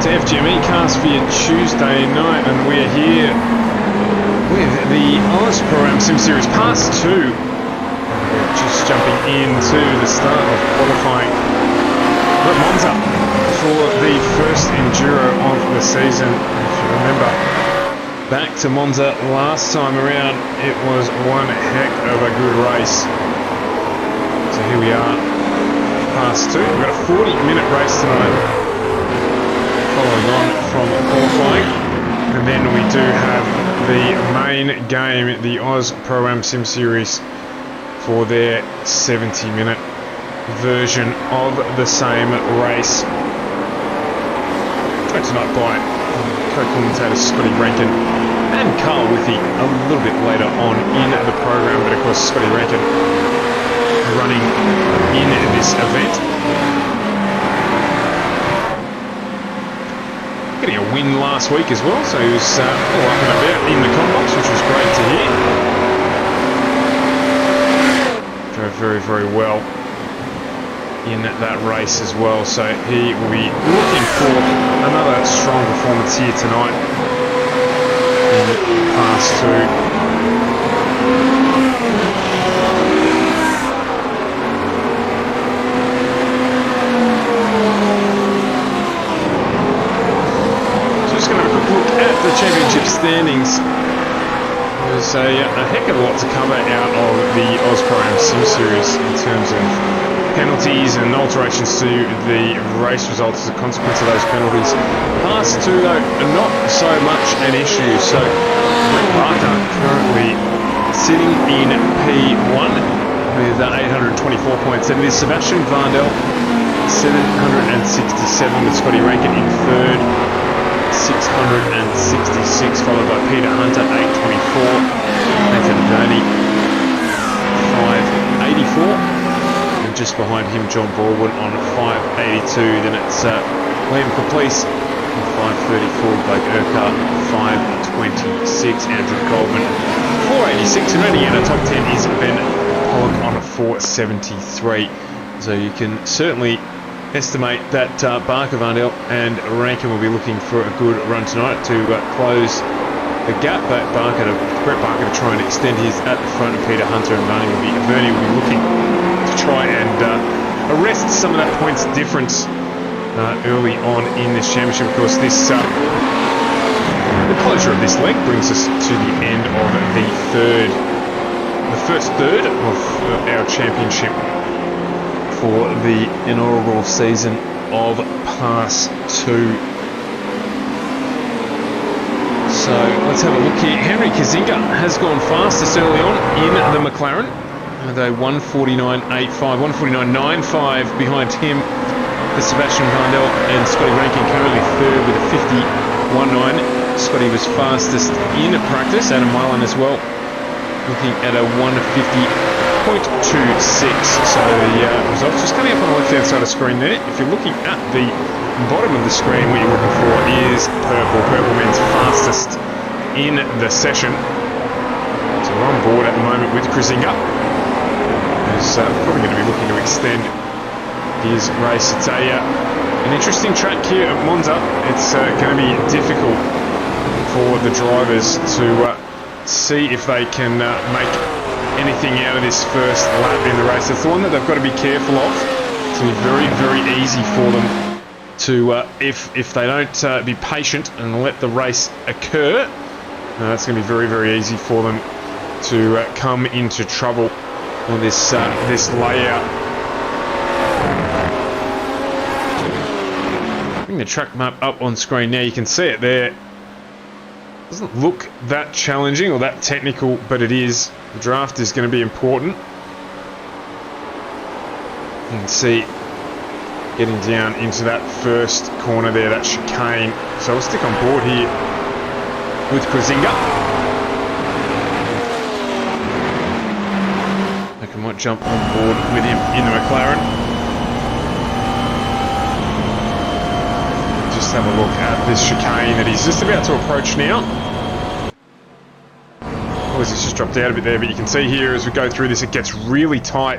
to FGME Cast for your Tuesday night, and we're here with the AUSPROAM Sim Series Pass 2. We're just jumping into the start of qualifying. We're at Monza for the first Enduro of the season. If you remember, back to Monza last time around, it was one heck of a good race. So here we are, Pass 2. We've got a 40-minute race tonight, following on from qualifying, and then we do have the main game, the AUSPROAM Sim Series, for their 70-minute version of the same race. Joined tonight by co-commentators Scotty Rankin and Carl Withy a little bit later on in the program, but of course Scotty Rankin running in this event. Getting a win last week as well, so he was all up and about in the combox, which was great to hear. Drove very, very well in that race as well, so he will be looking for another strong performance here tonight in Pass 2. The championship standings. There's a heck of a lot to cover out of the AUSPROAM Sim Series in terms of penalties and alterations to the race results as a consequence of those penalties. Pass 2 though, not so much an issue. So Brett Barker currently sitting in P1 with 824 points, and it is Sebastian Vandel 767 with Scotty Rankin in third, 666, followed by Peter Hunter, 824, Nathan Verney, 584, and just behind him John Baldwin on 582. Then it's Liam Caplice, 534, Blake Urquhart, 526, Andrew Goldman, 486, and running in a top 10 is Ben Pollock on 473. So you can certainly estimate that Barker, Vandel and Rankin will be looking for a good run tonight to close the gap. But Brett Barker to try and extend his at the front, of Peter Hunter and Verney will be looking to try and arrest some of that points difference early on in this championship. Of course, this the closure of this leg brings us to the end of the first third of our championship for the inaugural season of Pass 2. So let's have a look here. Henry Kazinga has gone fastest early on in the McLaren. Though 149.85, 149.95 behind him. The Sebastian Vandel and Scotty Rankin currently third with a 51.9. Scotty was fastest in practice. Adam Mylan as well, looking at a 150.26. So the results just coming up on the left hand side of the screen there. If you're looking at the bottom of the screen, what you're looking for is purple. Purple means fastest in the session. So we're on board at the moment with Krasinga, who's probably going to be looking to extend his race. It's an interesting track here at Monza. It's going to be difficult for the drivers to see if they can make anything out of this first lap in the race. It's the one that they've got to be careful of. It's going to be very, very easy for them to, if they don't be patient and let the race occur, it's going to be very, very easy for them to come into trouble on this layout. Bring the track map up on screen now. You can see it there. Doesn't look that challenging or that technical, but it is. The draft is going to be important. You can see getting down into that first corner there, that chicane. So we'll stick on board here with Krasinga. I might jump on board with him in the McLaren. Just have a look at this chicane that he's just about to approach now. He's just dropped out a bit there, but you can see here as we go through this, it gets really tight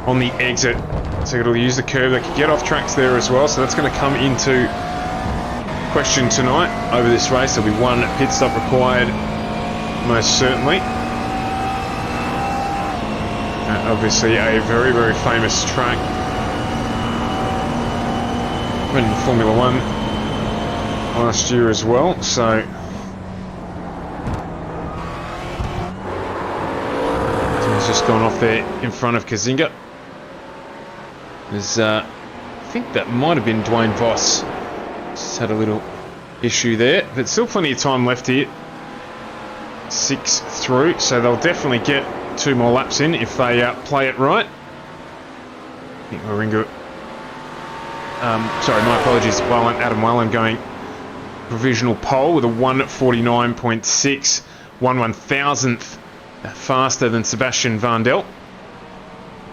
on the exit. So it'll use the curve. They can get off tracks there as well, so that's going to come into question tonight over this race. There'll be one pit stop required, most certainly. Obviously a very, very famous track. Went in Formula One last year as well, so he's just gone off there in front of Kazinga. There's, I think that might have been Dwayne Voss. Just had a little issue there, but still plenty of time left here. 6 through, so they'll definitely get 2 more laps in if they play it right. I think Maringa. Sorry, my apologies. Adam Wallen going provisional pole with a 1:49.6, 1/1000th faster than Sebastian Vandel.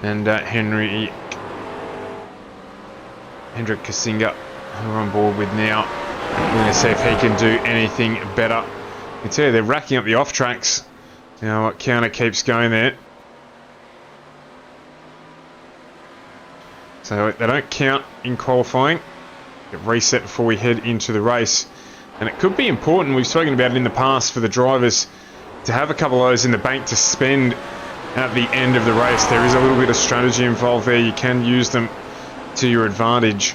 And Hendrik Kasinga, who we're on board with now. We're going to see if he can do anything better. You can tell you they're racking up the off tracks. Now what counter keeps going there. So they don't count in qualifying. Get reset before we head into the race. And it could be important, we've spoken about it in the past, for the drivers to have a couple of those in the bank to spend at the end of the race. There is a little bit of strategy involved there. You can use them to your advantage.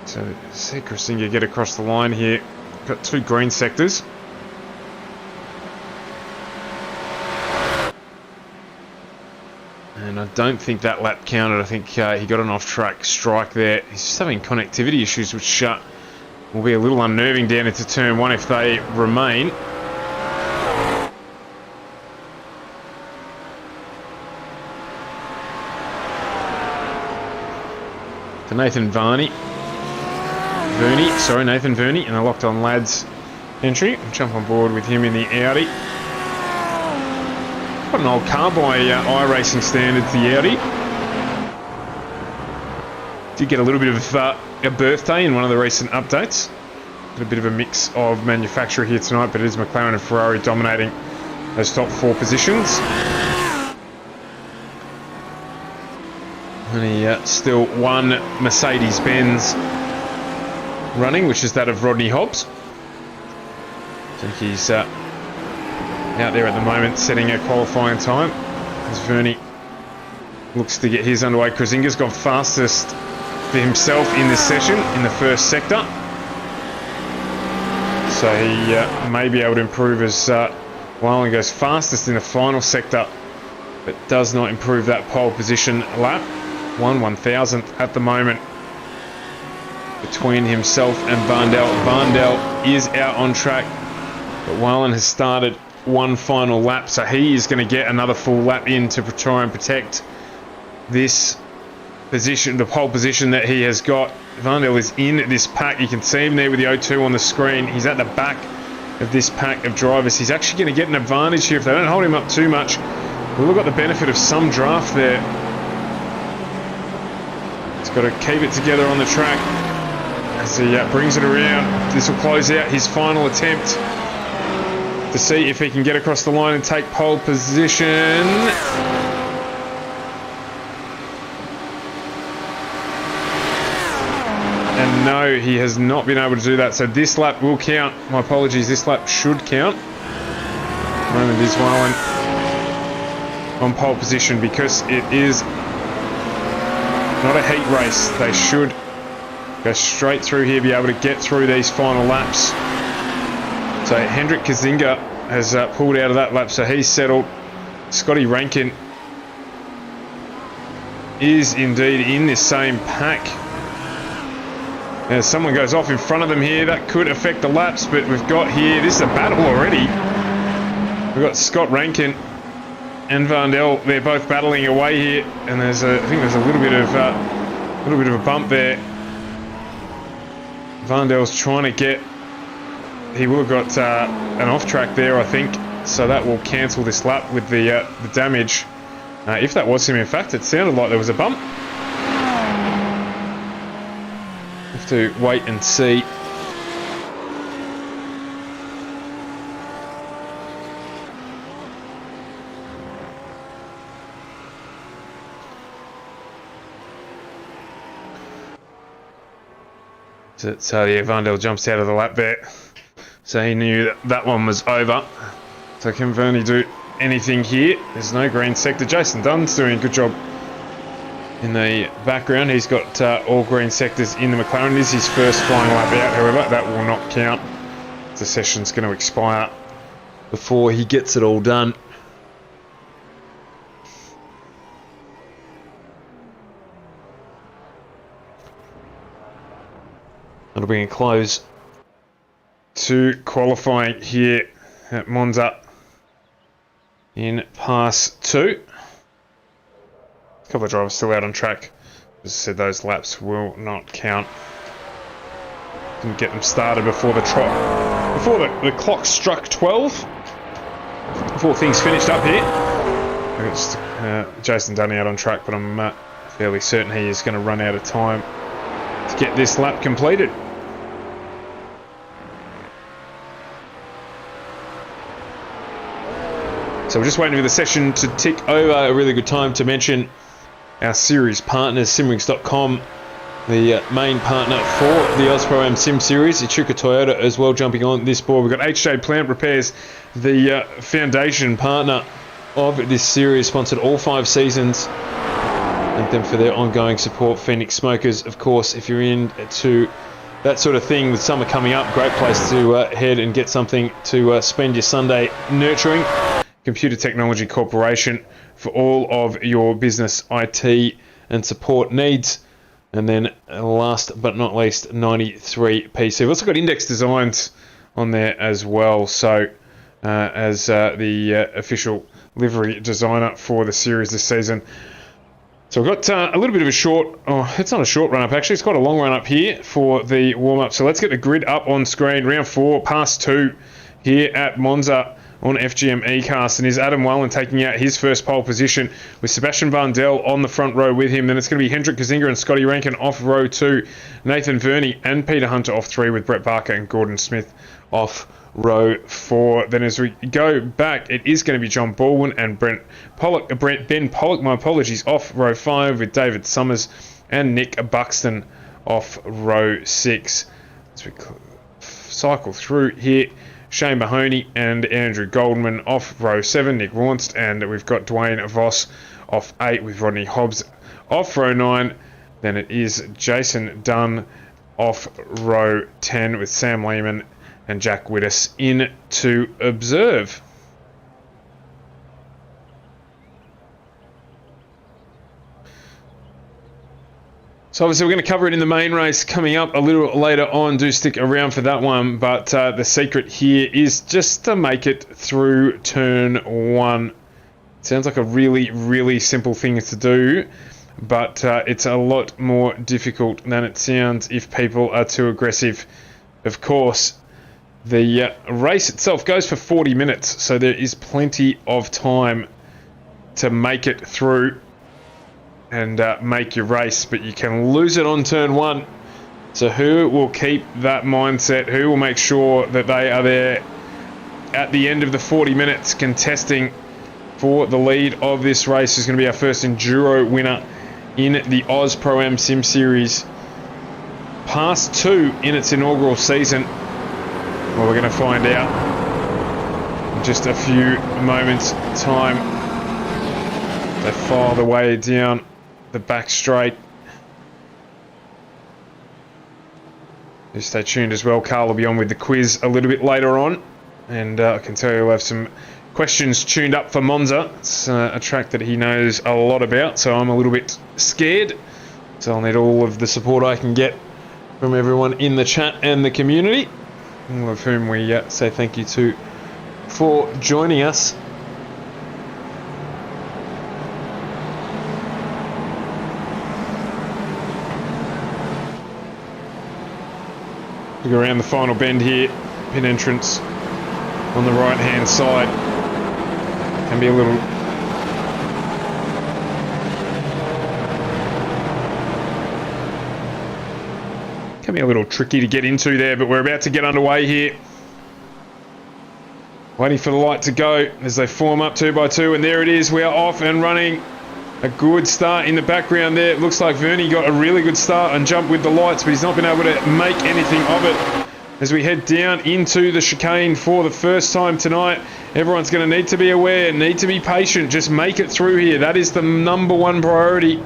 So see Krasinga get across the line here. Got 2 green sectors. And I don't think that lap counted. I think he got an off-track strike there. He's just having connectivity issues, which will be a little unnerving down into turn 1 if they remain. To Nathan Verney, and a Locked On Lads entry. I'll jump on board with him in the Audi. Quite an old car by iRacing standards, the Audi. Did get a little bit of a birthday in one of the recent updates. Got a bit of a mix of manufacturer here tonight, but it is McLaren and Ferrari dominating those top 4 positions. And still one Mercedes-Benz running, which is that of Rodney Hobbs. I think he's out there at the moment setting a qualifying time as Verney looks to get his underway. Krasinga's gone fastest for himself in this session in the first sector, so he may be able to improve as Wyland goes fastest in the final sector, but does not improve that pole position lap. 1/1000th at the moment between himself and Vandel. Vandel is out on track, but Wyland has started one final lap, so he is going to get another full lap in to try and protect this position, the pole position that he has got. Vandel is in this pack. You can see him there with the O2 on the screen. He's at the back of this pack of drivers. He's actually going to get an advantage here if they don't hold him up too much. We've all got the benefit of some draft there. He's got to keep it together on the track as he brings it around. This will close out his final attempt to see if he can get across the line and take pole position. And no, he has not been able to do that. So this lap will count. My apologies, this lap should count. At the moment is Wyland on pole position because it is not a heat race. They should go straight through here, be able to get through these final laps. So Hendrik Kazinga has pulled out of that lap, so he's settled. Scotty Rankin is indeed in this same pack. As someone goes off in front of them here, that could affect the laps, but we've got here, this is a battle already. We've got Scott Rankin and Vandel, they're both battling away here, and I think there's a little bit of a bump there. Vandel's trying to get, he will have got an off track there, I think, so that will cancel this lap with the damage. If that was him, in fact, it sounded like there was a bump. Have to wait and see. So yeah, Vandel jumps out of the lap there. So he knew that, that one was over. So can Vernie do anything here? There's no green sector. Jason Dunn's doing a good job in the background. He's got all green sectors in the McLaren. This is his first flying lap out, however. That will not count. The session's going to expire before he gets it all done. That'll bring a close to qualifying here at Monza in pass 2. A couple of drivers still out on track. As I said, those laps will not count. Didn't get them started before the the clock struck 12. Before things finished up here. It's Jason Dunn out on track, but I'm fairly certain he is going to run out of time to get this lap completed. So we're just waiting for the session to tick over. A really good time to mention our series partners, simrigs.com, the main partner for the AUSPROAM Sim Series. Ichuka Toyota as well jumping on this board. We've got HJ Plant Repairs, the foundation partner of this series, sponsored all 5 seasons. Thank them for their ongoing support. Phoenix Smokers, of course, if you're into that sort of thing with summer coming up, great place to head and get something to spend your Sunday nurturing. Computer Technology Corporation for all of your business IT and support needs. And then last but not least, 93PC. We've also got Index Designs on there as well. So as the official livery designer for the series this season. So we've got a little bit of a short, it's not a short run up actually, it's quite a long run up here for the warm up. So let's get the grid up on screen. Round 4, pass 2 here at Monza on FGM eCast, and is Adam Wallen taking out his first pole position with Sebastian Vandel on the front row with him. Then it's going to be Hendrik Kazinga and Scotty Rankin off row 2, Nathan Verney and Peter Hunter off 3 with Brett Barker and Gordon Smith off row 4. Then as we go back, it is going to be John Baldwin and Ben Pollock, my apologies, off row 5 with David Summers and Nick Buxton off row 6. As we cycle through here, Shane Mahoney and Andrew Goldman off row 7, Nick Raunst, and we've got Dwayne Voss off 8 with Rodney Hobbs off row 9. Then it is Jason Dunn off row 10 with Sam Lehman and Jack Wittes in to observe. So obviously we're going to cover it in the main race coming up a little later on. Do stick around for that one. But the secret here is just to make it through turn 1. Sounds like a really, really simple thing to do. But it's a lot more difficult than it sounds if people are too aggressive. Of course, the race itself goes for 40 minutes. So there is plenty of time to make it through and make your race, but you can lose it on turn 1. So who will keep that mindset? Who will make sure that they are there at the end of the 40 minutes contesting for the lead of this race? Is going to be our first Enduro winner in the AUSPROAM Sim Series. Pass 2 in its inaugural season. Well, we're going to find out in just a few moments' time. They file their way down the back straight. Just stay tuned as well. Carl will be on with the quiz a little bit later on, and I can tell you we'll have some questions tuned up for Monza. It's a track that he knows a lot about, so I'm a little bit scared. So I'll need all of the support I can get from everyone in the chat and the community, all of whom we say thank you to for joining us. Look around the final bend here, pit entrance on the right hand side. Can be a little tricky to get into there, but we're about to get underway here. Waiting for the light to go as they form up 2 by 2, and there it is. We are off and running A good start in the background there. It looks like Vernie got a really good start and jump with the lights, but he's not been able to make anything of it. As we head down into the chicane for the first time tonight, everyone's going to need to be aware, need to be patient, just make it through here. That is the number one priority. Do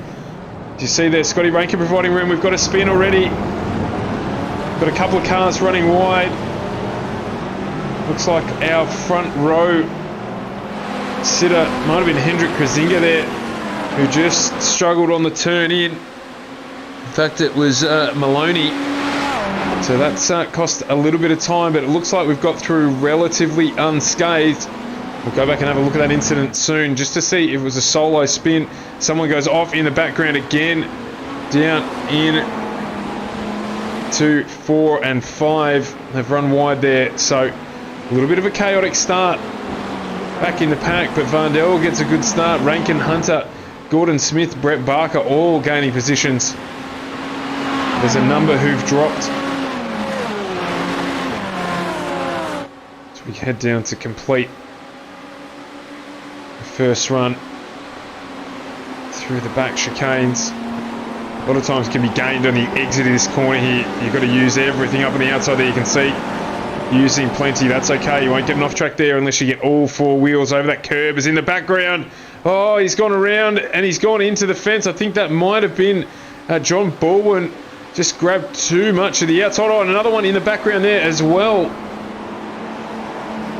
you see there, Scotty Rankin providing room? We've got a spin already. Got a couple of cars running wide. Looks like our front row sitter might have been Hendrik Krasinga there, who just struggled on the turn in. In fact, it was Maloney. So that's cost a little bit of time, but it looks like we've got through relatively unscathed. We'll go back and have a look at that incident soon, just to see if it was a solo spin. Someone goes off in the background again, down in to 4 and 5. They've run wide there, so a little bit of a chaotic start back in the pack, but Vandel gets a good start. Rankin, Hunter, Gordon Smith, Brett Barker all gaining positions. There's a number who've dropped. So we head down to complete the first run through the back chicanes. A lot of times can be gained on the exit of this corner here. You've got to use everything up on the outside there. You can see using plenty. That's okay. You won't get an off track there unless you get all four wheels over that curb. Is in the background. Oh, he's gone around and he's gone into the fence. I think that might have been John Baldwin. Just grabbed too much of the outside. Oh, and another one in the background there as well.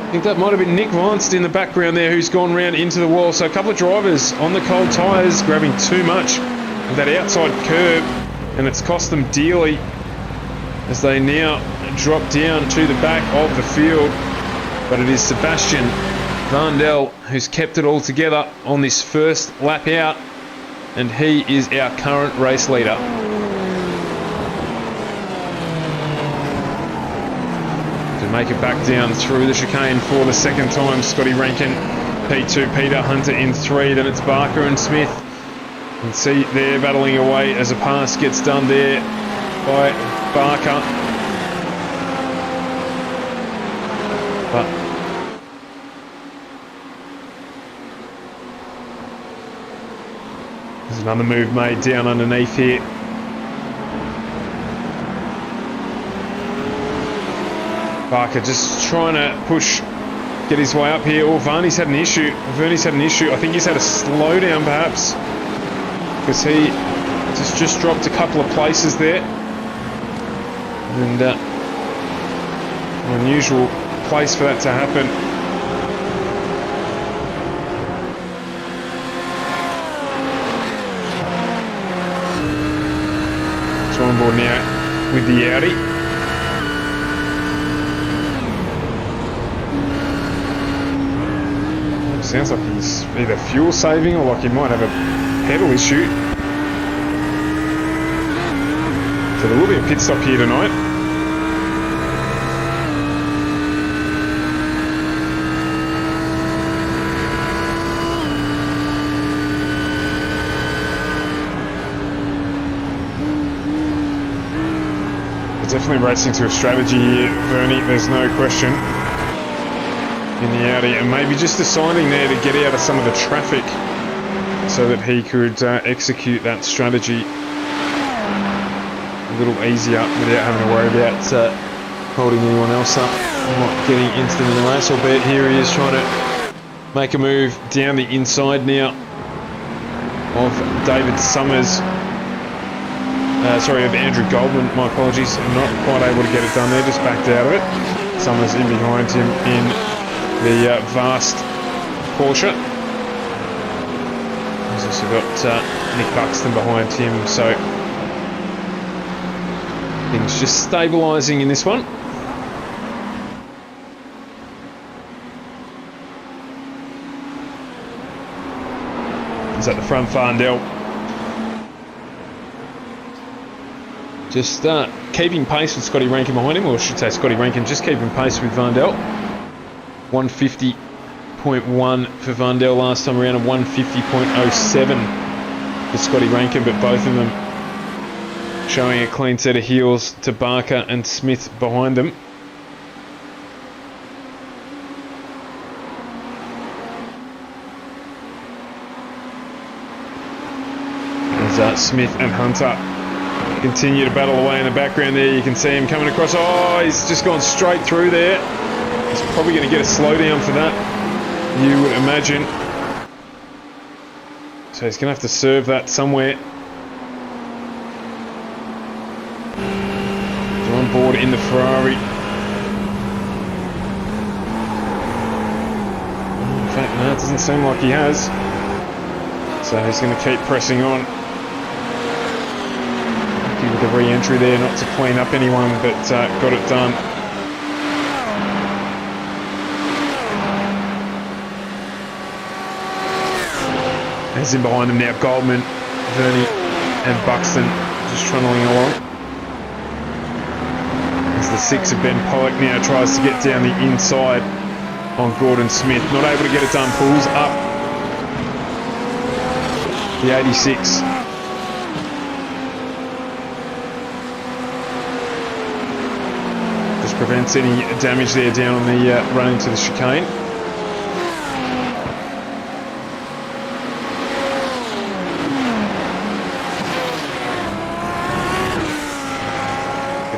I think that might have been Nick Vonst in the background there, who's gone round into the wall. So a couple of drivers on the cold tyres grabbing too much of that outside curb, and it's cost them dearly as they now drop down to the back of the field. But it is Sebastian Vandel who's kept it all together on this first lap out, and he is our current race leader. To make it back down through the chicane for the second time, Scotty Rankin, P2, Peter Hunter in 3, then it's Barker and Smith. You can see they're battling away as a pass gets done there by Barker. But there's another move made down underneath here. Barker just trying to push, get his way up here. Oh, Varney's had an issue. Vernie's had an issue. I think he's had a slowdown perhaps, because he just dropped a couple of places there. And an unusual place for that to happen. So on board now with the Audi. Sounds like he's either fuel saving or like he might have a pedal issue. So there will be a pit stop here tonight. They're definitely racing to a strategy here, Vernie, there's no question. In the Audi, and maybe just deciding there to get out of some of the traffic so that he could execute that strategy a little easier without having to worry about holding anyone else up or not getting into them in the race. Albeit here he is trying to make a move down the inside now of David Summers. Sorry, of Andrew Goldman, my apologies. I'm not quite able to get it done there, just backed out of it. Summers in behind him in the vast Porsche. He's also got Nick Buxton behind him, so things just stabilising in this one. He's at the front, Vandel. Just keeping pace with Scotty Rankin behind him, or I should say Scotty Rankin just keeping pace with Vandel. 150.1 for Vandel last time around, and 150.07 for Scotty Rankin, but both of them showing a clean set of heels to Barker and Smith behind them. As Smith and Hunter continue to battle away in the background there. You can see him coming across. Oh, he's just gone straight through there. He's probably going to get a slowdown for that, you would imagine. So he's going to have to serve that somewhere. He's on board in the Ferrari. In fact, no, it doesn't seem like he has. So he's going to keep pressing on. Lucky with the re-entry there, not to clean up anyone, but got it done. As in behind them now, Goldman, Verney and Buxton just trundling along. As the 6 of Ben Pollock now tries to get down the inside on Gordon Smith. Not able to get it done, pulls up the 86. Just prevents any damage there down on the run into the chicane.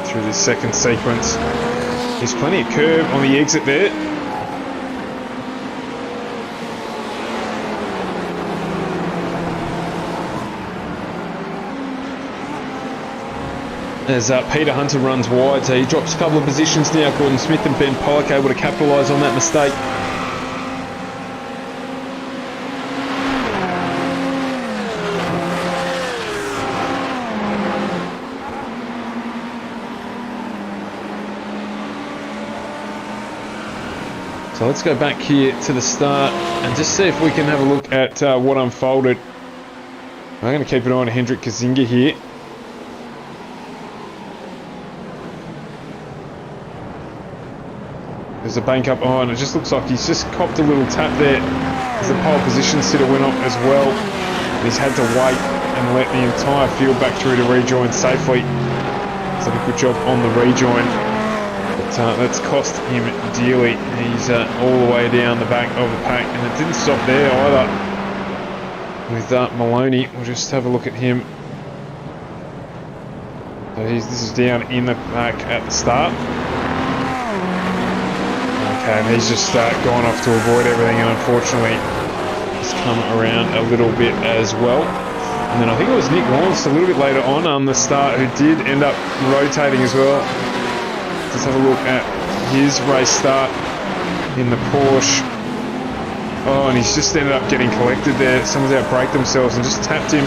Through this second sequence. There's plenty of curb on the exit there. As Peter Hunter runs wide, so he drops a couple of positions now. Gordon Smith and Ben Pollock able to capitalise on that mistake. So let's go back here to the start and just see if we can have a look at what unfolded. I'm going to keep an eye on Hendrik Kazinga here. There's a bank up on, it just looks like he's just copped a little tap there as the pole position sitter went off as well. And he's had to wait and let the entire field back through to rejoin safely. He's done a good job on the rejoin. But that's cost him dearly. He's all the way down the back of the pack, and it didn't stop there either with Maloney. We'll just have a look at him. So this is down in the pack at the start. Okay, and he's just gone off to avoid everything, and unfortunately he's come around a little bit as well. And then I think it was Nick Lawrence a little bit later on the start who did end up rotating as well. Let's have a look at his race start in the Porsche. Oh, and he's just ended up getting collected there. Someone's outbraked themselves and just tapped him.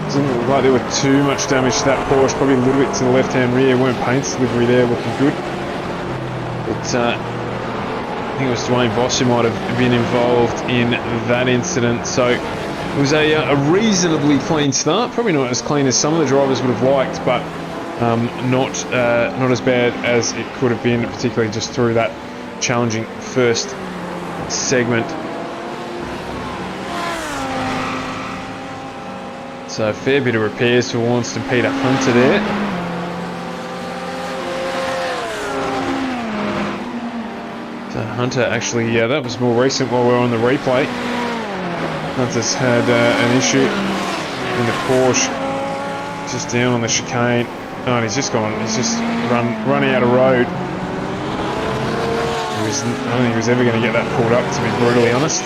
Doesn't look like there were too much damage to that Porsche. Probably a little bit to the left-hand rear. Weren't paint delivery there, looking good. But I think it was Dwayne Voss who might have been involved in that incident. So it was a reasonably clean start. Probably not as clean as some of the drivers would have liked, but not as bad as it could have been, particularly just through that challenging first segment. So a fair bit of repairs for Warnston Peter Hunter there. So Hunter actually, that was more recent while we were on the replay. Hunter's had an issue in the Porsche, just down on the chicane. Oh, and he's just run out of road. I don't think he was ever going to get that pulled up, to be brutally honest.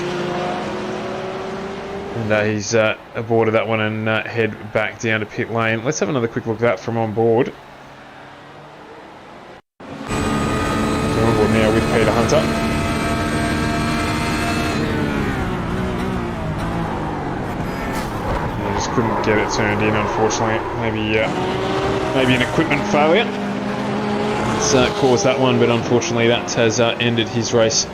And he's aborted that one and head back down to pit lane. Let's have another quick look at that from on board. So on board now with Peter Hunter. He just couldn't get it turned in, unfortunately. Maybe an equipment failure. It's caused that one, but unfortunately that has ended his race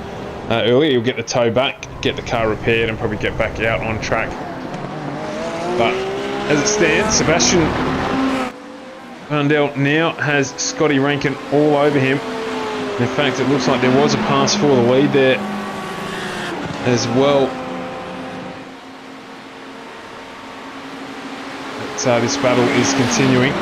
early. He'll get the tow back, get the car repaired, and probably get back out on track. But as it stands, Sebastian Vandel now has Scotty Rankin all over him. In fact, it looks like there was a pass for the lead there as well. But this battle is continuing.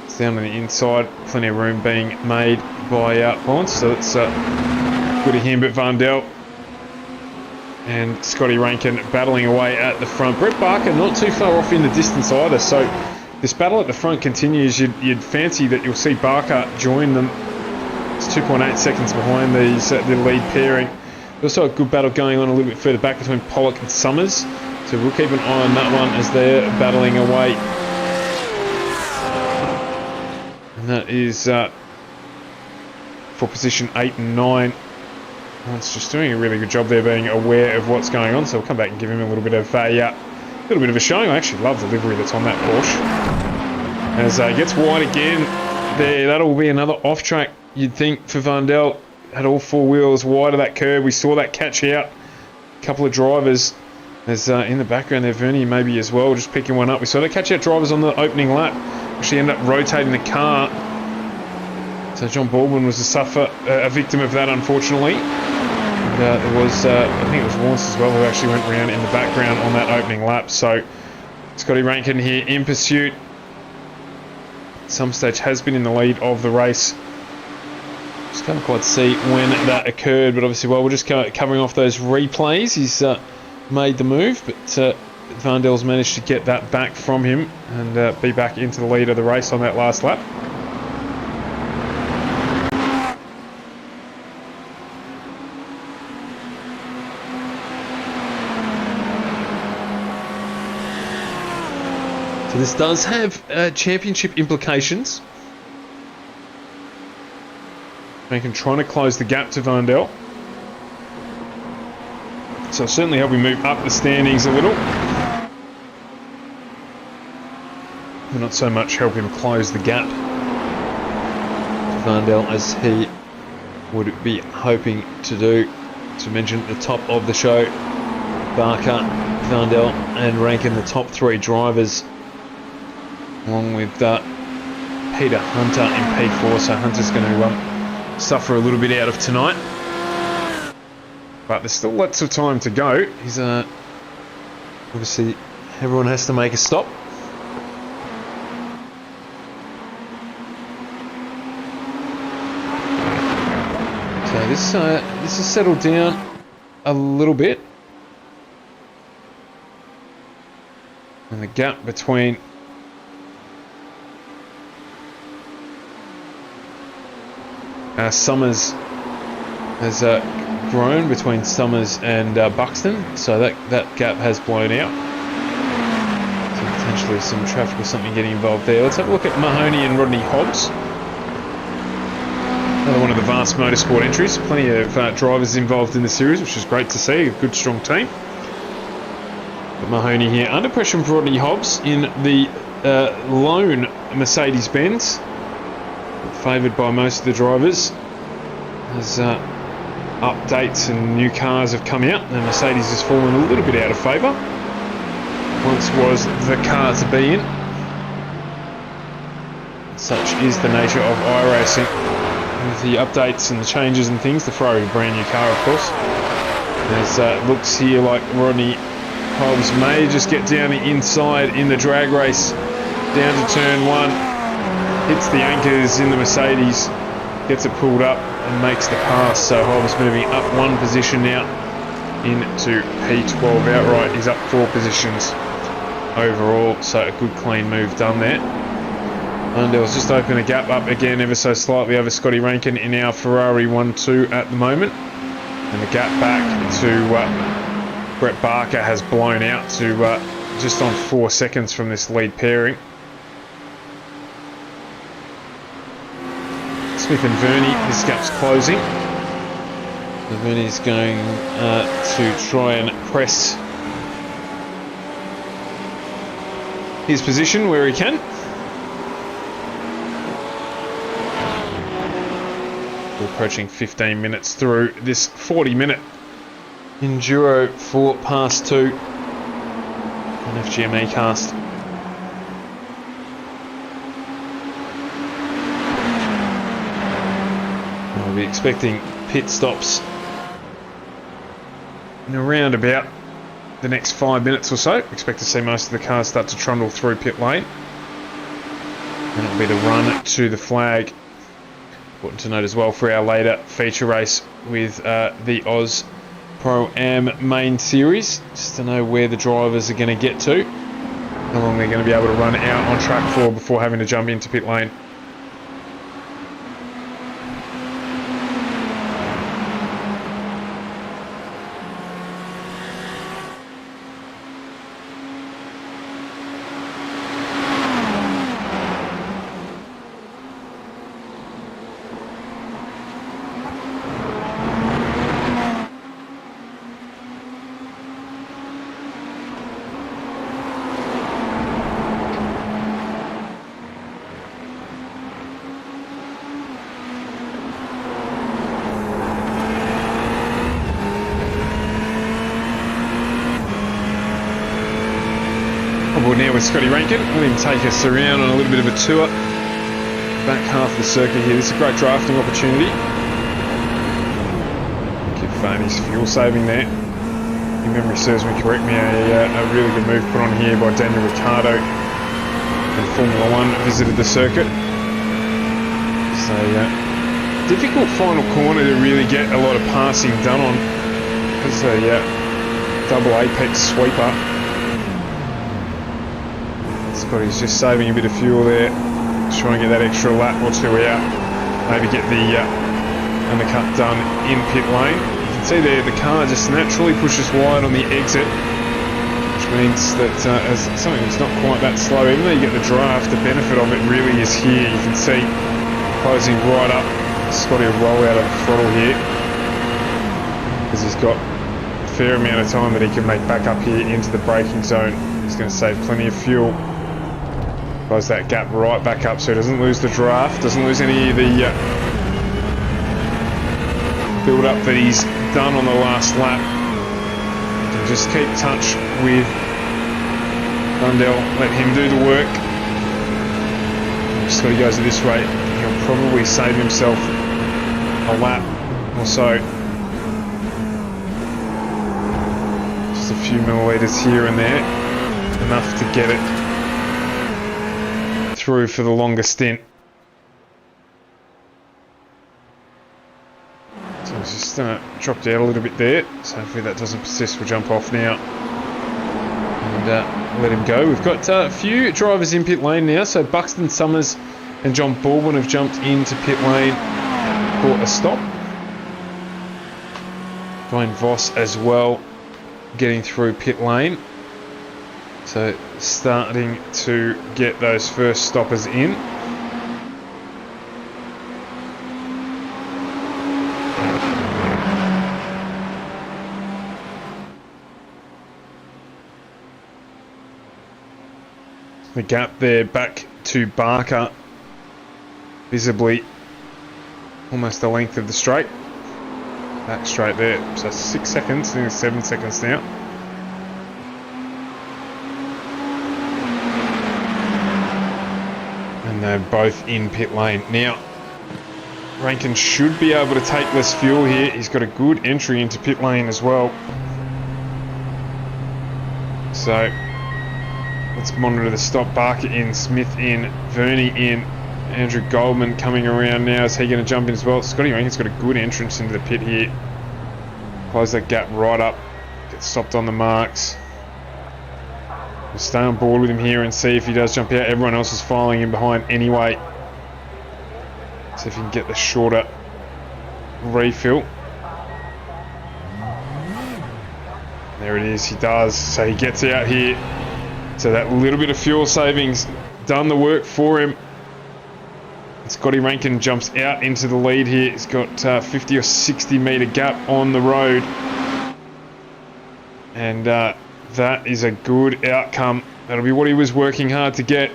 It's down on the inside, plenty of room being made by Lawrence, so it's good of him, but Vandel and Scotty Rankin battling away at the front. Brett Barker not too far off in the distance either, so this battle at the front continues. You'd fancy that you'll see Barker join them. It's 2.8 seconds behind these the lead pairing. Also a good battle going on a little bit further back between Pollock and Summers, so we'll keep an eye on that one as they're battling away. And that is for position 8 and 9. It's just doing a really good job there being aware of what's going on, so we'll come back and give him a little bit of a showing. I actually love the livery that's on that Porsche. As gets wide again there, that'll be another off track, you'd think, for Vandel. Had all four wheels wide of that curb. We saw that catch out. A couple of drivers. There's in the background there, Vernie maybe as well, just picking one up. We saw the catch out drivers on the opening lap. Actually ended up rotating the car. So John Baldwin was a victim of that, unfortunately. And, there was, I think it was Lawrence as well, who actually went round in the background on that opening lap. So Scotty Rankin here in pursuit. At some stage has been in the lead of the race. Just can't quite see when that occurred, but obviously, while we're just covering off those replays, he's made the move, but Vandel's managed to get that back from him and be back into the lead of the race on that last lap. So this does have championship implications. Rankin trying to close the gap to Vandel. So certainly help him move up the standings a little. But not so much help him close the gap to Vandel as he would be hoping to do. To mention at the top of the show, Barker, Vandel and Rankin, the top three drivers, along with Peter Hunter in P4. So Hunter's going to suffer a little bit out of tonight, but there's still lots of time to go. He's obviously everyone has to make a stop. So this has settled down a little bit, and the gap between Summers has grown between Summers and Buxton, so that gap has blown out. So potentially some traffic or something getting involved there. Let's have a look at Mahoney and Rodney Hobbs. Another one of the vast motorsport entries. Plenty of drivers involved in the series, which is great to see. A good, strong team. But Mahoney here under pressure from Rodney Hobbs in the lone Mercedes-Benz, favoured by most of the drivers. As updates and new cars have come out, the Mercedes has fallen a little bit out of favour. Once was the car to be in. Such is the nature of iRacing. With the updates and the changes and things, the throw a brand new car, of course. As it looks here like Rodney Hobbs may just get down the inside in the drag race, down to turn 1. Hits the anchors in the Mercedes, gets it pulled up and makes the pass. So Hobbs moving up one position now into P12 outright. He's up 4 positions overall, so a good clean move done there. Vandel's just opened a gap up again ever so slightly over Scotty Rankin in our Ferrari 1-2 at the moment. And the gap back to Brett Barker has blown out to just on 4 seconds from this lead pairing. Smith and Verney, this gap's closing. So Verney's going to try and press his position where he can. We're approaching 15 minutes through this 40-minute Enduro for Pass 2 on FGME cast. We'll be expecting pit stops in around about the next 5 minutes or so. Expect to see most of the cars start to trundle through pit lane. And it'll be the run to the flag. Important to note as well for our later feature race with the Oz Pro-Am main series, just to know where the drivers are going to get to, how long they're going to be able to run out on track for before having to jump into pit lane. Board now with Scotty Rankin. Let him take us around on a little bit of a tour. Back half of the circuit here. This is a great drafting opportunity. Give Farney's fuel saving there. If memory serves me correctly, a really good move put on here by Daniel Ricciardo when Formula One visited the circuit. So difficult final corner to really get a lot of passing done on. It's a double apex sweeper. Scotty's just saving a bit of fuel there, trying to get that extra lap or two out, maybe get the undercut done in pit lane. You can see there the car just naturally pushes wide on the exit, which means that as something that's not quite that slow, even though you get the draft, the benefit of it really is here. You can see closing right up. Scotty will roll out of the throttle here because he's got a fair amount of time that he can make back up here into the braking zone. He's going to save plenty of fuel. Close that gap right back up so he doesn't lose the draft, doesn't lose any of the build up that he's done on the last lap. He can just keep touch with Lundell, let him do the work. If Scotty goes at this rate, he'll probably save himself a lap or so. Just a few millilitres here and there, enough to get it through for the longer stint. So it's just dropped out a little bit there, so hopefully that doesn't persist. We'll jump off now and let him go. We've got a few drivers in pit lane now, so Buxton Summers and John Baldwin have jumped into pit lane for a stop. Dwayne Voss as well getting through pit lane. So starting to get those first stoppers in. The gap there back to Barker, visibly almost the length of the straight. Back straight there, so 6 seconds, I think it's 7 seconds now. They're both in pit lane. Now, Rankin should be able to take less fuel here. He's got a good entry into pit lane as well. So, let's monitor the stop. Barker in, Smith in, Verney in, Andrew Goldman coming around now. Is he going to jump in as well? Scotty Rankin's got a good entrance into the pit here. Close that gap right up. Get stopped on the marks. We'll stay on board with him here and see if he does jump out. Everyone else is filing in behind anyway. See if he can get the shorter refill. There it is, he does. So he gets out here. So that little bit of fuel savings done the work for him. Scotty Rankin jumps out into the lead here. He's got 50 or 60 metre gap on the road. And that is a good outcome. That'll be what he was working hard to get.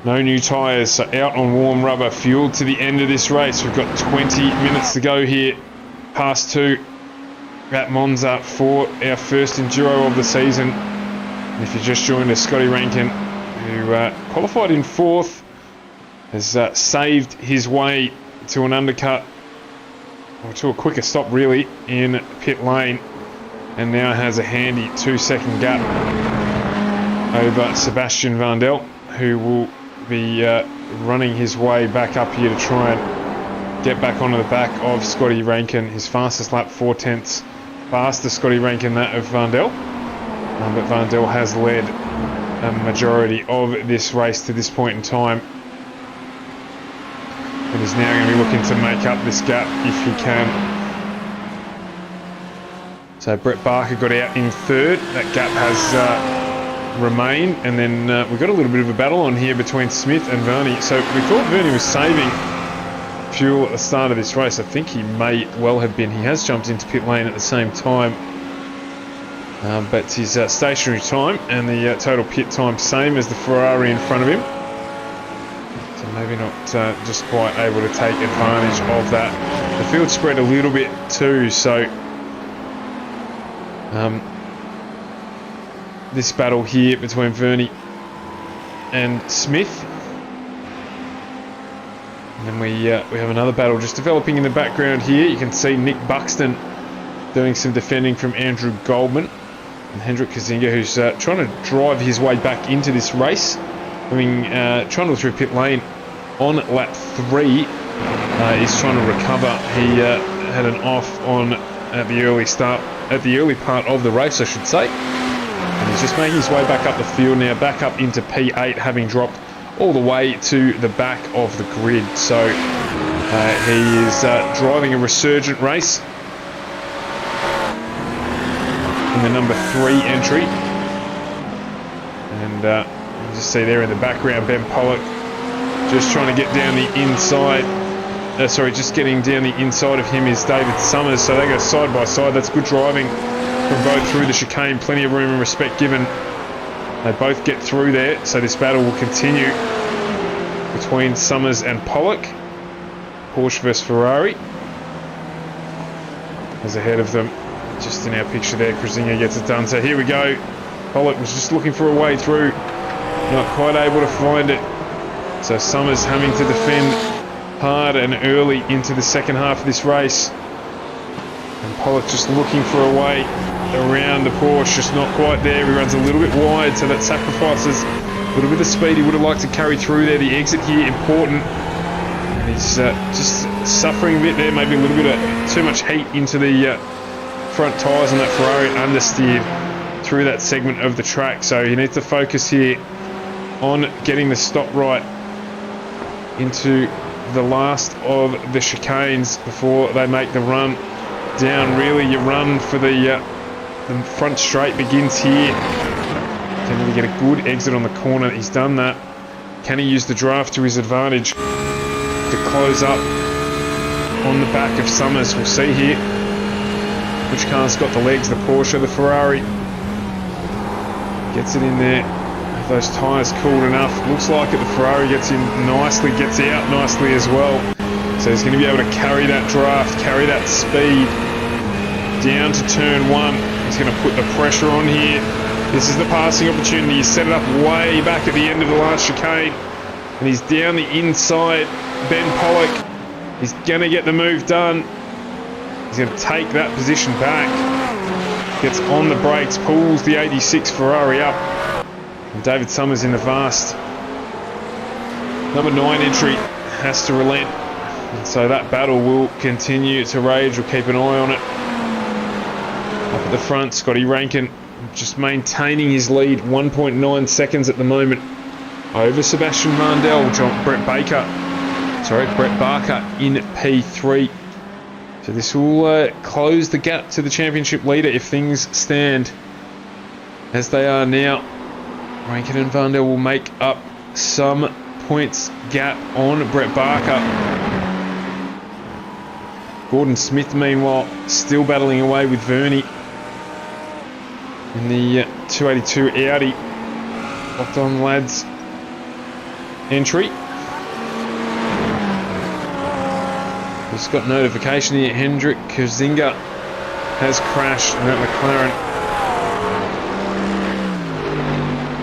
No new tyres, so out on warm rubber, fueled to the end of this race. We've got 20 minutes to go here, past 2 at Monza for our first Enduro of the season. And if you just joined us, Scotty Rankin, who qualified in 4th, has saved his way to an undercut, or to a quicker stop really, in pit lane, and now has a handy 2-second gap over Sebastian Vandel, who will be running his way back up here to try and get back onto the back of Scotty Rankin. His fastest lap, 4/10 faster Scotty Rankin that of Vandel. But Vandel has led a majority of this race to this point in time. And is now going to be looking to make up this gap if he can. So Brett Barker got out in third. That gap has remained. And then we've got a little bit of a battle on here between Smith and Verney. So we thought Verney was saving fuel at the start of this race. I think he may well have been. He has jumped into pit lane at the same time. But his stationary time and the total pit time same as the Ferrari in front of him. So maybe not just quite able to take advantage of that. The field spread a little bit too, so this battle here between Verney and Smith. And then we have another battle just developing in the background here. You can see Nick Buxton doing some defending from Andrew Goldman. And Hendrik Kazinga, who's trying to drive his way back into this race, trundled through pit lane on lap 3. He's trying to recover. He had an off on at the early part of the race, I should say. And he's just making his way back up the field now, back up into P8, having dropped all the way to the back of the grid. So he is driving a resurgent race in the number 3 entry. And you just see there in the background Ben Pollock just trying to get down the inside. Just getting down the inside of him is David Summers. So they go side by side. That's good driving from both through the chicane. Plenty of room and respect given. They both get through there. So this battle will continue between Summers and Pollock. Porsche versus Ferrari. As ahead of them, just in our picture there, Krasinga gets it done. So here we go. Pollock was just looking for a way through. Not quite able to find it. So Summers having to defend hard and early into the second half of this race. And Pollock just looking for a way around the Porsche, just not quite there. He runs a little bit wide, so that sacrifices a little bit of speed he would have liked to carry through there. The exit here, important. And he's just suffering a bit there, maybe a little bit of too much heat into the front tyres on that Ferrari, understeered through that segment of the track. So he needs to focus here on getting the stop right into the last of the chicanes before they make the run down. Really, your run for the front straight begins here. Can really get a good exit on the corner. He's done that. Can he use the draft to his advantage to close up on the back of Summers? We'll see here which car's got the legs, the Porsche or the Ferrari. Gets it in there. Have those tyres cooled enough. Looks like it. The Ferrari gets in nicely, gets out nicely as well. So he's going to be able to carry that draft, carry that speed down to turn 1. He's going to put the pressure on here. This is the passing opportunity. He's set it up way back at the end of the last chicane. And he's down the inside. Ben Pollock. He's going to get the move done. He's going to take that position back. Gets on the brakes, pulls the 86 Ferrari up. And David Summers in the fast. Number 9 entry has to relent. And so that battle will continue to rage. We'll keep an eye on it. Up at the front, Scotty Rankin just maintaining his lead, 1.9 seconds at the moment over Sebastian Mandel. Brett Barker in P3. So this will close the gap to the championship leader if things stand as they are now. Rankin and Vandel will make up some points gap on Brett Barker. Gordon Smith, meanwhile, still battling away with Verney in the 282 Audi. Locked on lads entry. Just got notification here. Hendrik Kazinga has crashed and that McLaren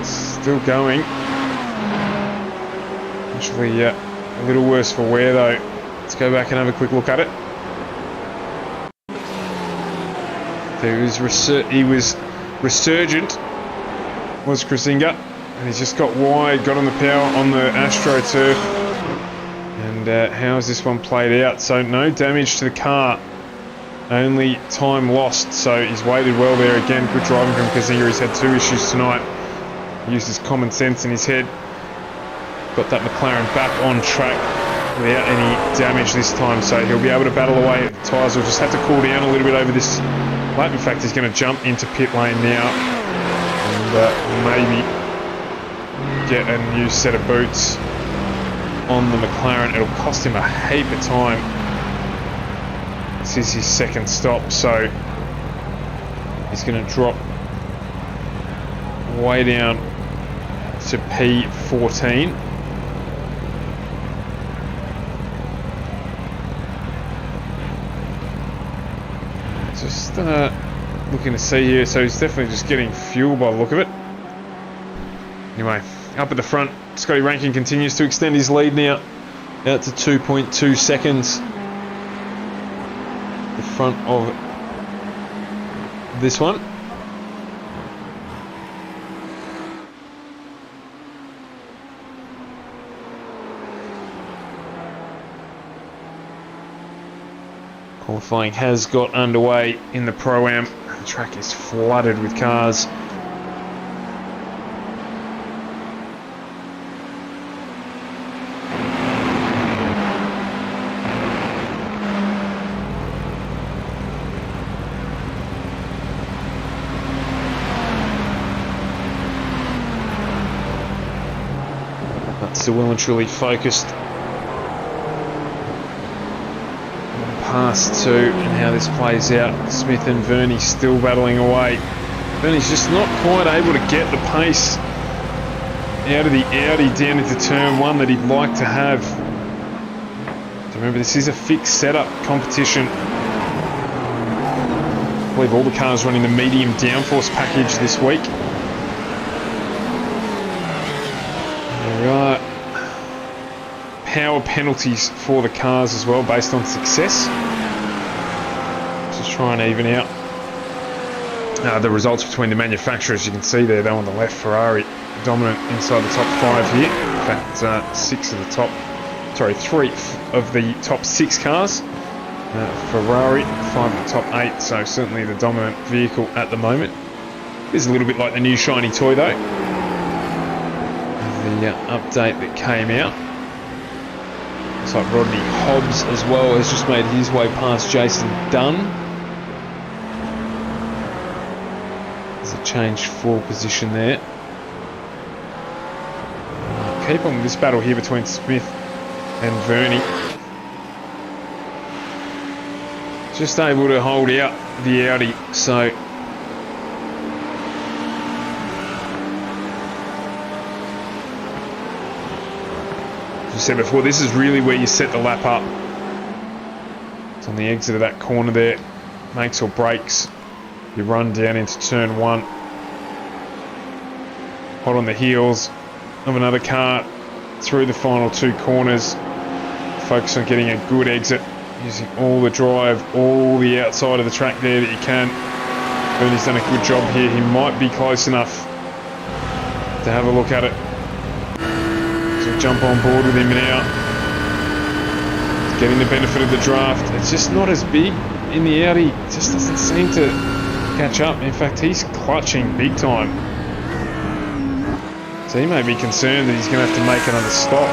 still going. Actually a little worse for wear though. Let's go back and have a quick look at it. He was resurgent, was Krasinga, and he's just got wide, got on the power on the AstroTurf, and And how has this one played out? So no damage to the car, only time lost. So he's waited well there again. Good driving from Kazinga. He's had 2 issues tonight. He used his common sense in his head. Got that McLaren back on track without any damage this time. So he'll be able to battle away. The tyres will just have to cool down a little bit over this lap. In fact, he's going to jump into pit lane now. And maybe get a new set of boots on the McLaren. It'll cost him a heap of time. This is his second stop, so he's going to drop way down to P14. Just looking to see here, so he's definitely just getting fuel by the look of it. Anyway, up at the front, Scotty Rankin continues to extend his lead now out to 2.2 seconds. The front of this one. Qualifying has got underway in the Pro-Am. The track is flooded with cars. Still well and truly focused on pass 2 and how this plays out. Smith and Verney still battling away. Verney's just not quite able to get the pace out of the Audi down into turn 1 that he'd like to have. Remember, this is a fixed setup competition. I believe all the cars running the medium downforce package this week. Alright. Power penalties for the cars as well based on success. Just try and even out the results between the manufacturers. You can see there, though, on the left, Ferrari dominant inside the top 5 here. In fact, 3 of the top 6 cars. Ferrari, 5 of the top 8, so certainly the dominant vehicle at the moment. It is a little bit like the new shiny toy, though. The update that came out. Looks like Rodney Hobbs as well has just made his way past Jason Dunn. There's a change floor position there. Keep on with this battle here between Smith and Verney. Just able to hold out the Audi, so as I said before, this is really where you set the lap up. It's on the exit of that corner there. Makes or breaks. You run down into turn 1. Hot on the heels of another car through the final 2 corners. Focus on getting a good exit. Using all the drive, all the outside of the track there that you can. Bernie's done a good job here. He might be close enough to have a look at it. So jump on board with him now. He's getting the benefit of the draft. It's just not as big in the Audi. It just doesn't seem to catch up. In fact, he's clutching big time. So he may be concerned that he's going to have to make another stop.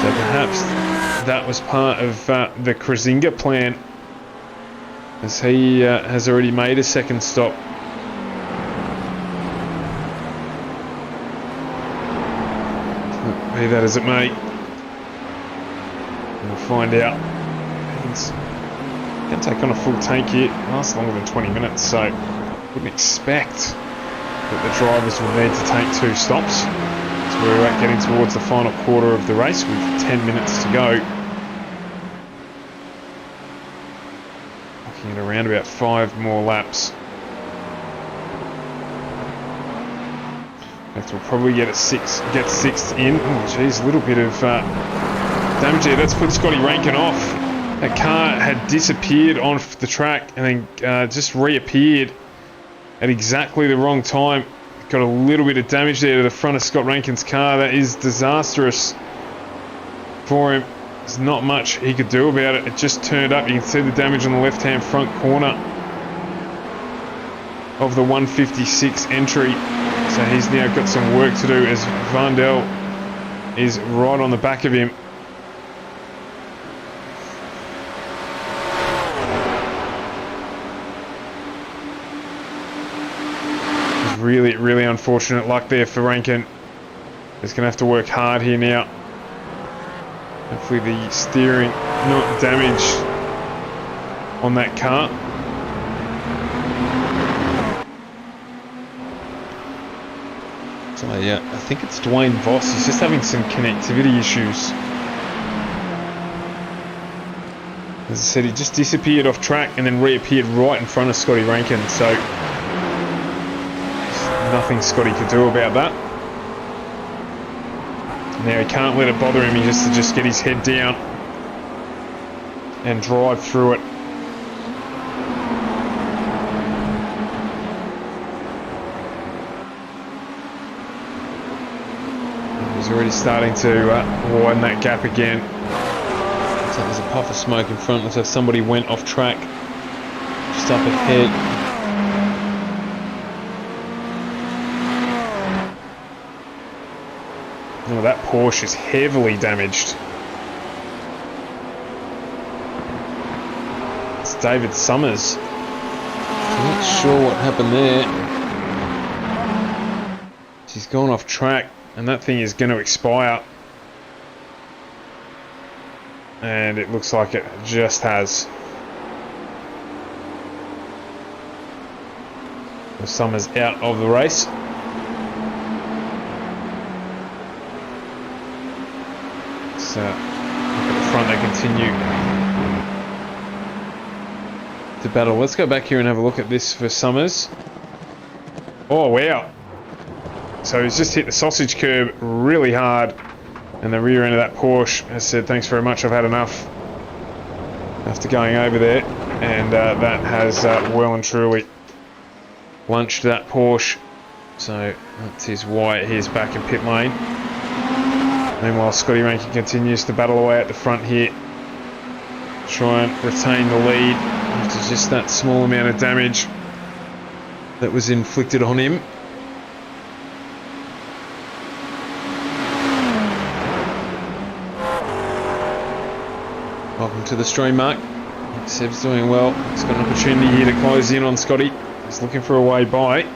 So perhaps that was part of the Krasinga plan, as he has already made a second stop. Be that as it may, we'll find out. He's going to take on a full tank here. It lasts longer than 20 minutes, so wouldn't expect that the drivers will need to take 2 stops. So we're getting towards the final quarter of the race with 10 minutes to go. Looking at around about 5 more laps. In fact, we'll probably get 6th in. Oh, geez, a little bit of damage there. That's put Scotty Rankin off. That car had disappeared off the track and then just reappeared at exactly the wrong time. got a little bit of damage there to the front of Scott Rankin's car. That is disastrous for him. There's not much he could do about it. It just turned up. You can see the damage on the left-hand front corner of the 156 entry. So he's now got some work to do as Vandel is right on the back of him. Really, really unfortunate luck there for Rankin. He's going to have to work hard here now. Hopefully the steering not damaged on that car. So yeah, I think it's Dwayne Voss. He's just having some connectivity issues. As I said, he just disappeared off track and then reappeared right in front of Scotty Rankin. So nothing Scotty could do about that. Now he can't let it bother him. He has to just get his head down and drive through it. He's already starting to widen that gap again. Looks like there's a puff of smoke in front. Looks like somebody went off track just up ahead. Oh, that Porsche is heavily damaged. It's David Summers. I'm not sure what happened there. She's gone off track and that thing is going to expire. And it looks like it just has. Summers out of the race. Look at the front, they continue to battle. Let's go back here and have a look at this for Summers. Oh wow, so he's just hit the sausage curb really hard and the rear end of that Porsche has said thanks very much, I've had enough after going over there, and that has well and truly lunched that Porsche. So that is why he's back in pit lane. Meanwhile, Scotty Rankin continues to battle away at the front here. Try and retain the lead after just that small amount of damage that was inflicted on him. Welcome to the stream, Mark. Seb's doing well. He's got an opportunity here to close in on Scotty. He's looking for a way by.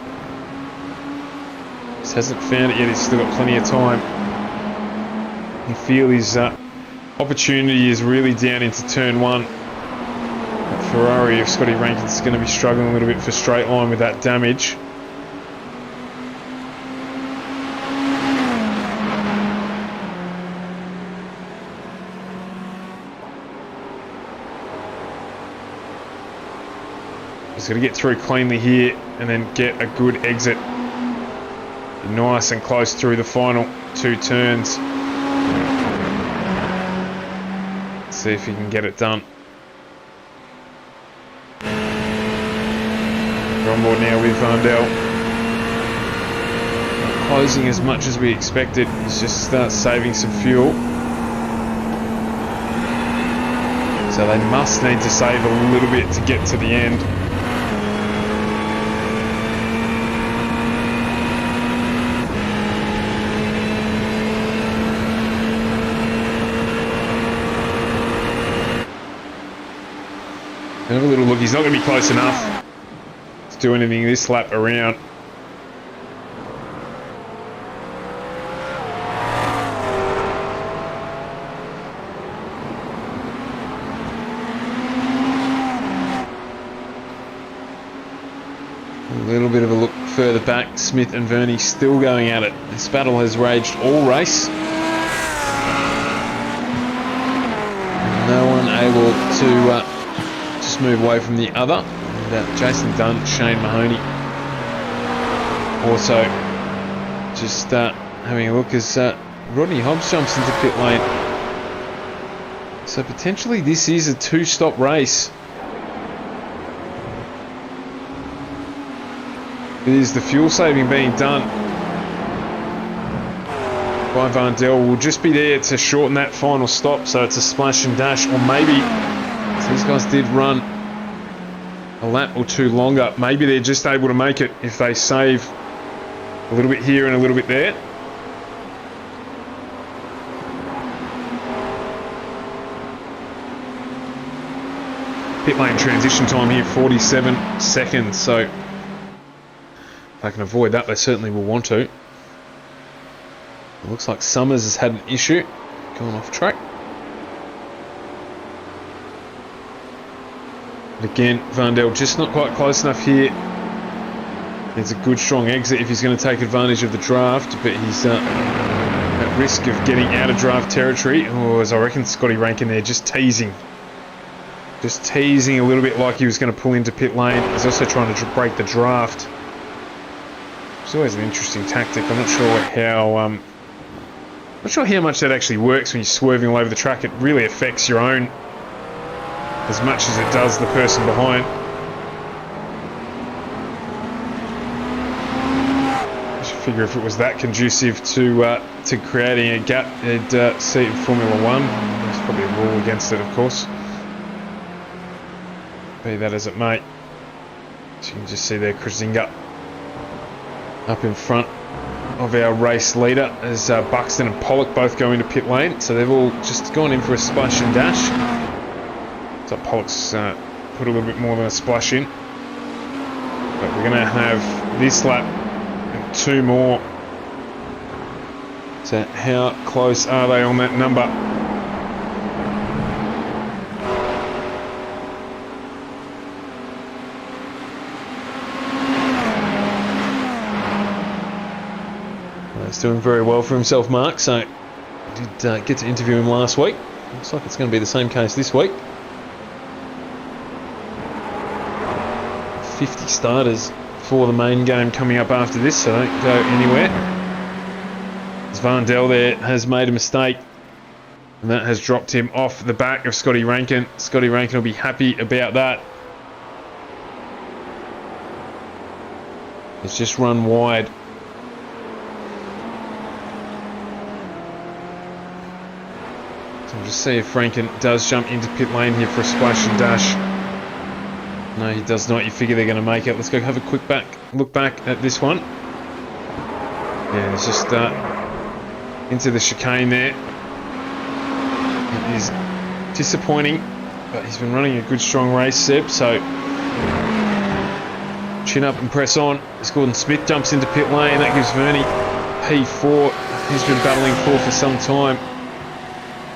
Just hasn't found it yet. He's still got plenty of time. You feel his opportunity is really down into turn one. That Ferrari of Scotty Rankin's going to be struggling a little bit for straight line with that damage. He's got to get through cleanly here and then get a good exit. Nice and close through the final two turns. See if he can get it done. We're on board now with Vandel. Not closing as much as we expected. He's just saving some fuel. So they must need to save a little bit to get to the end. Have a little look. He's not going to be close enough to do anything this lap around. A little bit of a look further back. Smith and Verney still going at it. This battle has raged all race. No one able to just move away from the other. And, Jason Dunn, Shane Mahoney also just having a look as Rodney Hobbs jumps into pit lane. So potentially this is a two-stop race is the fuel saving being done by Vandel. Will just be there to shorten that final stop, so it's a splash and dash, or maybe these guys did run a lap or two longer. Maybe they're just able to make it if they save a little bit here and a little bit there. Pit lane transition time here, 47 seconds, so if they can avoid that, they certainly will want to. It looks like Summers has had an issue, going off track. But again, Vandel just not quite close enough here. There's a good strong exit if he's going to take advantage of the draft, but he's at risk of getting out of draft territory. Or as I reckon Scotty Rankin there, just teasing. Just teasing a little bit like he was going to pull into pit lane. He's also trying to break the draft. It's always an interesting tactic. I'm not sure how much that actually works when you're swerving all over the track. It really affects your own as much as it does the person behind. I should figure if it was that conducive to creating a gap, they'd see it in Formula 1. There's probably a rule against it, of course. Be that as it may. So you can just see there Krasinga up in front of our race leader as Buxton and Pollock both go into pit lane. So they've all just gone in for a splash and dash. So Pollock's put a little bit more than a splash in. But we're going to have this lap and two more. So how close are they on that number? He's doing very well for himself, Mark, so I did get to interview him last week. Looks like it's going to be the same case this week. 50 starters for the main game coming up after this, so don't go anywhere. As Vandel there has made a mistake, and that has dropped him off the back of Scotty Rankin. Scotty Rankin will be happy about that. He's just run wide. So we'll just see if Rankin does jump into pit lane here for a splash and dash. No, he does not. You figure they're going to make it. Let's go have a quick look back at this one. Yeah, it's just into the chicane there. It is disappointing, but he's been running a good strong race, Seb, so chin up and press on. As Gordon Smith jumps into pit lane, that gives Vernie P4. He's been battling for some time.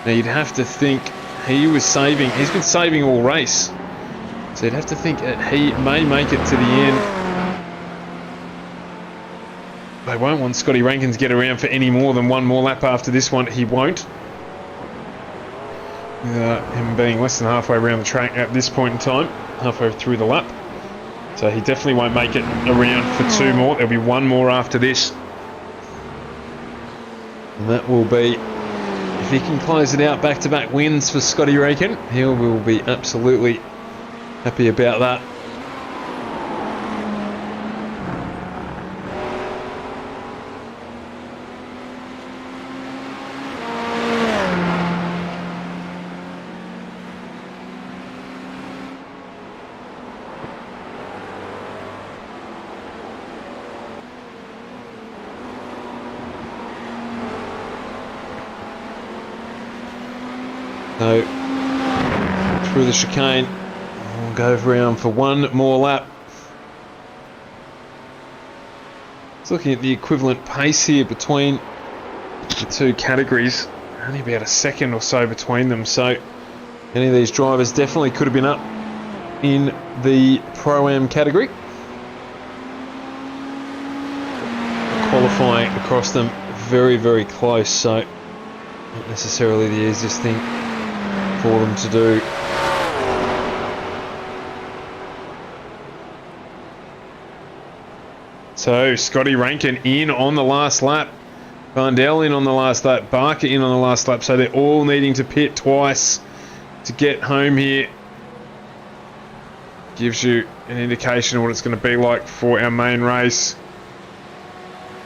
Now you'd have to think he was saving. He's been saving all race. So you'd have to think that he may make it to the end. They won't want Scotty Rankin to get around for any more than one more lap after this one. He won't. Him being less than halfway around the track at this point in time. Halfway through the lap. So he definitely won't make it around for two more. There'll be one more after this. And that will be... If he can close it out, back-to-back wins for Scotty Rankin, he will be absolutely happy about that. So, through the chicane, we'll go around for one more lap. It's looking at the equivalent pace here between the two categories. Only about a second or so between them, so any of these drivers definitely could have been up in the Pro-Am category. Qualifying across them very, very close, so not necessarily the easiest thing for them to do. So Scotty Rankin in on the last lap, Vandel in on the last lap, Barker in on the last lap, so they're all needing to pit twice to get home here. gives you an indication of what it's going to be like for our main race.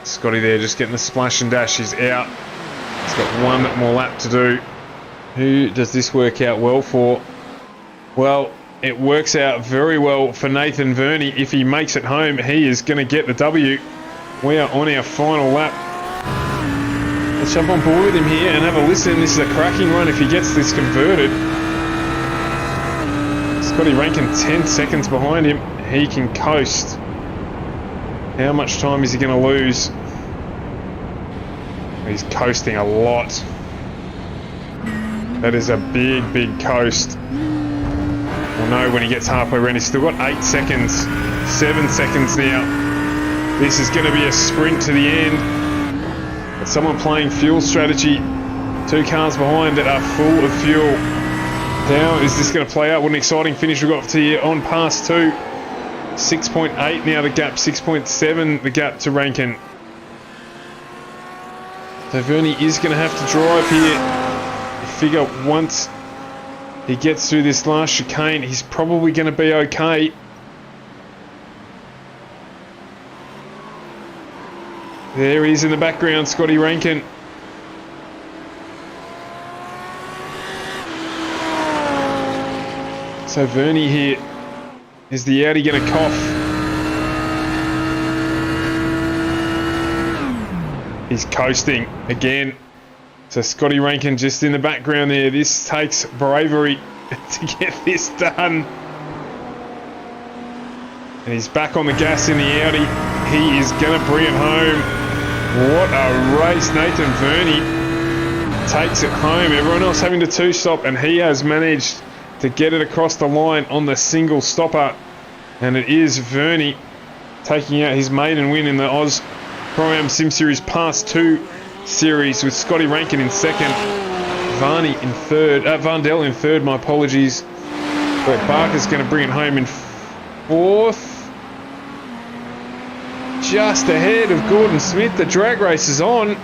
Scotty there just getting the splash and dash. He's out. He's got one more lap to do. Who does this work out well for? Well, it works out very well for Nathan Verney. If he makes it home, he is going to get the W. We are on our final lap. Let's jump on board with him here and have a listen. This is a cracking run if he gets this converted. Scotty Rankin 10 seconds behind him. He can coast. How much time is he going to lose? He's coasting a lot. That is a big, big coast. We'll know when he gets halfway around. He's still got 8 seconds. 7 seconds now. This is going to be a sprint to the end. But someone playing fuel strategy. 2 cars behind that are full of fuel. How is this going to play out? What an exciting finish we've got to here on pass 2. 6.8 now the gap. 6.7 the gap to Rankin. So Verney is going to have to drive here. You figure once he gets through this last chicane, he's probably going to be okay. There he is in the background, Scotty Rankin. So Verney here. Is the Audi going to cough? He's coasting again. So Scotty Rankin just in the background there. This takes bravery to get this done. And he's back on the gas in the Audi. He is going to bring it home. What a race. Nathan Verney takes it home. Everyone else having to two-stop, and he has managed to get it across the line on the single stopper. And it is Verney taking out his maiden win in the AUSPROAM Sim Series Pass 2 series, with Scotty Rankin in second, Varney in third, Vandell in third, my apologies. Brett Barker's going to bring it home in fourth. Just ahead of Gordon Smith. The drag race is on,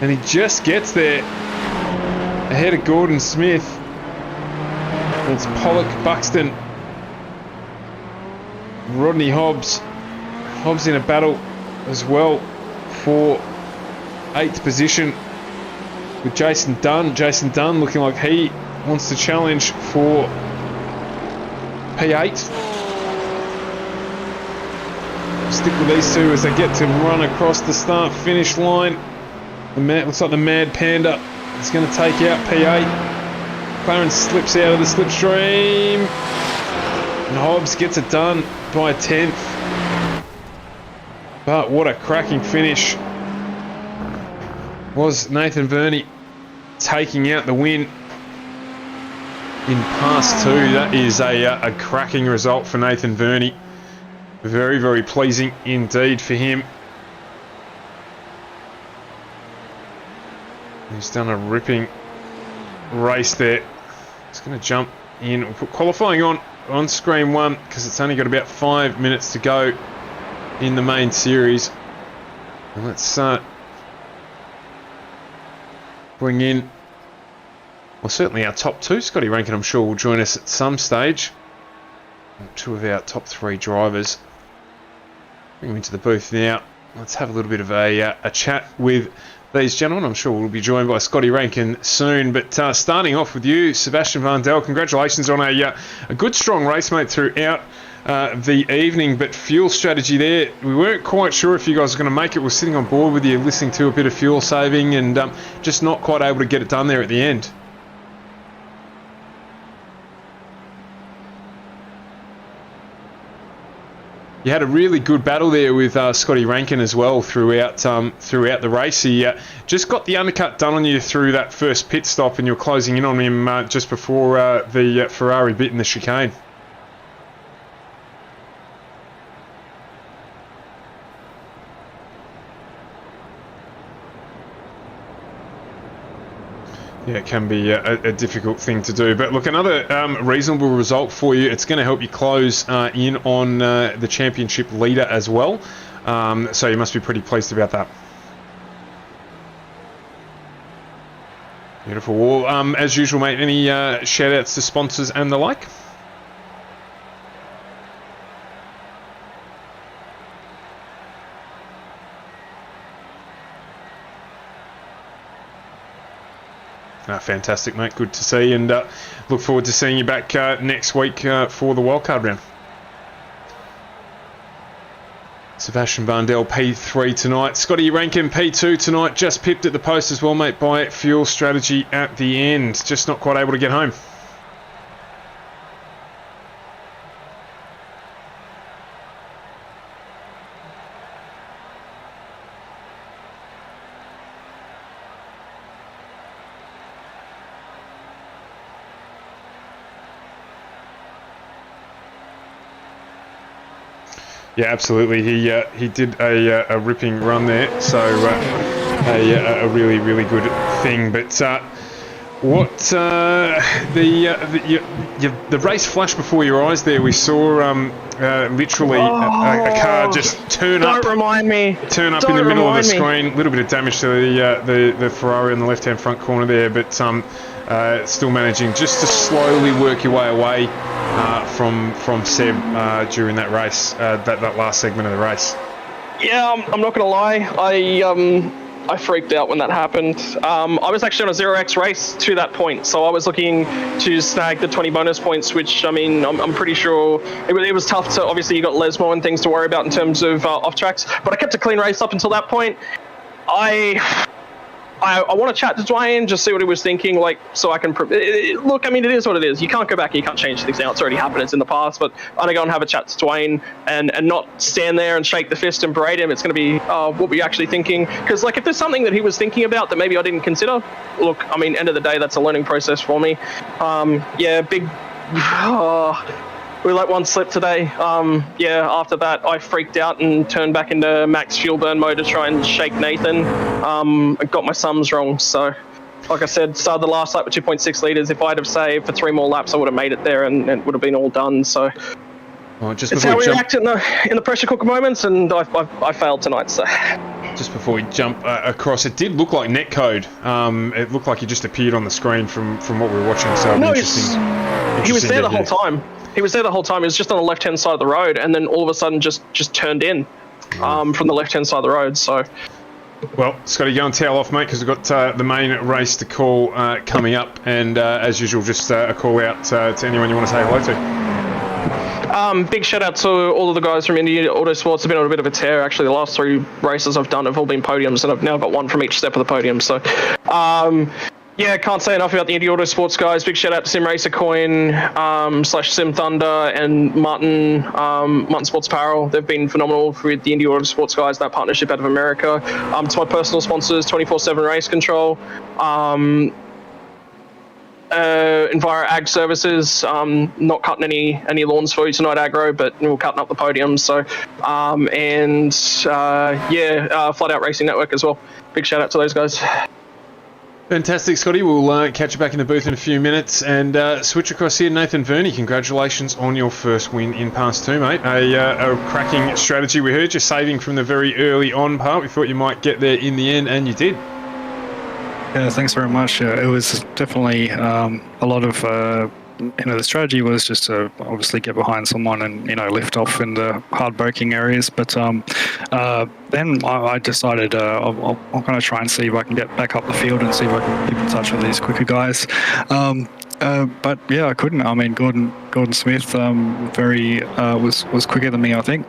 and he just gets there ahead of Gordon Smith. And it's Pollock, Buxton, Rodney Hobbs. Hobbs in a battle as well for 8th position with Jason Dunn. Jason Dunn looking like he wants to challenge for P8. Stick with these two as they get to run across the start-finish line. Looks like the Mad Panda is going to take out P8. Clarence slips out of the slipstream. And Hobbs gets it done by a 10th. But what a cracking finish. Was Nathan Verney taking out the win in pass 2. That is a cracking result for Nathan Verney. Very, very pleasing indeed for him. He's done a ripping race there. He's going to jump in. We'll put qualifying on screen 1 because it's only got about 5 minutes to go in the main series. And let's bring in, well, certainly our top 2. Scotty Rankin, I'm sure, will join us at some stage. 2 of our top 3 drivers. Bring them into the booth now. Let's have a little bit of a chat with these gentlemen. I'm sure we'll be joined by Scotty Rankin soon. But starting off with you, Sebastian Vandell, congratulations on a good, strong race, mate, throughout the evening. But fuel strategy there, we weren't quite sure if you guys were going to make it. We're sitting on board with you, listening to a bit of fuel saving, and just not quite able to get it done there at the end. You had a really good battle there with Scotty Rankin as well throughout the race. He just got the undercut done on you through that first pit stop, and you're closing in on him just before the Ferrari bit in the chicane. Yeah, it can be a difficult thing to do. But look, another reasonable result for you. It's going to help you close in on the championship leader as well. So you must be pretty pleased about that. Beautiful. Well, as usual, mate, any shout-outs to sponsors and the like? Fantastic, mate. Good to see, and look forward to seeing you back next week for the wildcard round. Sebastian Bundell P3 tonight. Scotty Rankin P2 tonight. Just pipped at the post as well, mate, by Fuel Strategy at the end. Just not quite able to get home. Yeah, absolutely. He did a ripping run there, so a really, really good thing. But what the race flashed before your eyes there? We saw literally a car just turn up in the middle of the screen. A little bit of damage to the Ferrari on the left-hand front corner there, but still managing just to slowly work your way away from Seb during that race, that last segment of the race. Yeah, I'm not gonna lie. I freaked out when that happened. I was actually on a 0x race to that point, so I was looking to snag the 20 bonus points, which, I mean, I'm pretty sure it was tough to, obviously you got Lesmo and things to worry about in terms of off tracks, but I kept a clean race up until that point. I want to chat to Dwayne, just see what he was thinking, like, so I can... Look, I mean, it is what it is. You can't go back and you can't change things now. It's already happened. It's in the past. But I'm going to go and have a chat to Dwayne and not stand there and shake the fist and berate him. It's going to be, what were you actually thinking? Because, like, if there's something that he was thinking about that maybe I didn't consider, look, I mean, end of the day, that's a learning process for me. Yeah, big... we let one slip today. Yeah, after that, I freaked out and turned back into max fuel burn mode to try and shake Nathan. I got my sums wrong, so like I said, started the last lap with 2.6 litres. If I'd have saved for 3 more laps, I would have made it there and it would have been all done. So it's how we react in the pressure cooker moments, and I failed tonight. So just before we jump across, it did look like netcode. It looked like he just appeared on the screen from what we were watching. So no, interesting. He was there the whole time. He was there the whole time. He was just on the left-hand side of the road, and then all of a sudden just turned in from the left-hand side of the road. So, well, Scotty, go and towel off, mate, because we've got the main race to call coming up, and as usual, just a call out to anyone you want to say hello to. Big shout out to all of the guys from India Autosports. Have been on a bit of a tear. Actually, the last 3 races I've done have all been podiums, and I've now got 1 from each step of the podium. So, yeah, can't say enough about the Indy Autosports guys. Big shout out to Sim Racer Coin / Sim Thunder and Martin Sports Apparel. They've been phenomenal with the Indy Autosports guys, that partnership out of America. To my personal sponsors, 24/7 Race Control, Enviro Ag Services, not cutting any lawns for you tonight, Agro, but we're cutting up the podium. So, Flat Out Racing Network as well. Big shout out to those guys. Fantastic, Scotty. We'll catch you back in the booth in a few minutes and switch across here. Nathan Verney, congratulations on your first win in Pass 2, mate. A cracking strategy. We heard you saving from the very early on part. We thought you might get there in the end, and you did. Yeah, thanks very much. It was definitely a lot of... the strategy was just to obviously get behind someone and, lift off in the hard braking areas. But then I decided I'm going to try and see if I can get back up the field and see if I can keep in touch with these quicker guys. But yeah, I couldn't. I mean, Gordon Smith was quicker than me, I think.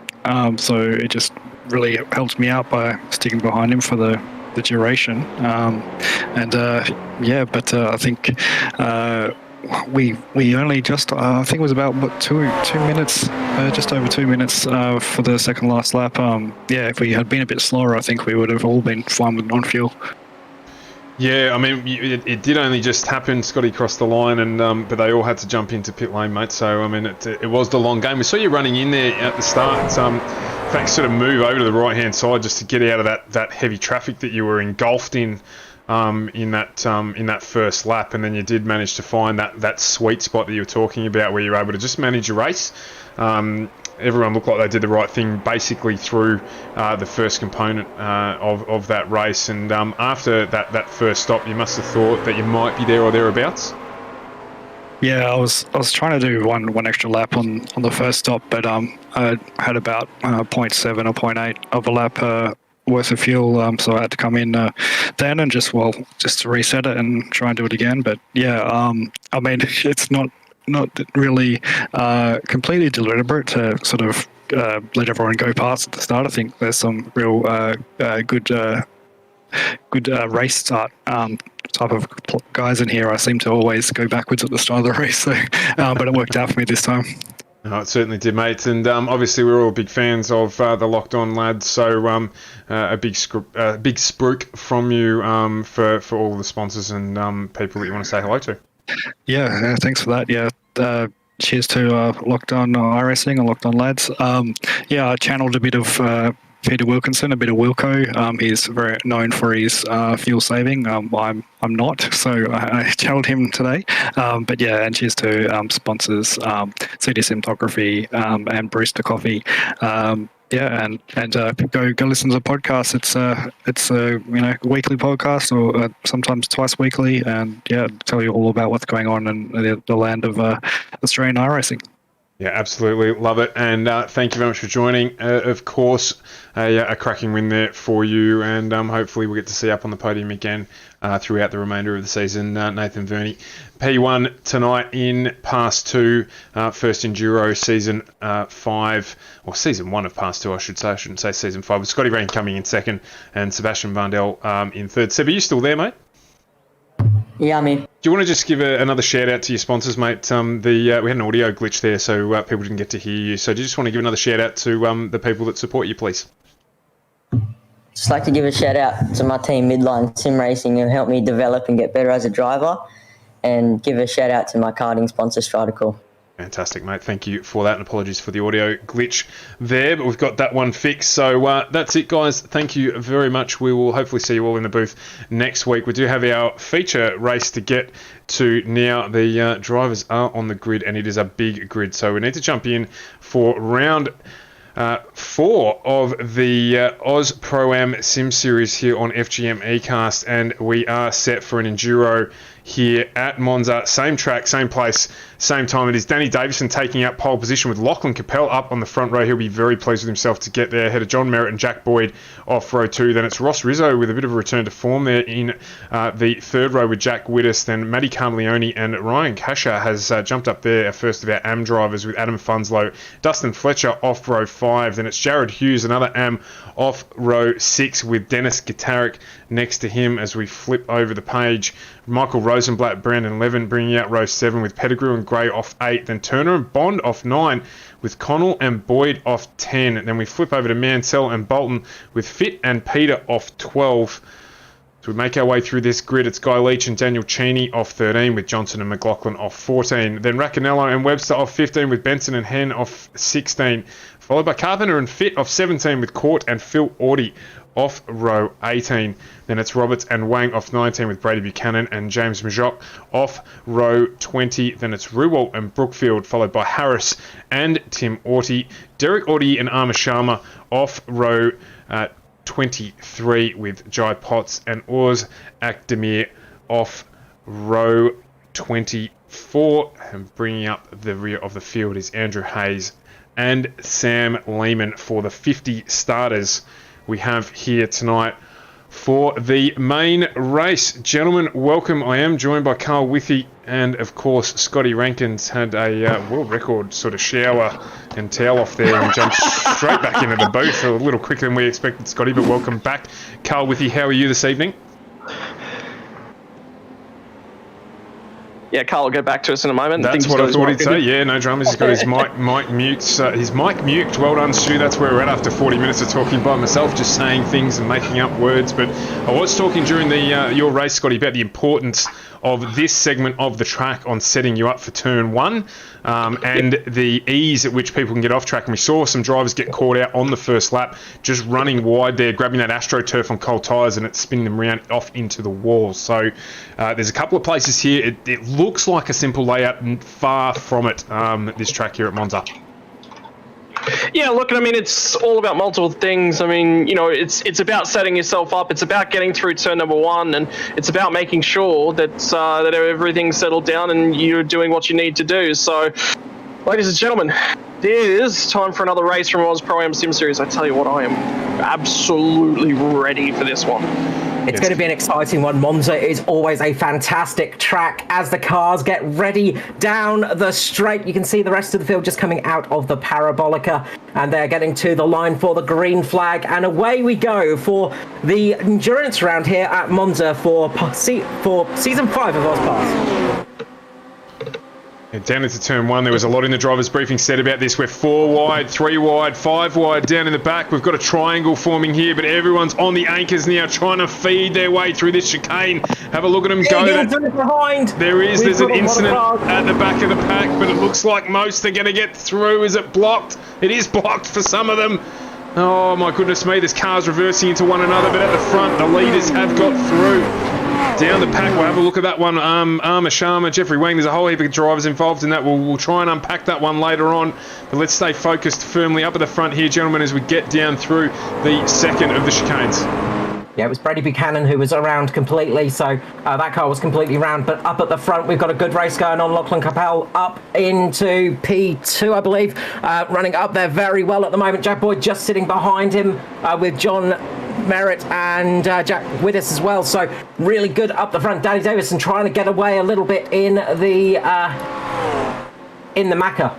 So it just really helped me out by sticking behind him for the duration. But I think... we only just I think it was about 2 minutes, just over 2 minutes for the second last lap. If we had been a bit slower, I think we would have all been fine with non-fuel. Yeah, I mean, it did only just happen. Scotty crossed the line, and but they all had to jump into pit lane, mate. So I mean, it was the long game. We saw you running in there at the start. In fact, sort of move over to the right hand side just to get out of that heavy traffic that you were engulfed in that first lap, and then you did manage to find that sweet spot that you were talking about, where you're able to just manage your race. Everyone looked like they did the right thing basically through the first component of that race, and after that first stop, you must have thought that you might be there or thereabouts. Yeah, I was trying to do one extra lap on the first stop, but I had about 0.7 or 0.8 of a lap worth of fuel, so I had to come in then and just to reset it and try and do it again. But yeah, I mean, it's not really completely deliberate to sort of let everyone go past at the start. I think there's some real good race start type of guys in here. I seem to always go backwards at the start of the race, so but it worked out for me this time. Oh, it certainly did, mate. And obviously we're all big fans of the Locked On lads, so a big spruik from you for all the sponsors and people that you want to say hello to. Yeah, thanks for that. Yeah, cheers to Locked On iRacing and Locked On lads. Yeah, I channeled a bit of Peter Wilkinson, a bit of Wilco. He's very known for his fuel saving. I'm not, so I channeled him today. But yeah, and cheers to sponsors, CD Cinematography and Brewster Coffee. Yeah, and go listen to the podcast. It's a weekly podcast, or sometimes twice weekly, and yeah, tell you all about what's going on in the land of Australian iRacing. Yeah, absolutely. Love it. And thank you very much for joining. Of course, a cracking win there for you. And hopefully we'll get to see you up on the podium again throughout the remainder of the season. Nathan Verney, P1 tonight in Pass 2, first Enduro season 5, or season 1 of Pass 2, I should say. I shouldn't say season 5. With Scotty Rain coming in second and Sebastian Vandel in third. Seb, are you still there, mate? Yeah, I'm in. Do you want to just give another shout out to your sponsors, mate? We had an audio glitch there, so people didn't get to hear you. So do you just want to give another shout out to the people that support you, please? Just like to give a shout out to my team, Midline Sim Racing, who helped me develop and get better as a driver, and give a shout out to my karting sponsor, Stradical. Fantastic, mate. Thank you for that, and apologies for the audio glitch there, but we've got that one fixed. So that's it, guys. Thank you very much. We will hopefully see you all in the booth next week. We do have our feature race to get to now. The drivers are on the grid, and it is a big grid, so we need to jump in for round 4 of the AUSPROAM Sim Series here on FGM eCast, and we are set for an Enduro here at Monza. Same track, same place, same time. It is Danny Davison taking out pole position with Lachlan Capel up on the front row. He'll be very pleased with himself to get there, ahead of John Merritt and Jack Boyd off row 2. Then it's Ross Rizzo with a bit of a return to form there in the third row with Jack Widdis. Then Matty Carmelione and Ryan Kasha has jumped up there, first of our AM drivers, with Adam Funslow, Dustin Fletcher off row 5. Then it's Jared Hughes, another AM, off row 6 with Dennis Gitaric next to him as we flip over the page. Michael Rosenblatt, Brandon Levin bringing out row 7 with Pettigrew and Gray off 8. Then Turner and Bond off 9 with Connell and Boyd off 10. Then we flip over to Mansell and Bolton with Fitt and Peter off 12. So we make our way through this grid. It's Guy Leach and Daniel Cheney off 13 with Johnson and McLaughlin off 14. Then Raccanello and Webster off 15 with Benson and Hen off 16. Followed by Carpenter and Fitt off 17 with Court and Phil Audie off row 18. Then it's Roberts and Wang off 19 with Brady Buchanan and James Majoc off row 20. Then it's Ruwalt and Brookfield, followed by Harris and Tim Auty. Derek Auty and Arma Sharma off row 23 with Jai Potts and Urs Akdemir off row 24. And bringing up the rear of the field is Andrew Hayes and Sam Lehman for the 50 starters we have here tonight for the main race. Gentlemen, welcome. I am joined by Carl Withy and, of course, Scotty Rankins. Had a world record sort of shower and towel off there and jumped straight back into the booth a little quicker than we expected, Scotty, but welcome back. Carl Withy, how are you this evening? Yeah, Carl will get back to us in a moment. That's what I thought he'd say. Yeah, no dramas. He's got his mic mute. His mic mute. Well done, Stu. That's where we're at after 40 minutes of talking by myself, just saying things and making up words. But I was talking during your race, Scotty, about the importance of this segment of the track on setting you up for turn 1 and the ease at which people can get off track. And we saw some drivers get caught out on the first lap, just running wide there, grabbing that AstroTurf on cold tyres and it's spinning them around off into the wall. So there's a couple of places here. It looks like a simple layout and far from it, this track here at Monza. Yeah, look, I mean, it's all about multiple things. I mean, you know, it's about setting yourself up. It's about getting through turn number 1, and it's about making sure that that everything's settled down and you're doing what you need to do. So, ladies and gentlemen, It is time for another race from AUSPROAM Sim Series. I tell you what, I am absolutely ready for this one. It's going to be an exciting one. Monza is always a fantastic track. As the cars get ready down the straight, you can see the rest of the field just coming out of the Parabolica, and they're getting to the line for the green flag, and away we go for the endurance round here at Monza for season 5 of AUSPASS. And down into turn 1, there was a lot in the driver's briefing said about this. We're 4 wide, 3 wide, 5 wide down in the back. We've got a triangle forming here, but everyone's on the anchors now trying to feed their way through this chicane. Have a look at them go. Behind. There's an incident at the back of the pack, but it looks like most are going to get through. Is it blocked? It is blocked for some of them. Oh my goodness me, there's cars reversing into one another, but at the front, the leaders have got through. Down the pack, we'll have a look at that one. Armour Sharma, Jeffrey Wang, there's a whole heap of drivers involved in that. We'll try and unpack that one later on. But let's stay focused firmly up at the front here, gentlemen, as we get down through the second of the chicanes. Yeah, it was Brady Buchanan who was around completely, so that car was completely round. But up at the front, we've got a good race going on. Lachlan Capel up into P2, I believe, running up there very well at the moment. Jack Boyd just sitting behind him with John Merritt and Jack Widdis as well, so really good up the front. Danny Davison trying to get away a little bit in the Macca.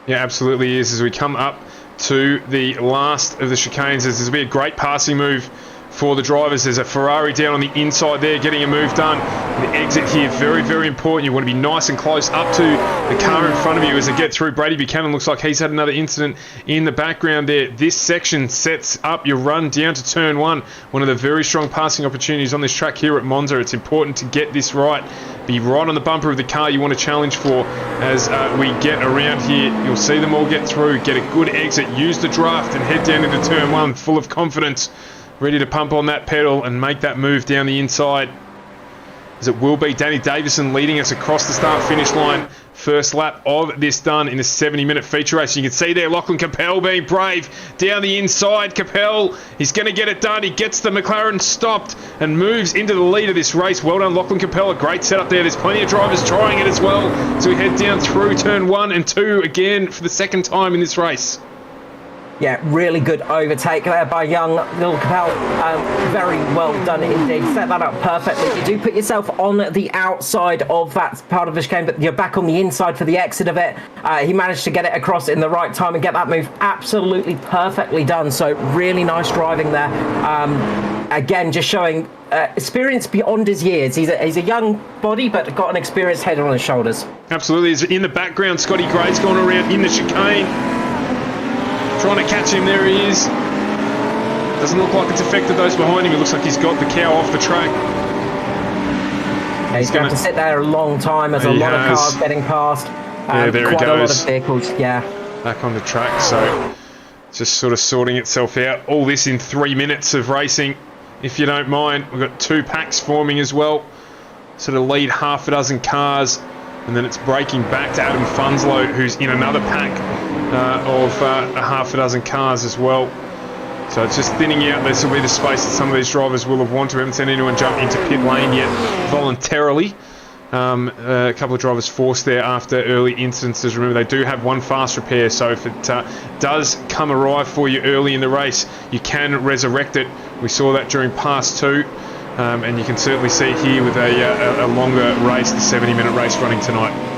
Yeah, absolutely is. As we come up to the last of the chicanes, this will be a great passing move for the drivers. There's a Ferrari down on the inside there getting a move done. The exit here, very, very important. You want to be nice and close up to the car in front of you as they get through. Brady Buchanan looks like he's had another incident in the background there. This section sets up your run down to turn 1. One of the very strong passing opportunities on this track here at Monza. It's important to get this right. Be right on the bumper of the car you want to challenge for as we get around here. You'll see them all get through, get a good exit, use the draft and head down into turn 1 full of confidence. Ready to pump on that pedal and make that move down the inside. As it will be Danny Davison leading us across the start-finish line. First lap of this done in a 70-minute feature race. You can see there Lachlan Capel being brave. Down the inside, Capel, he's going to get it done. He gets the McLaren stopped and moves into the lead of this race. Well done, Lachlan Capel. A great setup there. There's plenty of drivers trying it as well. So we head down through turn 1 and 2 again for the second time in this race. Yeah, really good overtake there by young Lil Capel. Very well done indeed. Set that up perfectly. You do put yourself on the outside of that part of the chicane, but you're back on the inside for the exit of it. He managed to get it across in the right time and get that move absolutely perfectly done. So really nice driving there. Again, just showing experience beyond his years. He's a young body, but got an experienced head on his shoulders. Absolutely. In the background, Scotty Gray's gone around in the chicane. Trying to catch him, there he is. Doesn't look like it's affected those behind him. It looks like he's got the cow off the track. Yeah, he's going to have to sit there a long time as a lot of cars getting past. Yeah, there he goes. Quite a lot of vehicles, yeah. Back on the track, so just sort of sorting itself out. All this in 3 minutes of racing, if you don't mind. We've got 2 packs forming as well. Sort of lead half a dozen cars, and then it's breaking back to Adam Funslow, who's in another pack of a half a dozen cars as well. So it's just thinning out. This will be the space that some of these drivers will have wanted. We haven't seen anyone jump into pit lane yet voluntarily. A couple of drivers forced there after early incidences. Remember, they do have 1 fast repair, so if it does come arrive for you early in the race, you can resurrect it. We saw that during Pass 2, and you can certainly see it here with a longer race, the 70-minute race running tonight.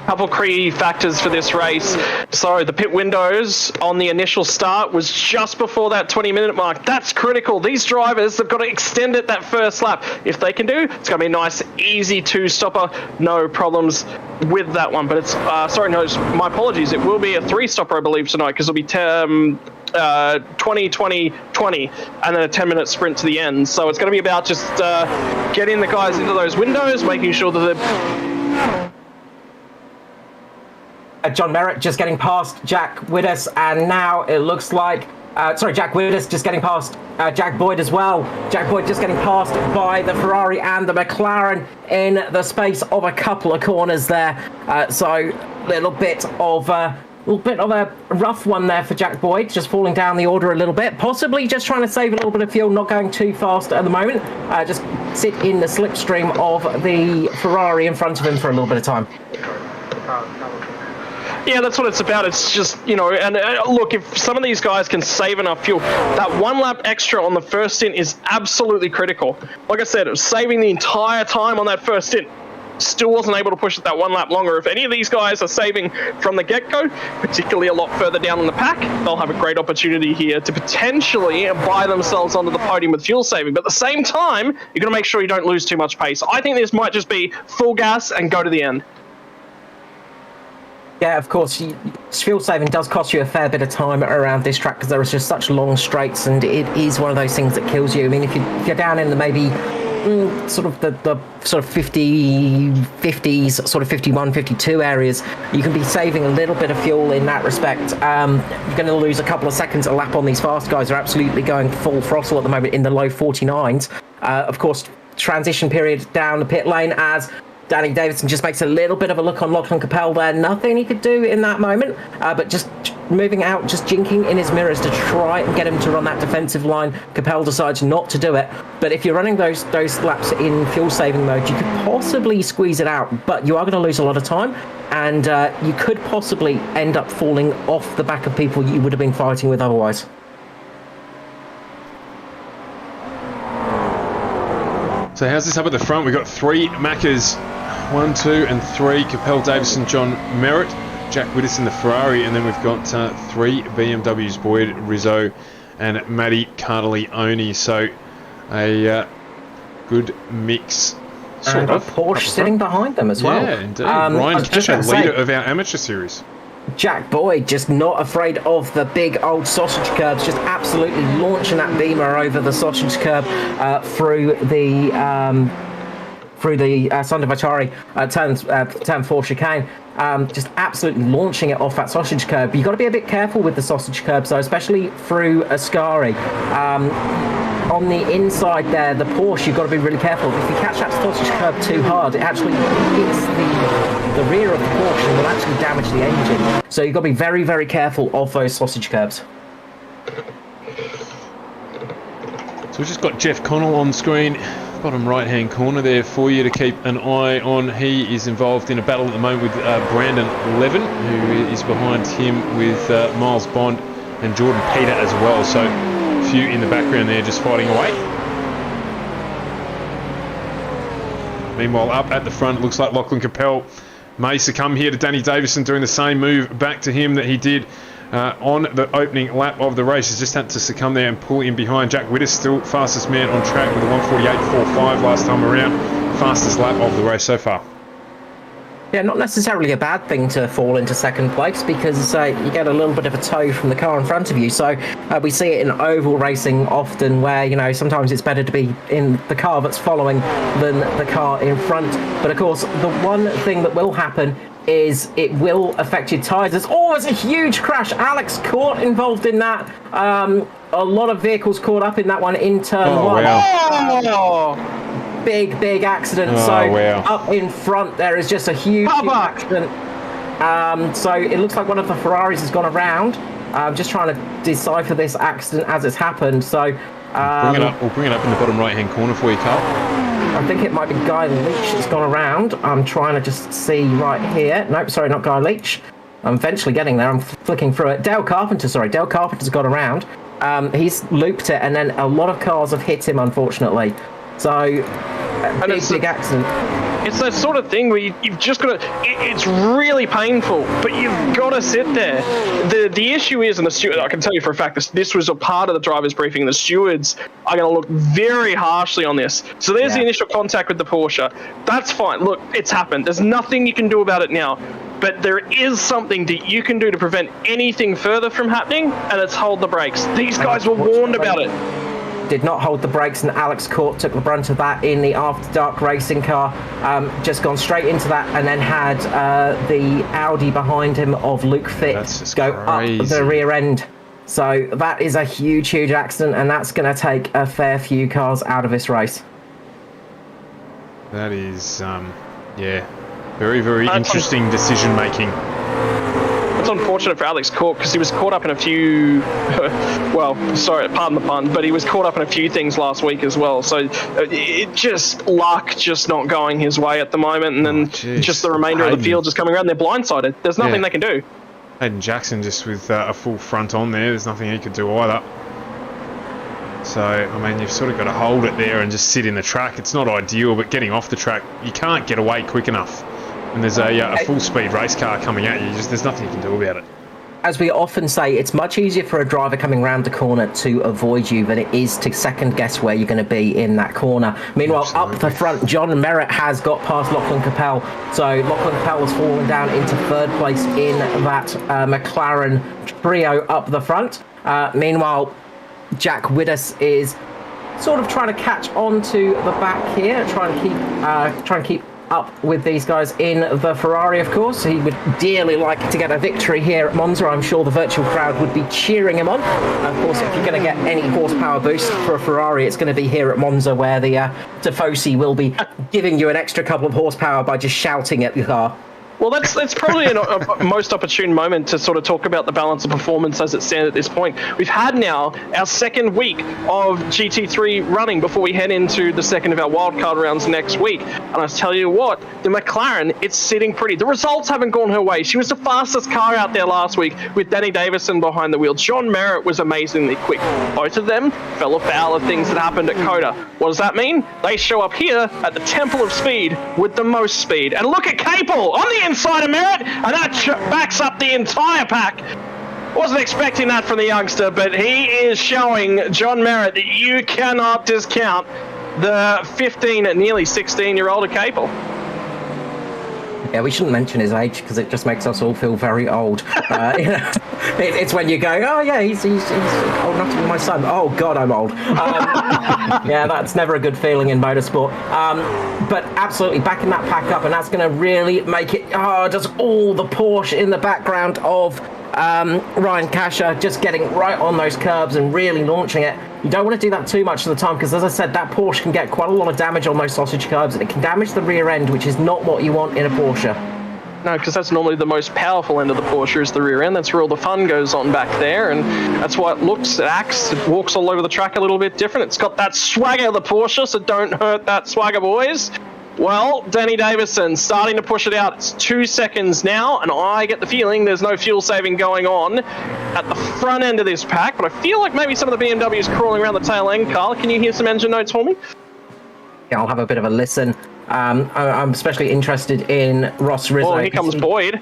Couple key factors for this race. So the pit windows on the initial start was just before that 20-minute mark. That's critical. These drivers have got to extend it that first lap. If they can do, it's going to be a nice, easy 2-stopper. No problems with that one. But it's, sorry, no, my apologies. It will be a 3-stopper, I believe, tonight, because it'll be 20, 20, 20, and then a 10-minute sprint to the end. So it's going to be about just getting the guys into those windows, making sure that they're... John Merritt just getting past Jack Widdis, and now it looks like Jack Widdis just getting past Jack Boyd as well. Jack Boyd just getting passed by the Ferrari and the McLaren in the space of a couple of corners there. So a little bit of little bit of a rough one there for Jack Boyd, just falling down the order a little bit, possibly just trying to save a little bit of fuel, not going too fast at the moment, just sit in the slipstream of the Ferrari in front of him for a little bit of time. Yeah, that's what it's about. It's just, you know, and look, if some of these guys can save enough fuel, that 1 lap extra on the first stint is absolutely critical. Like I said, it was saving the entire time on that first stint. Still wasn't able to push it that 1 lap longer. If any of these guys are saving from the get-go, particularly a lot further down in the pack, they'll have a great opportunity here to potentially buy themselves onto the podium with fuel saving. But at the same time, you're going to make sure you don't lose too much pace. I think this might just be full gas and go to the end. Yeah, of course, fuel saving does cost you a fair bit of time around this track because there is just such long straights, and it is one of those things that kills you. I mean, if you're down in the maybe sort of the sort of 50s, sort of 51, 52 areas, you can be saving a little bit of fuel in that respect. You're going to lose a couple of seconds a lap on these fast guys. They're absolutely going full throttle at the moment in the low 49s. Of course, transition period down the pit lane as Danny Davidson just makes a little bit of a look on Lachlan Capel there. Nothing he could do in that moment, but just moving out, just jinking in his mirrors to try and get him to run that defensive line. Capel decides not to do it. But if you're running those laps in fuel saving mode, you could possibly squeeze it out, but you are going to lose a lot of time, and you could possibly end up falling off the back of people you would have been fighting with otherwise. So how's this up at the front? We've got 3 Maccas, 1, 2 and 3, Capel, Davison, John Merritt, Jack Whittis in the Ferrari, and then we've got 3 BMWs, Boyd, Rizzo and Matty Cardaleoni. So a good mix. And a Porsche sitting behind them as well. Yeah, indeed. Ryan Casher, leader of our amateur series. Jack Boyd just not afraid of the big old sausage curbs, just absolutely launching that Beamer over the sausage curb through the Sonder Vitari turn 4 chicane. Just absolutely launching it off that sausage curb. You've got to be a bit careful with the sausage curbs though, especially through Ascari. On the inside there, the Porsche, you've got to be really careful. If you catch that sausage curb too hard, it actually hits the rear of the Porsche and will actually damage the engine. So you've got to be very, very careful of those sausage curbs. So we've just got Jeff Connell on screen, bottom right-hand corner there for you to keep an eye on. He is involved in a battle at the moment with Brandon Levin, who is behind him with Miles Bond and Jordan Peter as well. So a few in the background there just fighting away. Meanwhile, up at the front, it looks like Lachlan Capel may succumb here to Danny Davison, doing the same move back to him that he did on the opening lap of the race. He's just had to succumb there and pull in behind. Jack Whittis, still fastest man on track with a 1:48.45 last time around. Fastest lap of the race so far. Yeah, not necessarily a bad thing to fall into second place because you get a little bit of a tow from the car in front of you. So we see it in oval racing often where, you know, sometimes it's better to be in the car that's following than the car in front. But of course, the one thing that will happen is it will affect your tyres. There's always a huge crash. Alex Court involved in that. A lot of vehicles caught up in that one in turn 1. Oh! Big accident. Up in front there is just a huge accident. So it looks like one of the Ferraris has gone around. I'm just trying to decipher this accident as it's happened. So we'll bring it up in the bottom right hand corner for you, Carl. I think it might be Guy Leach that's gone around. I'm trying to just see right here. Nope, sorry, not Guy Leach. I'm eventually getting there. I'm flicking through it. Dale Carpenter's gone around. He's looped it, and then a lot of cars have hit him, unfortunately. So, big accident. It's that sort of thing where you've just got to... It's really painful, but you've got to sit there. The issue is, and the steward, I can tell you for a fact, this was a part of the driver's briefing, and the stewards are going to look very harshly on this. So there's the initial contact with the Porsche. That's fine. Look, it's happened. There's nothing you can do about it now. But there is something that you can do to prevent anything further from happening, and it's hold the brakes. These guys were warned about it. Did not hold the brakes, and Alex Court took the brunt of that in the After Dark racing car. Just gone straight into that, and then had the Audi behind him of Luke Fitt go crazy. Up the rear end. So that is a huge accident, and that's going to take a fair few cars out of this race. That is, very interesting decision making. it's unfortunate for Alex Cork because he was caught up in a few, well, sorry, pardon the pun, but he was caught up in a few things last week as well. So luck just not going his way at the moment, and then just the remainder of the field just coming around. They're blindsided. There's nothing they can do. Hayden Jackson just with a full front on there. There's nothing he could do either. So, I mean, you've sort of got to hold it there and just sit in the track. It's not ideal, but getting off the track, you can't get away quick enough. And there's a full-speed race car coming at you. There's nothing you can do about it. As we often say, it's much easier for a driver coming round the corner to avoid you than it is to second-guess where you're going to be in that corner. Meanwhile, up the front, John Merritt has got past Lachlan Capel. So Lachlan Capel has fallen down into third place in that McLaren trio up the front. Meanwhile, Jack Widdus is sort of trying to catch on to the back here, trying to keep up with these guys in the Ferrari, of course. He would dearly like to get a victory here at Monza. I'm sure the virtual crowd would be cheering him on. Of course, if you're going to get any horsepower boost for a Ferrari, it's going to be here at Monza, where the Tifosi will be giving you an extra couple of horsepower by just shouting at the car. Well, that's probably a most opportune moment to sort of talk about the balance of performance as it stands at this point. We've had now our second week of GT3 running before we head into the second of our wildcard rounds next week. And I tell you what, the McLaren, it's sitting pretty. The results haven't gone her way. She was the fastest car out there last week with Danny Davison behind the wheel. John Merritt was amazingly quick. Both of them fell afoul of things that happened at Coda. What does that mean? They show up here at the Temple of Speed with the most speed. And look at Capel on the inside of Merritt, and that backs up the entire pack. Wasn't expecting that from the youngster, but he is showing John Merritt that you cannot discount the 15, nearly 16-year-old Capel. Yeah, we shouldn't mention his age because it just makes us all feel very old. It's when you go, oh yeah, he's old enough to be my son. Oh God, I'm old. Yeah, that's never a good feeling in motorsport. But absolutely backing that pack up, and that's going to really make it. Oh, just all the Porsche in the background of Ryan Kasher just getting right on those curbs and really launching it. You don't want to do that too much of the time because, as I said, that Porsche can get quite a lot of damage on those sausage curbs, and it can damage the rear end, which is not what you want in a Porsche. No, because that's normally the most powerful end of the Porsche is the rear end. That's where all the fun goes on back there, and that's why it acts, it walks all over the track a little bit different. It's got that swagger of the Porsche, so don't hurt that swagger, boys. Well, Danny Davison starting to push it out. It's 2 seconds now, and I get the feeling there's no fuel saving going on at the front end of this pack, but I feel like maybe some of the BMWs crawling around the tail end. Carl, can you hear some engine notes for me? Yeah, I'll have a bit of a listen. I'm especially interested in Ross Rizzo. Oh, here comes Boyd.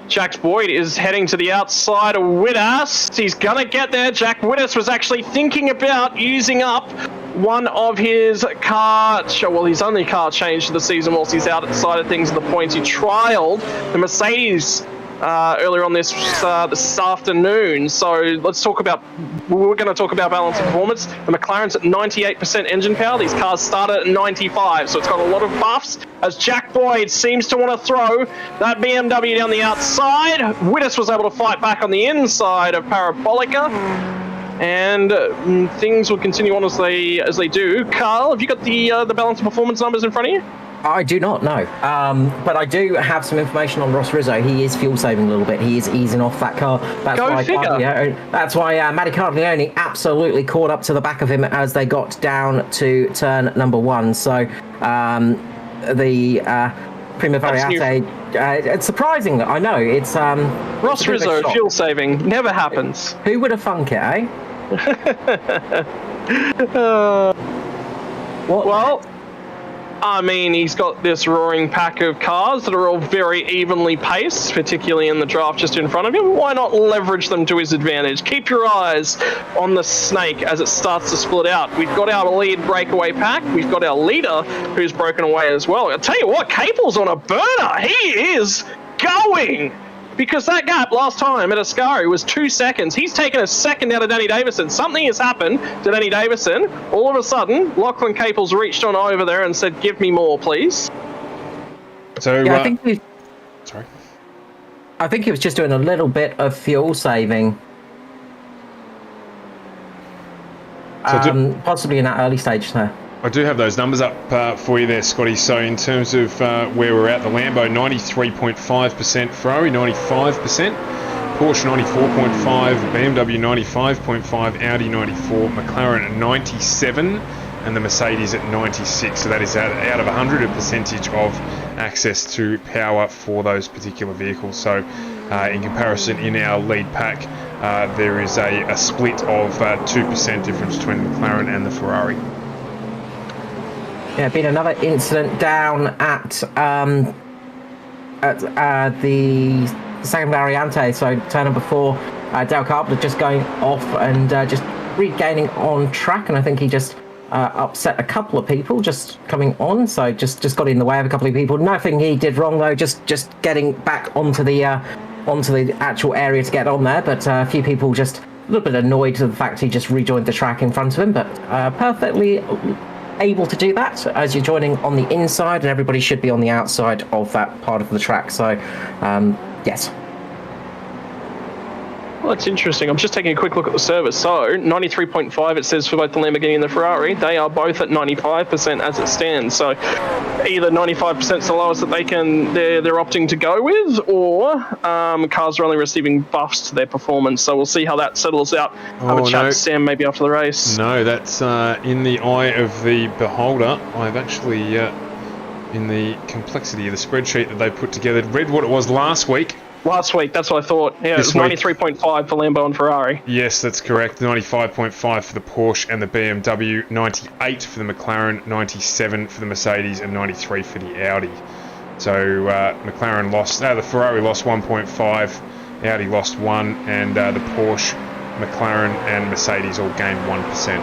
Jack Boyd is heading to the outside of Widdus. He's going to get there. Jack Widdus was actually thinking about using up one of his his only car change of the season whilst he's out at the side of things at the points. He trialled the Mercedes earlier on this afternoon. So we're going to talk about balance of performance. The McLaren's at 98% engine power. These cars started at 95, so it's got a lot of buffs. As Jack Boyd seems to want to throw that BMW down the outside, Widdus was able to fight back on the inside of Parabolica. And things will continue on as they do. Carl, have you got the balance of performance numbers in front of you? I do not know, but I do have some information on Ross Rizzo. He is fuel saving a little bit. He is easing off that car. That's why Matty Cardiglione absolutely caught up to the back of him as they got down to turn number 1. So the Prima Variante, it's surprising. I know it's Ross Rizzo fuel saving never happens. Who would have thunk it, eh? Well, I mean, he's got this roaring pack of cars that are all very evenly paced, particularly in the draft just in front of him. Why not leverage them to his advantage? Keep your eyes on the snake as it starts to split out. We've got our lead breakaway pack. We've got our leader who's broken away as well. I'll tell you what, Capel's on a burner. He is going. Because that gap last time at Ascari was 2 seconds. He's taken a second out of Danny Davison. Something has happened to Danny Davison. All of a sudden, Lachlan Capel's reached on over there and said, give me more, please. So, yeah, I think he was just doing a little bit of fuel saving. So possibly in that early stage there. I do have those numbers up for you there, Scotty. So in terms of where we're at, the Lambo 93.5%, Ferrari 95%, Porsche 94.5, BMW 95.5, Audi 94, McLaren at 97, and the Mercedes at 96. So that is out of 100, a percentage of access to power for those particular vehicles. So in comparison, in our lead pack, there is a split of 2% difference between the McLaren and the Ferrari. Yeah, been another incident down at the second variante, so turn number 4, Dale Carpenter just going off and just regaining on track, and I think he just upset a couple of people just coming on, so just got in the way of a couple of people. Nothing he did wrong though, just getting back onto the actual area to get on there, but a few people just a little bit annoyed at the fact he just rejoined the track in front of him, but perfectly able to do that as you're joining on the inside, and everybody should be on the outside of that part of the track. So yes. Well, that's interesting. I'm just taking a quick look at the service. So 93.5 it says for both the Lamborghini and the Ferrari. They are both at 95% as it stands. So either 95% is the lowest that they're opting to go with, or cars are only receiving buffs to their performance. So we'll see how that settles out. Have a chat to Sam maybe after the race. No, that's in the eye of the beholder. I've actually, in the complexity of the spreadsheet that they put together, read what it was last week. Last week, that's what I thought. Yeah, it was 93.5 for Lambo and Ferrari. Yes, that's correct. 95.5 for the Porsche and the BMW, 98 for the McLaren, 97 for the Mercedes, and 93 for the Audi. So McLaren lost, the Ferrari lost 1.5, Audi lost 1, and the Porsche, McLaren, and Mercedes all gained 1%.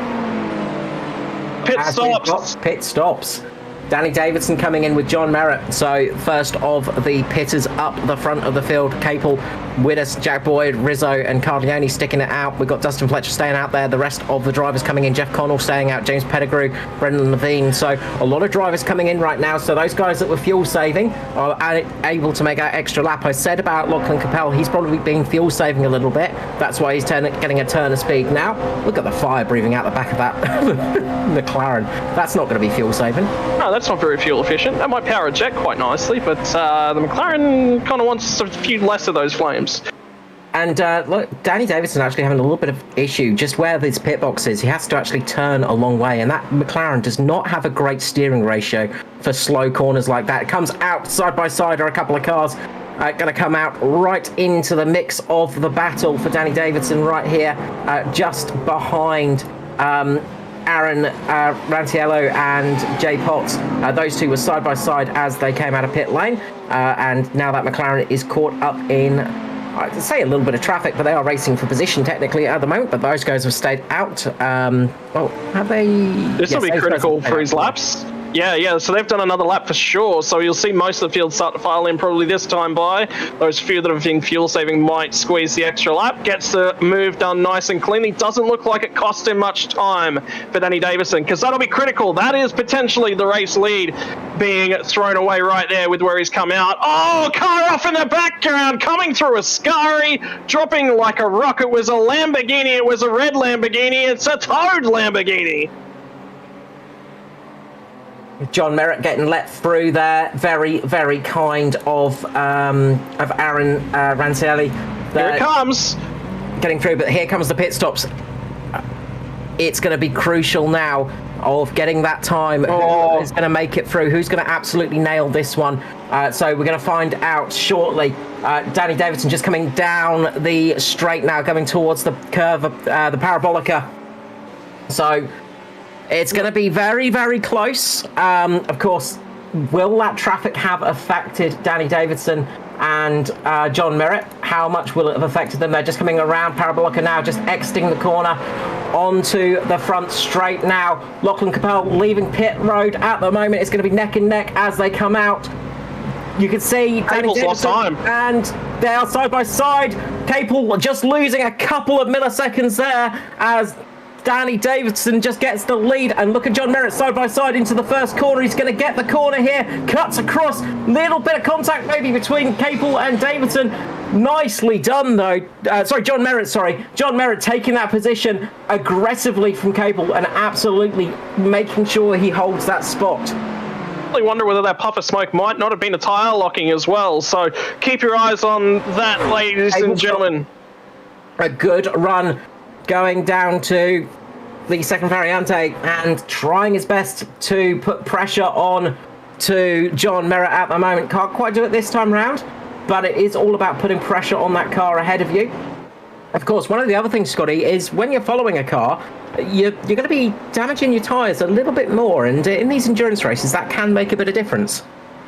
Pit stops. Danny Davidson coming in with John Merritt. So first of the pitters up the front of the field. Capel, Widders, Jack Boyd, Rizzo and Cardioni sticking it out. We've got Dustin Fletcher staying out there. The rest of the drivers coming in. Jeff Connell staying out. James Pettigrew, Brendan Levine. So a lot of drivers coming in right now. So those guys that were fuel saving are able to make that extra lap. I said about Lachlan Capel, he's probably been fuel saving a little bit. That's why he's getting a turn of speed now. Look at the fire breathing out the back of that McLaren. That's not going to be fuel saving. No, that's not very fuel efficient. That might power a jet quite nicely, but the McLaren kind of wants a few less of those flames. And look, Danny Davidson actually having a little bit of issue just where this pit box is. He has to actually turn a long way, and that McLaren does not have a great steering ratio for slow corners like that. It comes out side by side are a couple of cars going to come out right into the mix of the battle for Danny Davidson right here, just behind Aaron Rantiello and Jay Potts. Those two were side by side as they came out of pit lane, and now that McLaren is caught up in, I'd say, a little bit of traffic, but they are racing for position technically at the moment, but those guys have stayed out. Well, have they? This will be critical for his laps. Yeah, so they've done another lap for sure, so you'll see most of the field start to file in probably this time by. Those few that have been fuel saving might squeeze the extra lap, gets the move done nice and cleanly. Doesn't look like it cost him much time for Danny Davidson, because that'll be critical. That is potentially the race lead being thrown away right there with where he's come out. Oh, car off in the background, coming through Ascari, dropping like a rock. It was a Lamborghini, it was a red Lamborghini, it's a towed Lamborghini. John Merritt getting let through there. Very, very kind of Aaron Rancelli. Here it comes. Getting through, but here comes the pit stops. It's going to be crucial now of getting that time. Who is going to make it through? Who's going to absolutely nail this one? So we're going to find out shortly. Danny Davidson just coming down the straight now, going towards the curve of the Parabolica. So it's going to be very, very close. Of course, will that traffic have affected Danny Davidson and John Merritt? How much will it have affected them? They're just coming around Parabolica now, just exiting the corner onto the front straight now. Lachlan Capel leaving pit road at the moment. It's going to be neck and neck as they come out. You can see Danny Davidson lost time, and they are side by side. Capel just losing a couple of milliseconds there as Danny Davidson just gets the lead, and look at John Merritt side by side into the first corner. He's going to get the corner here, cuts across, little bit of contact maybe between Capel and Davidson. Nicely done, though. John Merritt taking that position aggressively from Cable and absolutely making sure he holds that spot. I wonder whether that puff of smoke might not have been a tyre locking as well. So keep your eyes on that, ladies and gentlemen. A good run going down to the second Variante and trying his best to put pressure on to John Merritt at the moment. Can't quite do it this time round, but it is all about putting pressure on that car ahead of you. Of course, one of the other things, Scotty, is when you're following a car, you're going to be damaging your tyres a little bit more, and in these endurance races, that can make a bit of difference.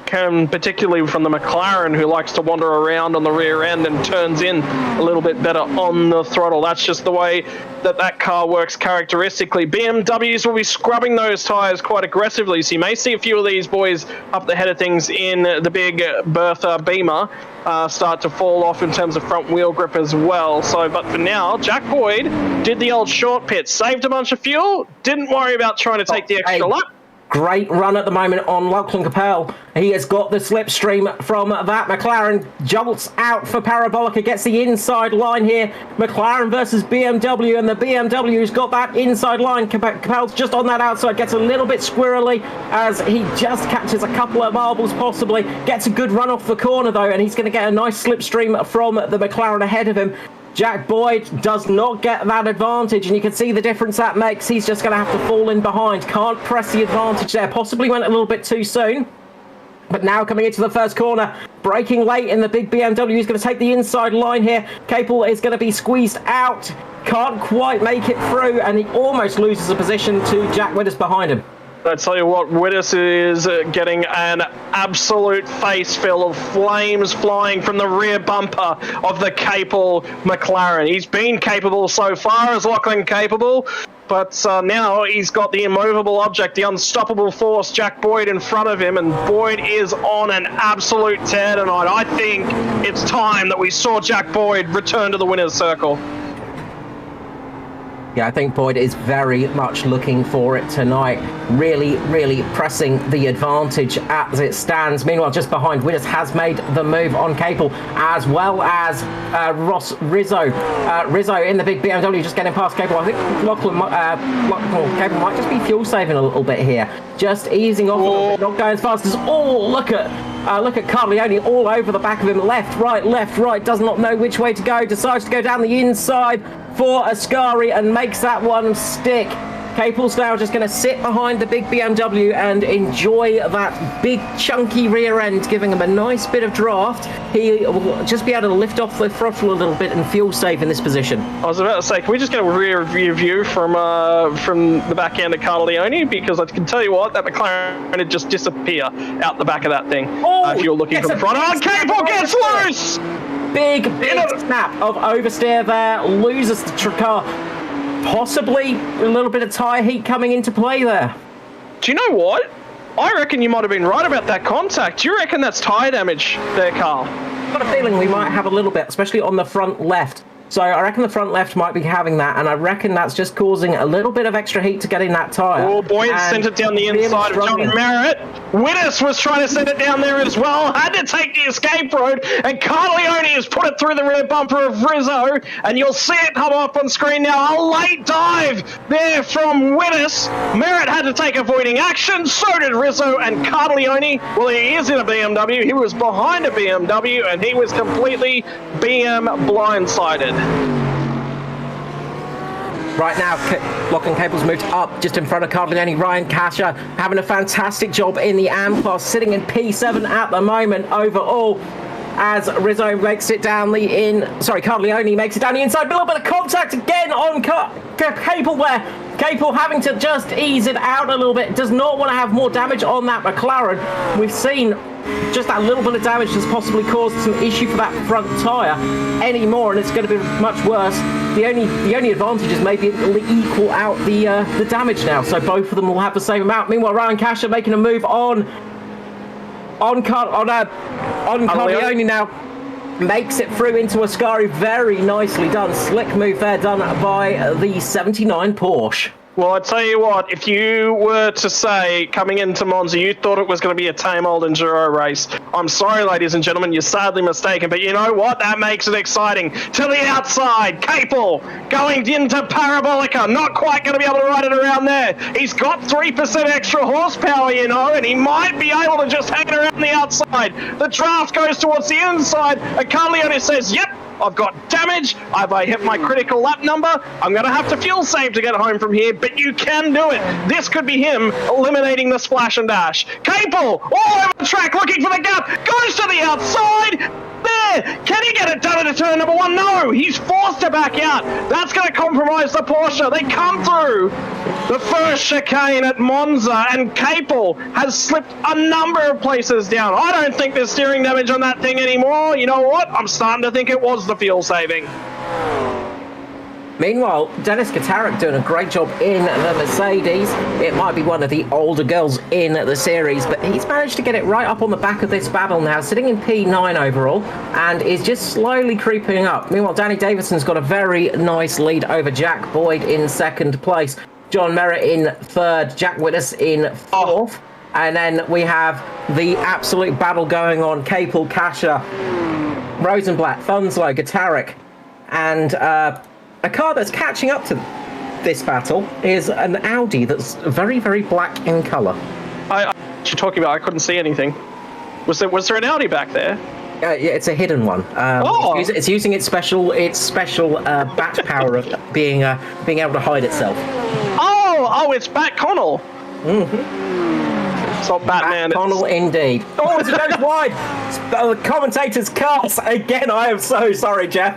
Particularly from the McLaren, who likes to wander around on the rear end and turns in a little bit better on the throttle. That's just the way that car works characteristically. BMWs will be scrubbing those tyres quite aggressively, so you may see a few of these boys up the head of things in the big Bertha Beamer start to fall off in terms of front wheel grip as well. So, but for now, Jack Boyd did the old short pit, saved a bunch of fuel, didn't worry about trying to take the extra lap. Great run at the moment on Lachlan Capel. He has got the slipstream from that McLaren. Jolts out for Parabolica, gets the inside line here. McLaren versus BMW, and the BMW's got that inside line. Capel's just on that outside, gets a little bit squirrely as he just catches a couple of marbles possibly. Gets a good run off the corner though, and he's going to get a nice slipstream from the McLaren ahead of him. Jack Boyd does not get that advantage, and you can see the difference that makes. He's just going to have to fall in behind. Can't press the advantage there. Possibly went a little bit too soon. But now coming into the first corner, braking late in the big BMW. He's going to take the inside line here. Capel is going to be squeezed out. Can't quite make it through, and he almost loses a position to Jack Widders behind him. I tell you what, Widders is getting an absolute face fill of flames flying from the rear bumper of the Capel McLaren. He's been capable so far as Lachlan capable, but now he's got the immovable object, the unstoppable force, Jack Boyd, in front of him, and Boyd is on an absolute tear tonight. I think it's time that we saw Jack Boyd return to the winner's circle. Yeah, I think Boyd is very much looking for it tonight. Really, really pressing the advantage as it stands. Meanwhile, just behind, Widders has made the move on Capel, as well as Ross Rizzo. Rizzo in the big BMW, just getting past Capel. I think Capel might just be fuel saving a little bit here. Just easing off a little bit, not going as fast as... Oh, look at Carleone all over the back of him. Left, right, does not know which way to go. Decides to go down the inside for Ascari and makes that one stick. Capel's now just going to sit behind the big BMW and enjoy that big chunky rear end, giving him a nice bit of draft. He will just be able to lift off the throttle a little bit and fuel save in this position. I was about to say, can we just get a rear view from the back end of Carleone? Because I can tell you what, that McLaren would just disappear out the back of that thing if you're looking from the front. Oh, Capel gets loose! Big snap of oversteer there, loses the car. Possibly a little bit of tyre heat coming into play there. Do you know what? I reckon you might have been right about that contact. Do you reckon that's tyre damage there, Carl? I've got a feeling we might have a little bit, especially on the front left. So I reckon the front left might be having that, and I reckon that's just causing a little bit of extra heat to get in that tyre. Oh, Boyd sent it down the inside of John Merritt. Widders was trying to send it down there as well. Had to take the escape road, and Carleone has put it through the rear bumper of Rizzo, and you'll see it come up on screen now. A late dive there from Widders. Merritt had to take avoiding action. So did Rizzo and Carleone. Well, he is in a BMW. He was behind a BMW, and he was completely BM blindsided. Right now, Lachlan Capel's moved up just in front of Carleone. Ryan Kasher having a fantastic job in the AM class, sitting in P7 at the moment overall. As Rizzo makes it down the Carleone makes it down the inside. A little bit of contact again on Capel there. Capel having to just ease it out a little bit. Does not want to have more damage on that McLaren. We've seen just that little bit of damage has possibly caused some issue for that front tyre anymore, and it's going to be much worse. The only advantage is maybe it'll equal out the damage now, so both of them will have the same amount. Meanwhile, Ryan Kasher making a move on Carleone now. Makes it through into Ascari. Very nicely done. Slick move there done by the 79 Porsche. Well, I tell you what, if you were to say, coming into Monza, you thought it was going to be a tame old enduro race, I'm sorry, ladies and gentlemen, you're sadly mistaken, but you know what? That makes it exciting. To the outside, Capel going into Parabolica, not quite going to be able to ride it around there. He's got 3% extra horsepower, you know, and he might be able to just hang it around the outside. The draft goes towards the inside, and Carlione says, yep, I've got damage. I hit my critical lap number. I'm going to have to fuel save to get home from here, but you can do it. This could be him eliminating the splash and dash. Capel all over the track looking for the gap. Goes to the outside. There. Can he get it done into turn number 1? No. He's forced to back out. That's going to compromise the Porsche. They come through the first chicane at Monza, and Capel has slipped a number of places down. I don't think there's steering damage on that thing anymore. You know what? I'm starting to think it was the fuel saving. Meanwhile, Dennis Kotarek doing a great job in the Mercedes. It might be one of the older girls in the series, but he's managed to get it right up on the back of this battle now, sitting in P9 overall, and is just slowly creeping up. Meanwhile, Danny Davidson's got a very nice lead over Jack Boyd in second place, John Merritt in third, Jack Wittes in fourth, and then we have the absolute battle going on. Capel, Kasha, Rosenblatt, Funslow, Kotarek, and a car that's catching up to this battle is an Audi that's very, very black in colour. What you're talking about? I couldn't see anything. Was there an Audi back there? Yeah, it's a hidden one. It's using its special bat power of being able to hide itself. Oh, it's Bat Connell. It's not Batman. Bat Connell, indeed. Oh, it's goes wide. The commentator's cars again. I am so sorry, Jeff.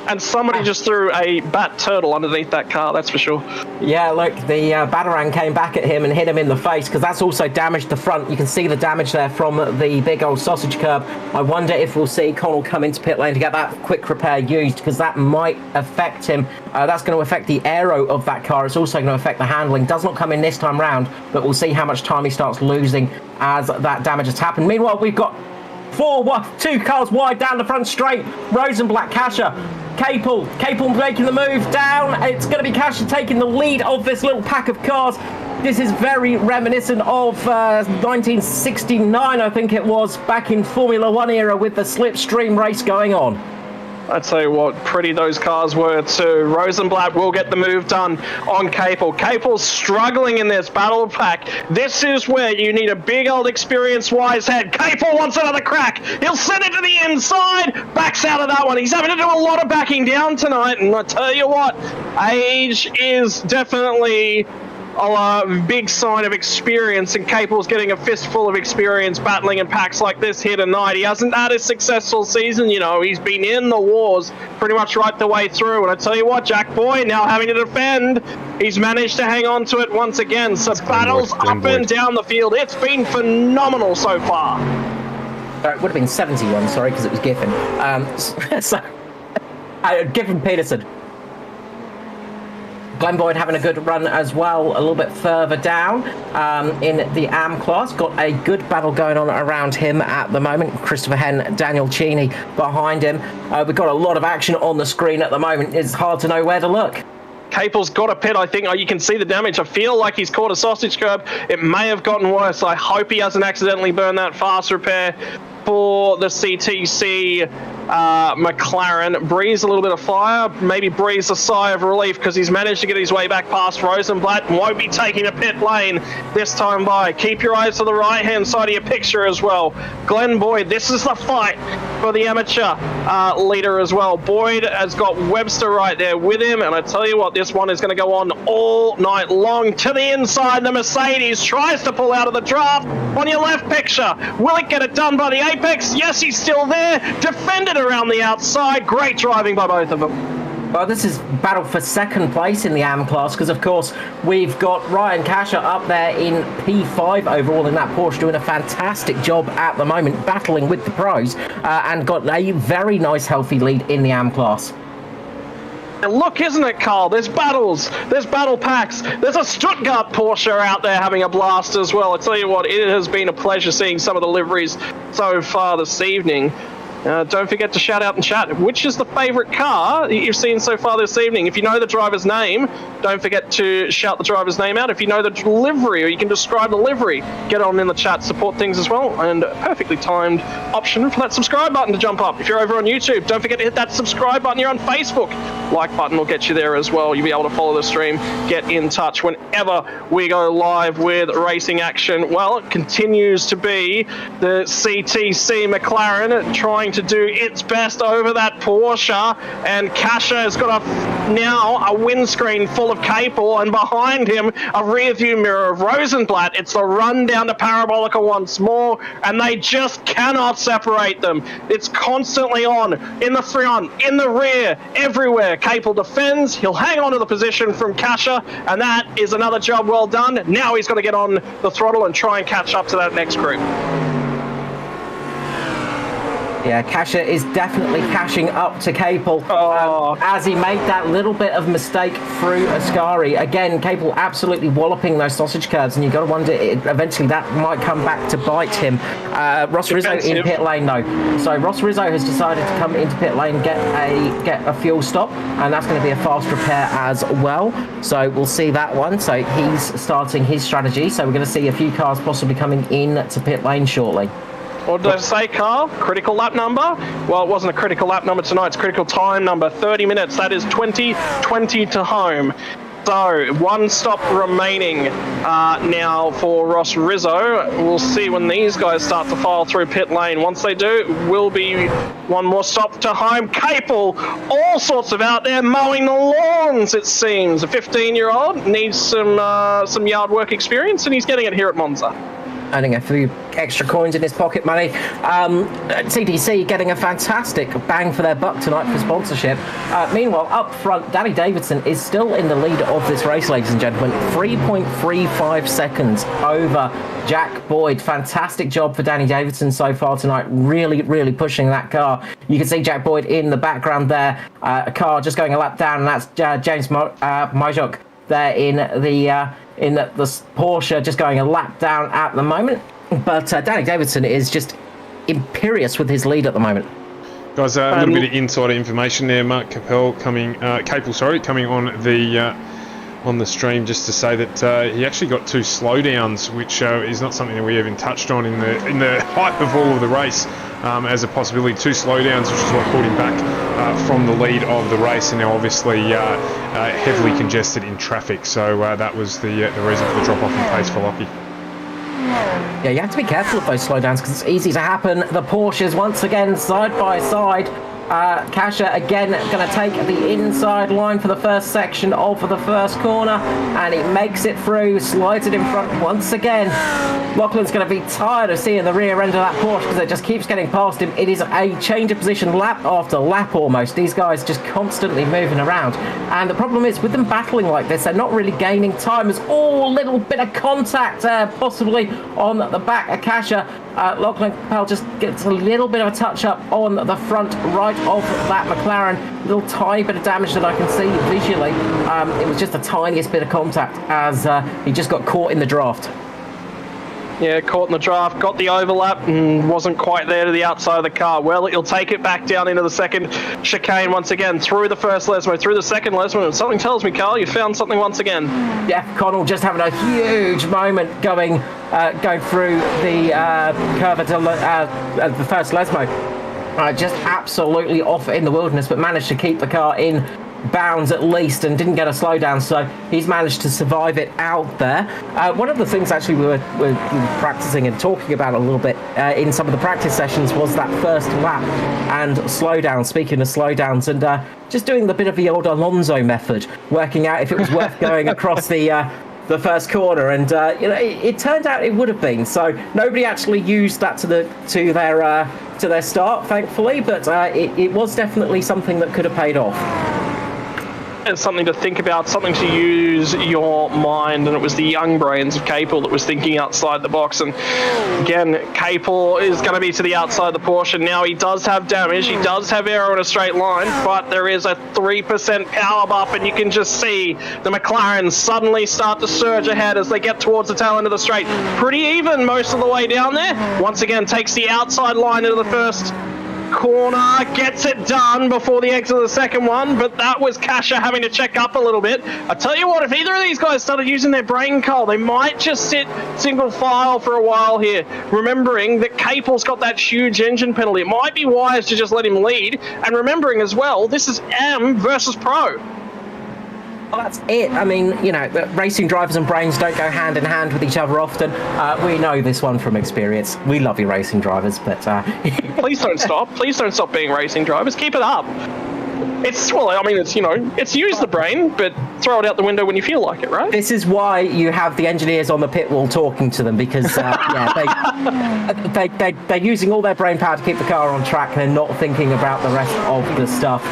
And somebody just threw a bat turtle underneath that car, that's for sure. Yeah, look, the Batarang came back at him and hit him in the face, because that's also damaged the front. You can see the damage there from the big old sausage curb. I wonder if we'll see Connell come into pit lane to get that quick repair used, because that might affect him. That's going to affect the aero of that car. It's also going to affect the handling. Does not come in this time round, but we'll see how much time he starts losing as that damage has happened. Meanwhile, we've got two cars wide down the front straight. Rosenblatt, Kasha, Capel making the move down. It's going to be Kasha taking the lead of this little pack of cars. This is very reminiscent of 1969, I think it was, back in Formula 1 era with the slipstream race going on. I tell you what, pretty those cars were too. Rosenblatt will get the move done on Capel. Capel's struggling in this battle pack. This is where you need a big old experienced wise head. Capel wants another crack. He'll send it to the inside. Backs out of that one. He's having to do a lot of backing down tonight. And I tell you what, age is definitely a big sign of experience, and Capel's getting a fistful of experience battling in packs like this here tonight. He hasn't had a successful season, you know. He's been in the wars pretty much right the way through, and I tell you what, Jack Boyd now having to defend. He's managed to hang on to it once again. So battles up and down the field. It's been phenomenal so far. It would have been 71, sorry, because it was Giffen. Giffen Peterson. Glenn Boyd having a good run as well, a little bit further down in the AM class. Got a good battle going on around him at the moment. Christopher Henn, Daniel Cheney behind him. We've got a lot of action on the screen at the moment. It's hard to know where to look. Capel's got a pit, I think. Oh, you can see the damage. I feel like he's caught a sausage curb. It may have gotten worse. I hope he hasn't accidentally burned that fast repair for the CTC McLaren. Breathes a little bit of fire, maybe breathes a sigh of relief because he's managed to get his way back past Rosenblatt and won't be taking a pit lane this time by. Keep your eyes to the right hand side of your picture as well. Glenn Boyd, this is the fight for the amateur leader as well. Boyd has got Webster right there with him, and I tell you what, this one is going to go on all night long. To the inside, the Mercedes tries to pull out of the draft. On your left picture, will it get it done by the Apex? Yes, he's still there. Defended around the outside. Great driving by both of them. Well, this is battle for second place in the AM class, because of course we've got Ryan Kasha up there in P5 overall in that Porsche, doing a fantastic job at the moment, battling with the pros, and got a very nice healthy lead in the AM class. And look, isn't it, Carl? There's battles, there's battle packs, there's a Stuttgart Porsche out there having a blast as well. I tell you what, it has been a pleasure seeing some of the liveries so far this evening. Don't forget to shout out in chat, which is the favourite car you've seen so far this evening? If you know the driver's name, don't forget to shout the driver's name out. If you know the livery, or you can describe the livery, get on in the chat, support things as well. And a perfectly timed option for that subscribe button to jump up. If you're over on YouTube, don't forget to hit that subscribe button. You're on Facebook, like button will get you there as well. You'll be able to follow the stream, get in touch whenever we go live with racing action. Well, it continues to be the CTC McLaren trying to do its best over that Porsche, and Kasha has got now a windscreen full of Capel, and behind him a rear view mirror of Rosenblatt. It's the run down to Parabolica once more, and they just cannot separate them. It's constantly on, in the front, in the rear, everywhere. Capel defends, he'll hang on to the position from Kasha, and that is another job well done. Now he's got to get on the throttle and try and catch up to that next group. Yeah, Kasha is definitely cashing up to Capel as he made that little bit of mistake through Ascari. Again, Capel absolutely walloping those sausage curves, and you've got to wonder eventually that might come back to bite him. Ross Rizzo in pit lane though. So Ross Rizzo has decided to come into pit lane, get a fuel stop, and that's going to be a fast repair as well. So we'll see that one. So he's starting his strategy. So we're going to see a few cars possibly coming in to pit lane shortly. What did I say, Carl? Critical lap number? Well, it wasn't a critical lap number tonight. It's critical time number. 30 minutes. That is 20 to home. So, one stop remaining now for Ross Rizzo. We'll see when these guys start to file through pit lane. Once they do, will be one more stop to home. Capel, all sorts of out there mowing the lawns, it seems. A 15-year-old needs some yard work experience, and he's getting it here at Monza. Earning a few extra coins in his pocket money. CDC getting a fantastic bang for their buck tonight for sponsorship. Meanwhile, up front, Danny Davidson is still in the lead of this race, ladies and gentlemen. 3.35 seconds over Jack Boyd. Fantastic job for Danny Davidson so far tonight. Really, really pushing that car. You can see Jack Boyd in the background there. A car just going a lap down, and that's James Mojok there in the Porsche, just going a lap down at the moment. But Danny Davidson is just imperious with his lead at the moment. Guys, a little bit of insider information there. Mark Capel coming on the stream, just to say that he actually got 2 slowdowns, which is not something that we even touched on in the hype of all of the race, as a possibility. 2 slowdowns, which is what pulled him back from the lead of the race, and now obviously heavily congested in traffic. So that was the reason for the drop off in pace for Lockie. Yeah, you have to be careful of those slowdowns because it's easy to happen. The Porsches once again side by side. Kasha again going to take the inside line for the first section of the first corner, and he makes it through, slides it in front once again. Lachlan's going to be tired of seeing the rear end of that Porsche because it just keeps getting past him. It is a change of position lap after lap almost. These guys just constantly moving around, and the problem is with them battling like this, they're not really gaining time. There's a little bit of contact possibly on the back of Kasha. Lachlan Capel just gets a little bit of a touch up on the front right of that McLaren. A little tiny bit of damage that I can see visually. It was just the tiniest bit of contact as he just got caught in the draft. Yeah, caught in the draft, got the overlap, and wasn't quite there to the outside of the car. Well, he'll take it back down into the second chicane once again, through the first Lesmo, through the second Lesmo, and something tells me, Carl, you found something once again. Yeah, Connell just having a huge moment going through the curve at the first Lesmo. Just absolutely off in the wilderness, but managed to keep the car in bounds at least and didn't get a slowdown, so he's managed to survive it out there. One of the things actually we were practicing and talking about a little bit in some of the practice sessions was that first lap and slowdown. Speaking of slowdowns, and just doing the bit of the old Alonso method, working out if it was worth going across the first corner, and it turned out it would have been. So nobody actually used that to their start, thankfully, but it was definitely something that could have paid off. It's something to think about, something to use your mind, and it was the young brains of Capel that was thinking outside the box. And again, Capel is going to be to the outside of the Porsche. Now he does have damage, he does have aero in a straight line, but there is a 3% power buff, and you can just see the McLaren suddenly start to surge ahead as they get towards the tail end of the straight. Pretty even most of the way down there. Once again, takes the outside line into the first corner, gets it done before the exit of the second one, but that was Kasha having to check up a little bit. I tell you what, if either of these guys started using their brain, Carl, they might just sit single file for a while here, remembering that Capel's got that huge engine penalty. It might be wise to just let him lead, and remembering as well, this is M versus Pro. Well, that's it. I mean, you know, racing drivers and brains don't go hand in hand with each other often. We know this one from experience. We love you, racing drivers, but... Please don't stop. Please don't stop being racing drivers. Keep it up. It's, well, I mean, it's, you know, it's use the brain, but throw it out the window when you feel like it, right? This is why you have the engineers on the pit wall talking to them, because, they're using all their brain power to keep the car on track, and they're not thinking about the rest of the stuff.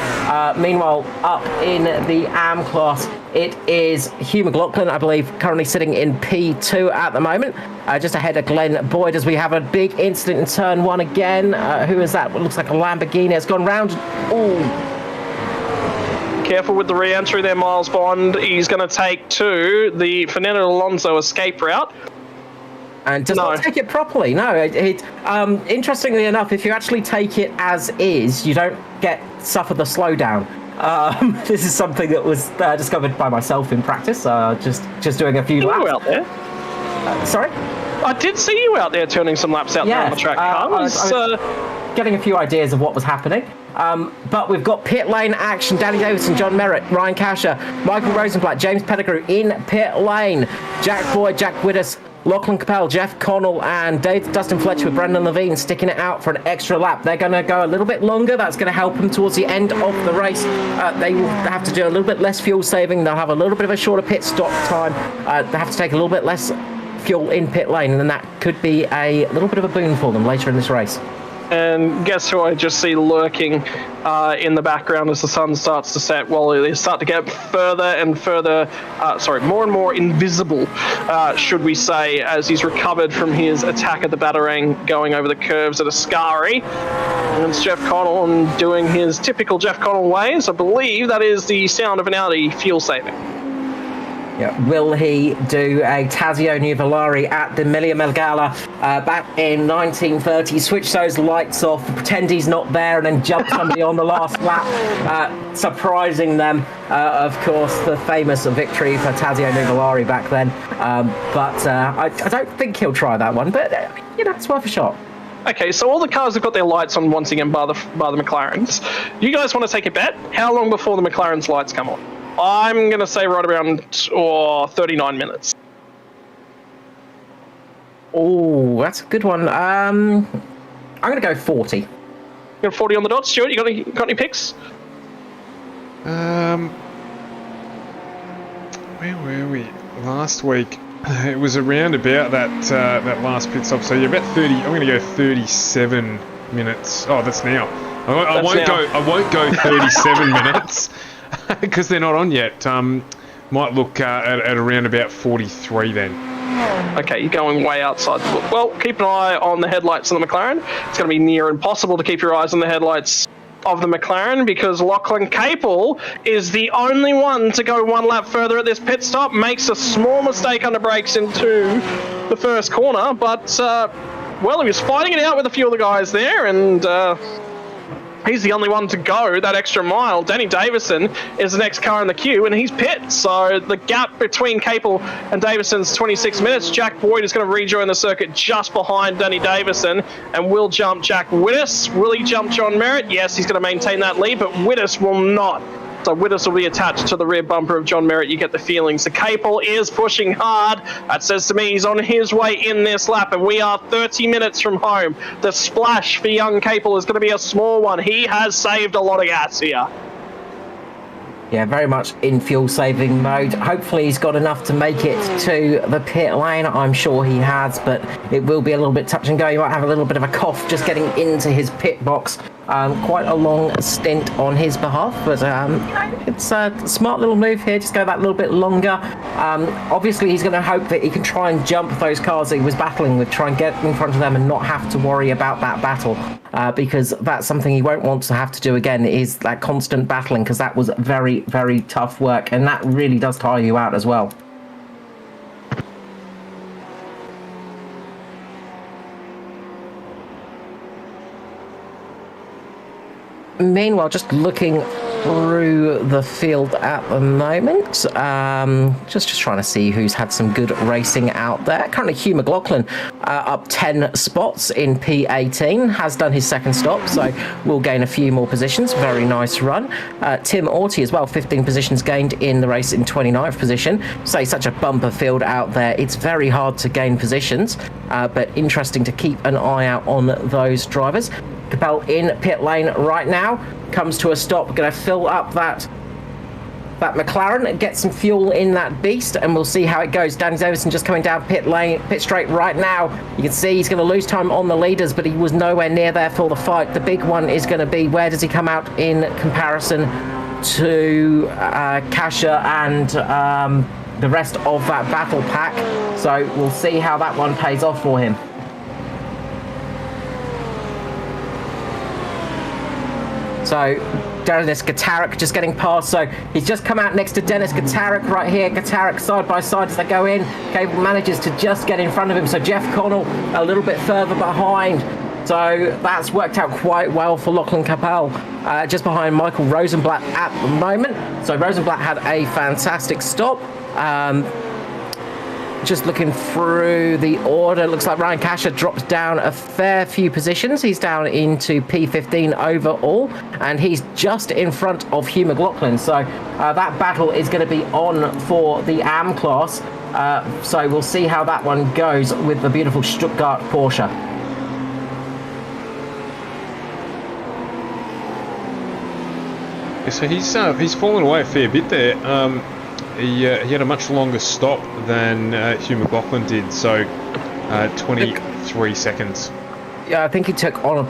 Meanwhile, up in the AM class, it is Hugh McLaughlin, I believe, currently sitting in P2 at the moment, just ahead of Glenn Boyd, as we have a big incident in turn one again. Who is that? What looks like a Lamborghini. It's gone round. Ooh. Careful with the re-entry there, Miles Bond. He's going to take to the Fernando Alonso escape route. And does not take it properly. No, interestingly enough, if you actually take it as is, you don't suffer the slowdown. This is something that was discovered by myself in practice. Just doing a few laps. You out there? Sorry? I did see you out there turning some laps out there on the track. I was getting a few ideas of what was happening. But we've got pit lane action. Danny Davison, John Merritt, Ryan Kasha, Michael Rosenblatt, James Pettigrew in pit lane. Jack Boyd, Jack Widders, Lachlan Capel, Jeff Connell, and Dustin Fletcher with Brendan Levine sticking it out for an extra lap. They're going to go a little bit longer. That's going to help them towards the end of the race. They will have to do a little bit less fuel saving. They'll have a little bit of a shorter pit stop time. They have to take a little bit less fuel in pit lane, and then that could be a little bit of a boon for them later in this race. And guess who I just see lurking in the background as the sun starts to set? Well, they start to get further and further, more and more invisible, should we say, as he's recovered from his attack at the Batarang, going over the curves at Ascari. And it's Jeff Connell and doing his typical Jeff Connell ways. I believe that is the sound of an Audi fuel saving. Yeah. Will he do a Tazio Nuvolari at the Emilia Melgala back in 1930? Switch those lights off, pretend he's not there, and then jump somebody on the last lap, surprising them. Of course, the famous victory for Tazio Nuvolari back then. I don't think he'll try that one, but it's worth a shot. Okay, so all the cars have got their lights on once again, bar the McLarens. You guys want to take a bet? How long before the McLaren's lights come on? I'm going to say right around 39 minutes. Oh, that's a good one. I'm going to go 40. You got 40 on the dot, Stuart? You got any picks? Where were we? Last week, it was around about that last pit stop. So you're about 30. I'm going to go 37 minutes. Oh, that's now. I won't go 37 minutes. Because they're not on yet. Might look at around about 43 then. Okay, you're going way outside the book. Well, keep an eye on the headlights of the McLaren. It's going to be near impossible to keep your eyes on the headlights of the McLaren because Lachlan Capel is the only one to go one lap further at this pit stop. Makes a small mistake under brakes into the first corner, but, he was fighting it out with a few of the guys there, and... he's the only one to go that extra mile. Danny Davison is the next car in the queue, and he's pit. So the gap between Capel and Davison's 26 minutes. Jack Boyd is going to rejoin the circuit just behind Danny Davison and will jump Jack Widders. Will he jump John Merritt? Yes, he's going to maintain that lead, but Widders will not. So Widders will be attached to the rear bumper of John Merritt. You get the feeling. So Capel is pushing hard. That says to me he's on his way in this lap, and we are 30 minutes from home. The splash for young Capel is going to be a small one. He has saved a lot of gas here. Yeah, very much in fuel-saving mode. Hopefully he's got enough to make it to the pit lane. I'm sure he has, but it will be a little bit touch and go. He might have a little bit of a cough just getting into his pit box. Quite a long stint on his behalf, but it's a smart little move here. Just go that little bit longer. Obviously, he's going to hope that he can try and jump those cars that he was battling with, try and get in front of them and not have to worry about that battle, because that's something he won't want to have to do again, is that constant battling, because that was very, very tough work, and that really does tire you out as well. meanwhile, just looking through the field at the moment, just trying to see who's had some good racing out there. Currently, Hugh McLaughlin up 10 spots in P18, has done his second stop, so we'll gain a few more positions. Very nice run. Tim Orty as well, 15 positions gained in the race in 29th position. So such a bumper field out there. It's very hard to gain positions, but interesting to keep an eye out on those drivers. Capel in pit lane right now, comes to a stop, going to fill up that McLaren and get some fuel in that beast, and we'll see how it goes. Danny Davison just coming down pit straight right now. You can see he's going to lose time on the leaders, but he was nowhere near there for the fight. The big one is going to be, where does he come out in comparison to Kasha and the rest of that battle pack? So we'll see how that one pays off for him. So Dennis Gatarik just getting past, so he's just come out next to Dennis Gatarik right here. Gatarik side by side as they go in. Cable manages to just get in front of him, so Jeff Connell a little bit further behind. So that's worked out quite well for Lachlan Capel, just behind Michael Rosenblatt at the moment. So Rosenblatt had a fantastic stop. Just looking through the order, looks like Ryan Kasha drops down a fair few positions. He's down into P15 overall, and he's just in front of Hugh McLaughlin. So that battle is going to be on for the AM class. So we'll see how that one goes with the beautiful Stuttgart Porsche. So he's fallen away a fair bit there. He had a much longer stop than Hugh McLaughlin did, so 23 seconds. Yeah, I think he took on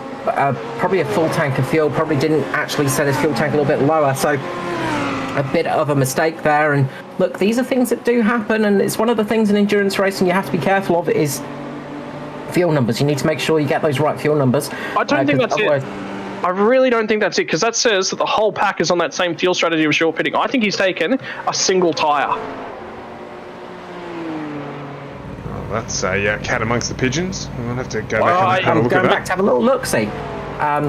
probably a full tank of fuel, probably didn't actually set his fuel tank a little bit lower, so a bit of a mistake there. And look, these are things that do happen, and it's one of the things in endurance racing you have to be careful of is fuel numbers. You need to make sure you get those right fuel numbers. I don't think that's it. I really don't think that's it, because that says that the whole pack is on that same fuel strategy of short pitting. I think he's taken a single tyre. Oh, that's a cat amongst the pigeons. We'll have to go back and have a look at that. I'm going back to have a little look-see.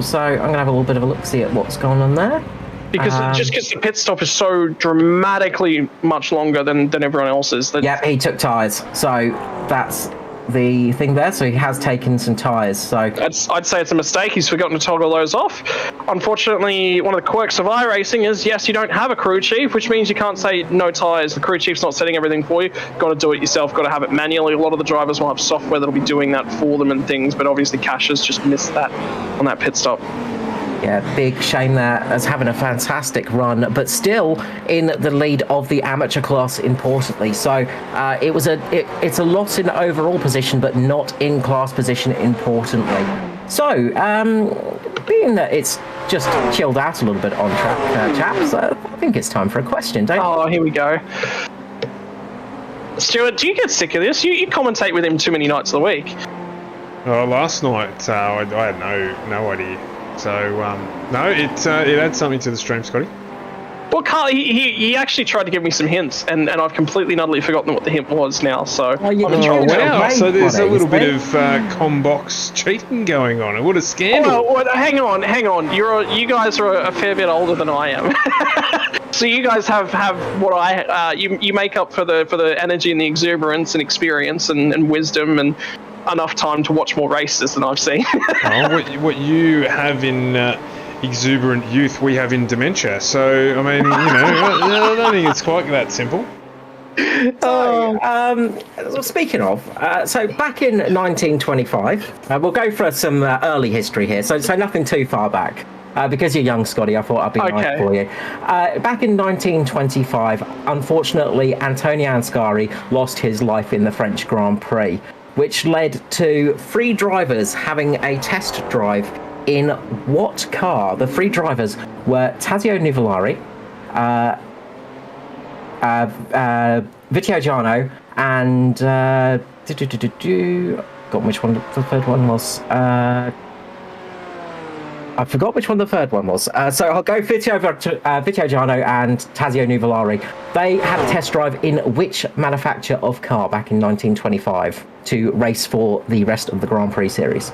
So I'm going to have a little bit of a look-see at what's going on there. Because just because the pit stop is so dramatically much longer than everyone else's. Yep, he took tyres. So that's the thing there, so he has taken some tyres. So I'd say it's a mistake. He's forgotten to toggle those off. Unfortunately, one of the quirks of iRacing is, yes, you don't have a crew chief, which means you can't say no tyres. The crew chief's not setting everything for you. Got to do it yourself. Got to have it manually. A lot of the drivers will have software that'll be doing that for them and things, but obviously Cash has just missed that on that pit stop. Yeah, big shame there, as having a fantastic run, but still in the lead of the amateur class, importantly. So it's a loss in overall position, but not in class position, importantly. So, being that it's just chilled out a little bit on track, chaps, I think it's time for a question, don't you? Oh, here we go. Stuart, do you get sick of this? You commentate with him too many nights of the week. Oh, last night I had no idea. So, no, it adds something to the stream, Scotty. Well, Carl, he actually tried to give me some hints, and I've completely and utterly forgotten what the hint was now, so... Oh, wow, so there's a little bit of combox cheating going on. What a scandal. Well, hang on. You guys are a fair bit older than I am. So you guys have what you make up for the energy and the exuberance and experience and wisdom and enough time to watch more races than I've seen. What you have in exuberant youth, we have in dementia. So, I mean, I don't think it's quite that simple. So, speaking of, so back in 1925, we'll go for some early history here. So nothing too far back. Because you're young, Scotty, I thought I'd be nice for you. Back in 1925, unfortunately, Antonio Anscari lost his life in the French Grand Prix, which led to 3 drivers having a test drive in what car? The 3 drivers were Tazio Nuvolari, Vittogiano, and got which one the third one was. I forgot which one the third one was. So I'll go Vittogiano and Tazio Nuvolari. They had a test drive in which manufacturer of car back in 1925 to race for the rest of the Grand Prix series?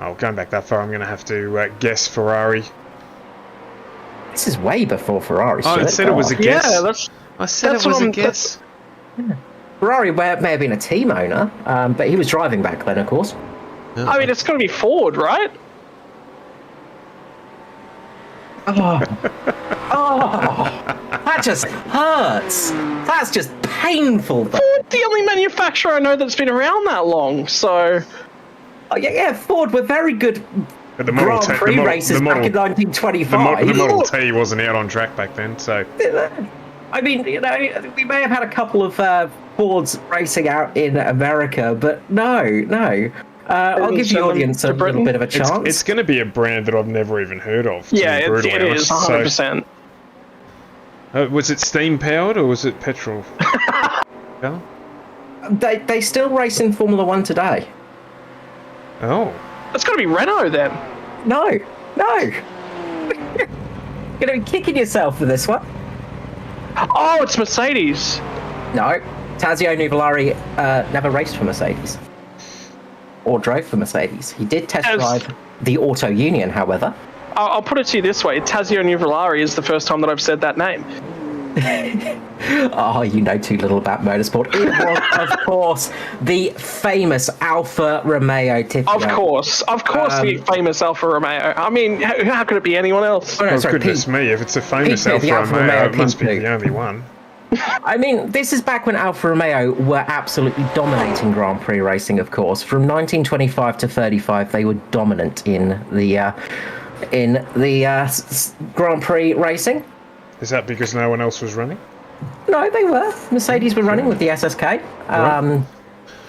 Oh, going back that far, I'm going to have to guess Ferrari. This is way before Ferrari. Oh, it said it was a guess. Yeah, I said that's it was what a I'm- guess. Ferrari may have been a team owner, but he was driving back then, of course. I mean, it's got to be Ford, right? Oh, that just hurts. That's just painful. Ford's the only manufacturer I know that's been around that long, so... Oh, yeah, Ford were very good But the Grand Prix races back in the 1925. Model T wasn't out on track back then, so... I mean, we may have had a couple of Fords racing out in America, but no. I'll give the audience a little bit of a chance. It's going to be a brand that I've never even heard of. Yeah, it is, 100%. Was it steam powered or was it petrol? Yeah? They still race in Formula One today. Oh. It's got to be Renault then. No. You're going to be kicking yourself for this one. Oh, it's Mercedes. No. Tazio Nuvolari never raced for Mercedes. Or drove for Mercedes. He did test drive the Auto Union, however. I'll put it to you this way. Tazio Nuvolari is the first time that I've said that name. Oh, you know too little about motorsport. It was, of course, the famous Alfa Romeo Tifio. Of course, the famous Alfa Romeo. I mean, how could it be anyone else? Oh, no, Oh, sorry, goodness me, if it's a famous P2, the Alfa Alfa Romeo, Romeo it must be P2. the only one. I mean, this is back when Alfa Romeo were absolutely dominating Grand Prix racing, of course. From 1925 to 35, they were dominant in the Grand Prix racing. Is that because no one else was running? No, they were. Mercedes were running with the SSK. Of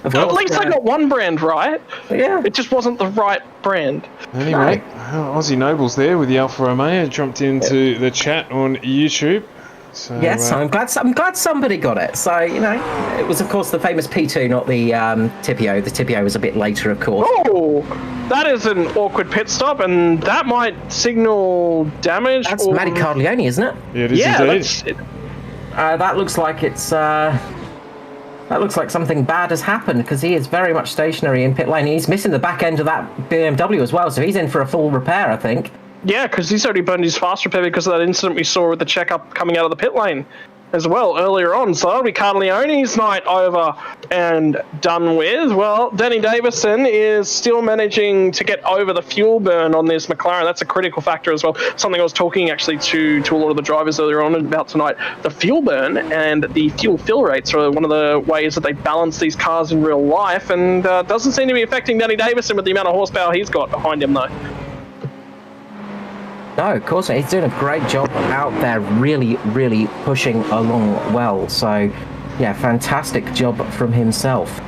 At course, least I got one brand right. Yeah. It just wasn't the right brand. Anyway, Aussie Nobles there with the Alfa Romeo jumped into the chat on YouTube. So, Yes, I'm glad somebody got it. So, it was, of course, the famous P2, not the Tifio. The Tifio was a bit later, of course. Oh, that is an awkward pit stop, and that might signal damage. That's Matty Cardiglione, isn't it? Yeah, it is indeed. That looks like it's... that looks like something bad has happened, because he is very much stationary in pit lane. He's missing the back end of that BMW as well, so he's in for a full repair, I think. Yeah, because he's already burned his fast repair because of that incident we saw with the checkup coming out of the pit lane as well earlier on. So that'll be Cardiglione's night over and done with. Well, Danny Davison is still managing to get over the fuel burn on this McLaren. That's a critical factor as well. Something I was talking actually to a lot of the drivers earlier on about tonight. The fuel burn and the fuel fill rates are one of the ways that they balance these cars in real life, and doesn't seem to be affecting Danny Davison with the amount of horsepower he's got behind him though. No, of course not. He's doing a great job out there, really, really pushing along well. So, yeah, fantastic job from himself.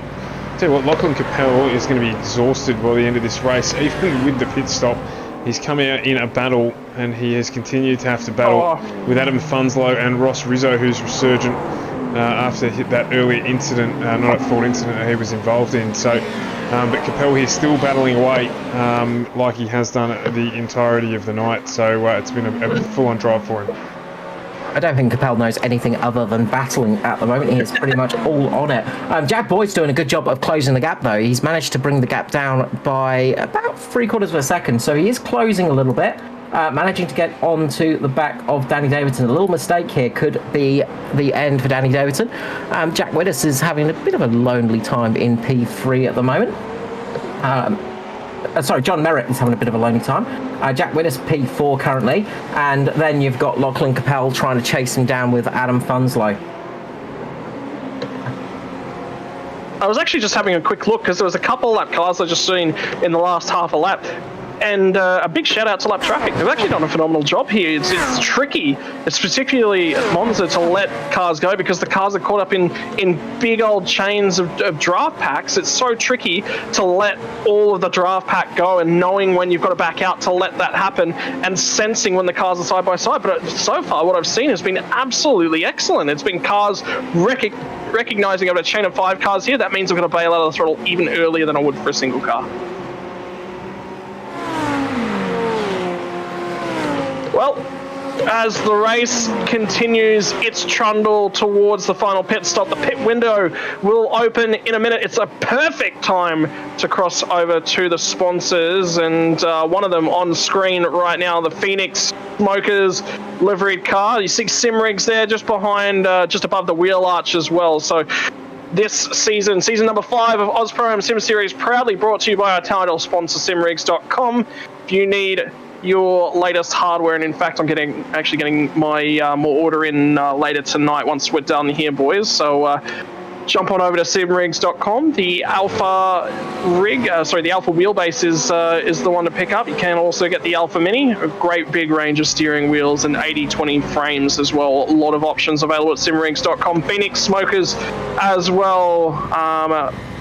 Tell you what, Lachlan Capel is going to be exhausted by the end of this race. Even with the pit stop, he's come out in a battle, and he has continued to have to battle with Adam Funslow and Ross Rizzo, who's resurgent after that earlier incident, not at fault incident that he was involved in. So, but Capel here still battling away like he has done the entirety of the night. So it's been a full-on drive for him. I don't think Capel knows anything other than battling at the moment. He is pretty much all on it. Jack Boyd's doing a good job of closing the gap, though. He's managed to bring the gap down by about 3/4 of a second, so he is closing a little bit, managing to get onto the back of Danny Davidson. A little mistake here could be the end for Danny Davidson. Jack Widders is having a bit of a lonely time in P3 at the moment. John Merritt is having a bit of a lonely time. Jack Widders P4 currently, and then you've got Lachlan Capel trying to chase him down with Adam Funslow. I was actually just having a quick look because there was a couple lap cars I just seen in the last half a lap. And a big shout out to Lap Traffic. They've actually done a phenomenal job here. It's tricky, it's particularly at Monza, to let cars go because the cars are caught up in big old chains of draft packs. It's so tricky to let all of the draft pack go and knowing when you've got to back out to let that happen and sensing when the cars are side by side. But so far, what I've seen has been absolutely excellent. It's been cars recognizing I've got a chain of 5 cars here. That means I'm going to bail out of the throttle even earlier than I would for a single car. Well, as the race continues its trundle towards the final pit stop. The pit window will open in a minute. It's a perfect time to cross over to the sponsors, and one of them on screen right now, the Phoenix Smokers liveried car. You see Simrigs there just behind, just above the wheel arch as well. So this season number 5 of AUSPROAM Sim Series, proudly brought to you by our talented sponsor, simrigs.com. If you need your latest hardware, and in fact, I'm actually getting my more order in later tonight once we're done here, boys. So jump on over to simrigs.com. The Alpha rig, the Alpha wheelbase is the one to pick up. You can also get the Alpha Mini, a great big range of steering wheels and 80/20 frames as well. A lot of options available at simrigs.com. Phoenix Smokers as well,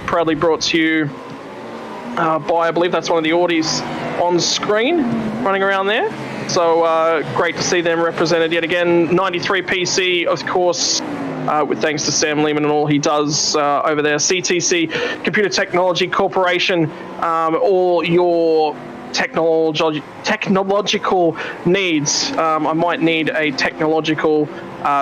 proudly brought to you by, I believe that's one of the Audis on screen running around there. So great to see them represented yet again. 93 PC, of course, with thanks to Sam Lehman and all he does over there. CTC, Computer Technology Corporation, all your technological needs. I might need a technological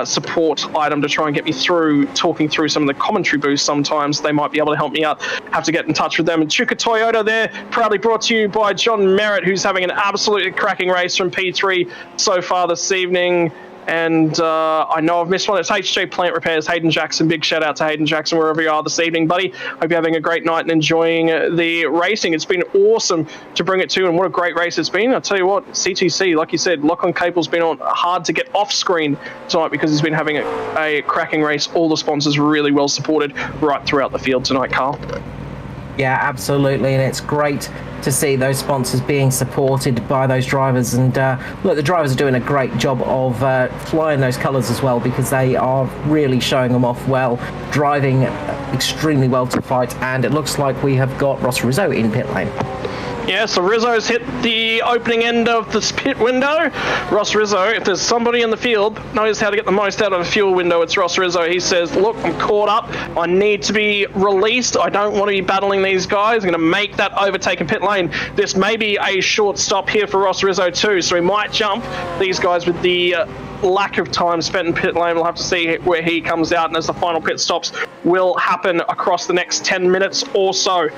support item to try and get me through talking through some of the commentary booths sometimes. They might be able to help me out. Have to get in touch with them. And Chuka Toyota there, proudly brought to you by John Merritt, who's having an absolutely cracking race from P3 so far this evening. And I know I've missed one. It's HJ Plant Repairs, Hayden Jackson. Big shout out to Hayden Jackson, wherever you are this evening, buddy. Hope you're having a great night and enjoying the racing. It's been awesome to bring it to, and what a great race it's been. I'll tell you what, CTC, like you said, Lock on Cable's been on hard to get off screen tonight because he's been having a cracking race. All the sponsors really well supported right throughout the field tonight, Carl. Yeah, absolutely, and it's great to see those sponsors being supported by those drivers. And look, the drivers are doing a great job of flying those colours as well, because they are really showing them off well, driving extremely well to fight. And it looks like we have got Ross Rizzo in pit lane. Yeah, so Rizzo's hit the opening end of this pit window. Ross Rizzo, if there's somebody in the field knows how to get the most out of a fuel window, it's Ross Rizzo. He says, look, I'm caught up. I need to be released. I don't want to be battling these guys. I'm going to make that overtake in pit lane. This may be a short stop here for Ross Rizzo too, so he might jump these guys with the lack of time spent in pit lane. We'll have to see where he comes out, and as the final pit stops will happen across the next 10 minutes or so.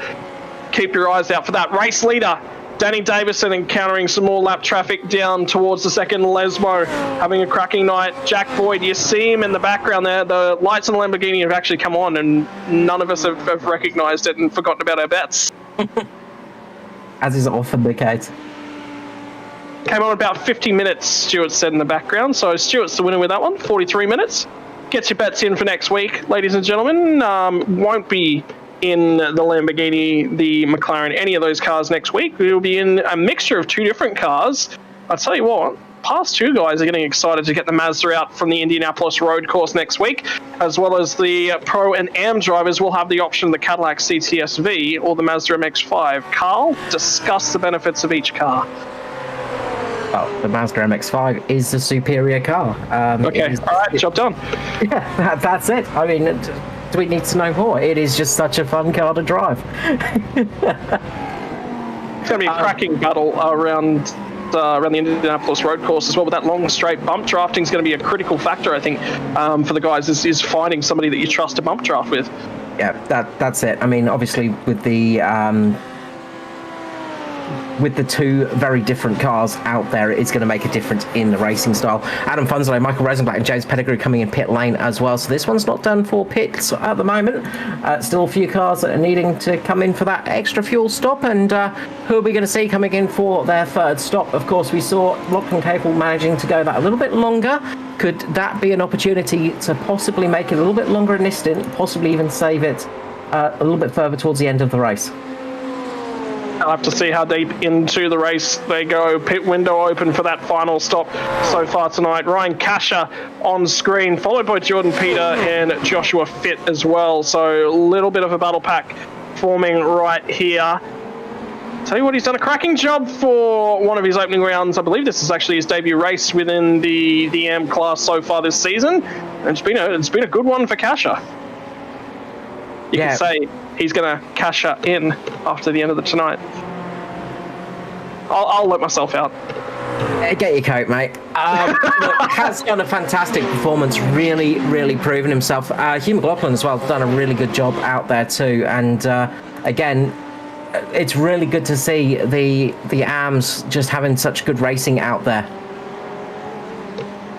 Keep your eyes out for that. Race leader, Danny Davison, encountering some more lap traffic down towards the second Lesmo, having a cracking night. Jack Boyd, you see him in the background there. The lights on the Lamborghini have actually come on, and none of us have recognised it and forgotten about our bets. As is often the case. Came on about 50 minutes, Stuart said in the background. So Stuart's the winner with that one, 43 minutes. Get your bets in for next week, ladies and gentlemen. Won't be in the Lamborghini, the McLaren, any of those cars next week. We will be in a mixture of two different cars. I'll tell you what, past two guys are getting excited to get the Mazda out from the Indianapolis road course next week, as well as the Pro and Am drivers will have the option of the Cadillac CTS-V or the Mazda MX-5. Carl, discuss the benefits of each car. Well, the Mazda MX-5 is the superior car. Okay, all right, job done. Yeah, that's it. I mean, do we need to know more? It is just such a fun car to drive. It's going to be a cracking battle around the Indianapolis road course as well, with that long straight. Bump drafting is going to be a critical factor, I think, for the guys, is finding somebody that you trust to bump draft with. Yeah, that's it. I mean, obviously with the two very different cars out there, it's going to make a difference in the racing style. Adam Funzelo, Michael Rosenblatt and James Pettigrew coming in pit lane as well. So this one's not done for pits at the moment. Still a few cars that are needing to come in for that extra fuel stop. And who are we going to see coming in for their third stop? Of course, we saw Lock and Cable managing to go that a little bit longer. Could that be an opportunity to possibly make it a little bit longer in this stint, possibly even save it a little bit further towards the end of the race? I'll have to see how deep into the race they go. Pit window open for that final stop so far tonight. Ryan Kasha on screen, followed by Jordan Peter and Joshua Fitt as well. So a little bit of a battle pack forming right here. Tell you what, he's done a cracking job for one of his opening rounds. I believe this is actually his debut race within the AM class so far this season. And it's been a good one for Kasha. You can say he's going to cash her in after the end of the tonight. I'll let myself out. Get your coat, mate. Look, has done a fantastic performance, really proven himself. Hugh McLaughlin as well, done a really good job out there too. And again, it's really good to see the ARMS just having such good racing out there.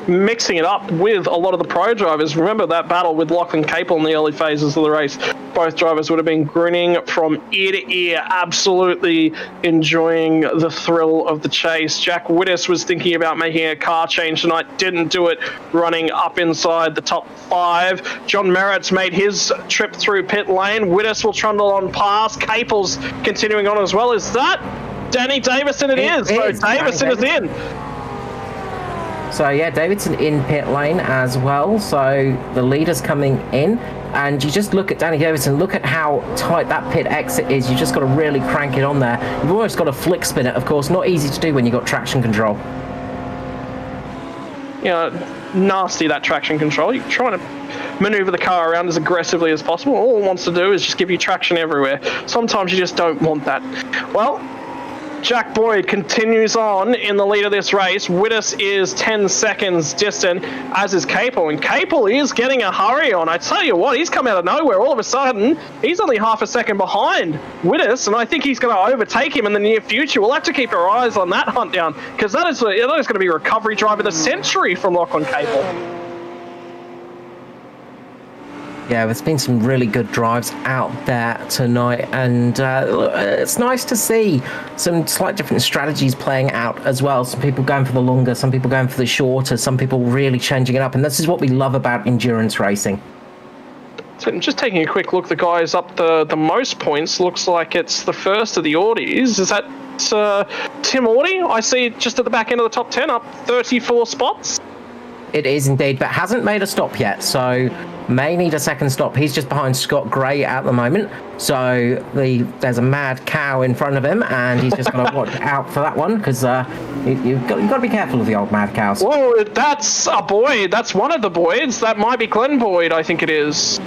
Mixing it up with a lot of the pro drivers. Remember that battle with Lachlan Capel in the early phases of the race. Both drivers would have been grinning from ear to ear, absolutely enjoying the thrill of the chase. Jack Whittis was thinking about making a car change tonight, didn't do it, running up inside the top 5. John Merritt's made his trip through pit lane. Whittis will trundle on past. Capel's continuing on as well. Is that Danny Davison? It is. So Davison is in. So yeah, Davidson in pit lane as well. So the leader's coming in, and you just look at Danny Davidson. Look at how tight that pit exit is. You just got to really crank it on there. You've almost got to flick spin it. Of course, not easy to do when you've got traction control. Nasty that traction control. You're trying to maneuver the car around as aggressively as possible. All it wants to do is just give you traction everywhere. Sometimes you just don't want that. Well, Jack Boyd continues on in the lead of this race. Whittis is 10 seconds distant, as is Capel. And Capel is getting a hurry on. I tell you what, he's come out of nowhere. All of a sudden, he's only half a second behind Whittis, and I think he's going to overtake him in the near future. We'll have to keep our eyes on that hunt down, because that is going to be recovery driver of the century from Lachlan Capel. Yeah, there's been some really good drives out there tonight, and it's nice to see some slight different strategies playing out as well. Some people going for the longer, some people going for the shorter, some people really changing it up, and this is what we love about endurance racing. So just taking a quick look, the guys up the most points, looks like it's the first of the Audis. Is that Tim Audi? I see just at the back end of the top 10, up 34 spots. It is indeed, but hasn't made a stop yet, so may need a second stop. He's just behind Scott Gray at the moment, so there's a mad cow in front of him, and he's just got to watch out for that one, because you've got to be careful of the old mad cows. Whoa, that's a Boyd. That's one of the Boyds. That might be Glenn Boyd, I think it is.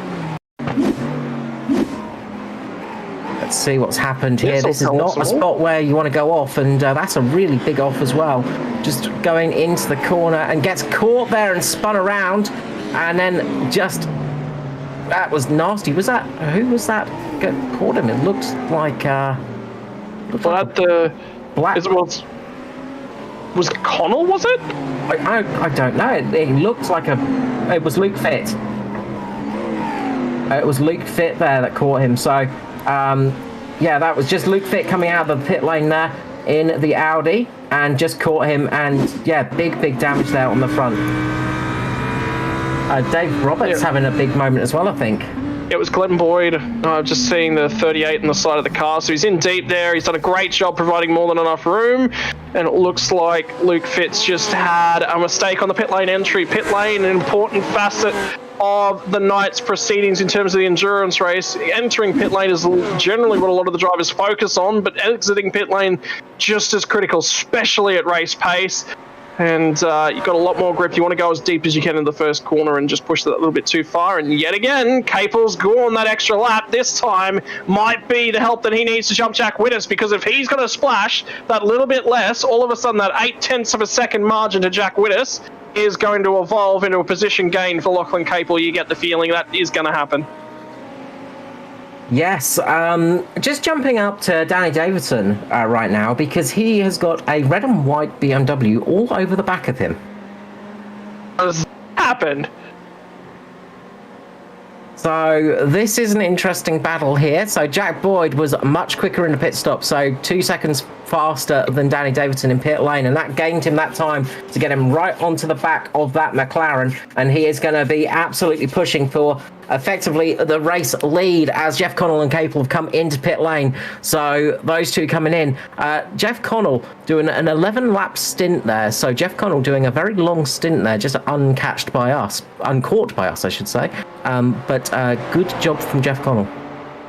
Let's see what's happened here. This is not a spot where you want to go off, and that's a really big off as well. Just going into the corner and gets caught there and spun around, and then just... That was nasty. Was that... Who was that? Caught him. It looked like... Black... Was Connell, was it? I don't know. It looked like It was Luke Fitt. It was Luke Fitt there that caught him, so... yeah, that was just Luke Fitt coming out of the pit lane there in the Audi and just caught him, and yeah, big damage there on the front. Dave Roberts having a big moment as well, I think. It was Glenn Boyd, just seeing the 38 on the side of the car, so he's in deep there. He's done a great job providing more than enough room, and it looks like Luke Fitz just had a mistake on the pit lane entry. Pit lane, an important facet of the night's proceedings in terms of the endurance race. Entering pit lane is generally what a lot of the drivers focus on, but exiting pit lane just as critical, especially at race pace. And you've got a lot more grip. You want to go as deep as you can in the first corner and just push that a little bit too far. And yet again, Capel's gone that extra lap. This time might be the help that he needs to jump Jack Whittis, because if he's going to splash that little bit less, all of a sudden that 0.8 of a second margin to Jack Whittis is going to evolve into a position gain for Lachlan Capel. You get the feeling that is going to happen. Yes, just jumping up to Danny Davidson right now, because he has got a red and white BMW all over the back of him. What has happened? So this is an interesting battle here. So Jack Boyd was much quicker in the pit stop, so 2 seconds faster than Danny Davidson in pit lane, and that gained him that time to get him right onto the back of that McLaren, and he is going to be absolutely pushing for effectively the race lead as Jeff Connell and Capel have come into pit lane. So those two coming in. Jeff Connell doing an 11-lap stint there. So Jeff Connell doing a very long stint there, just uncaught by us, I should say. But good job from Jeff Connell.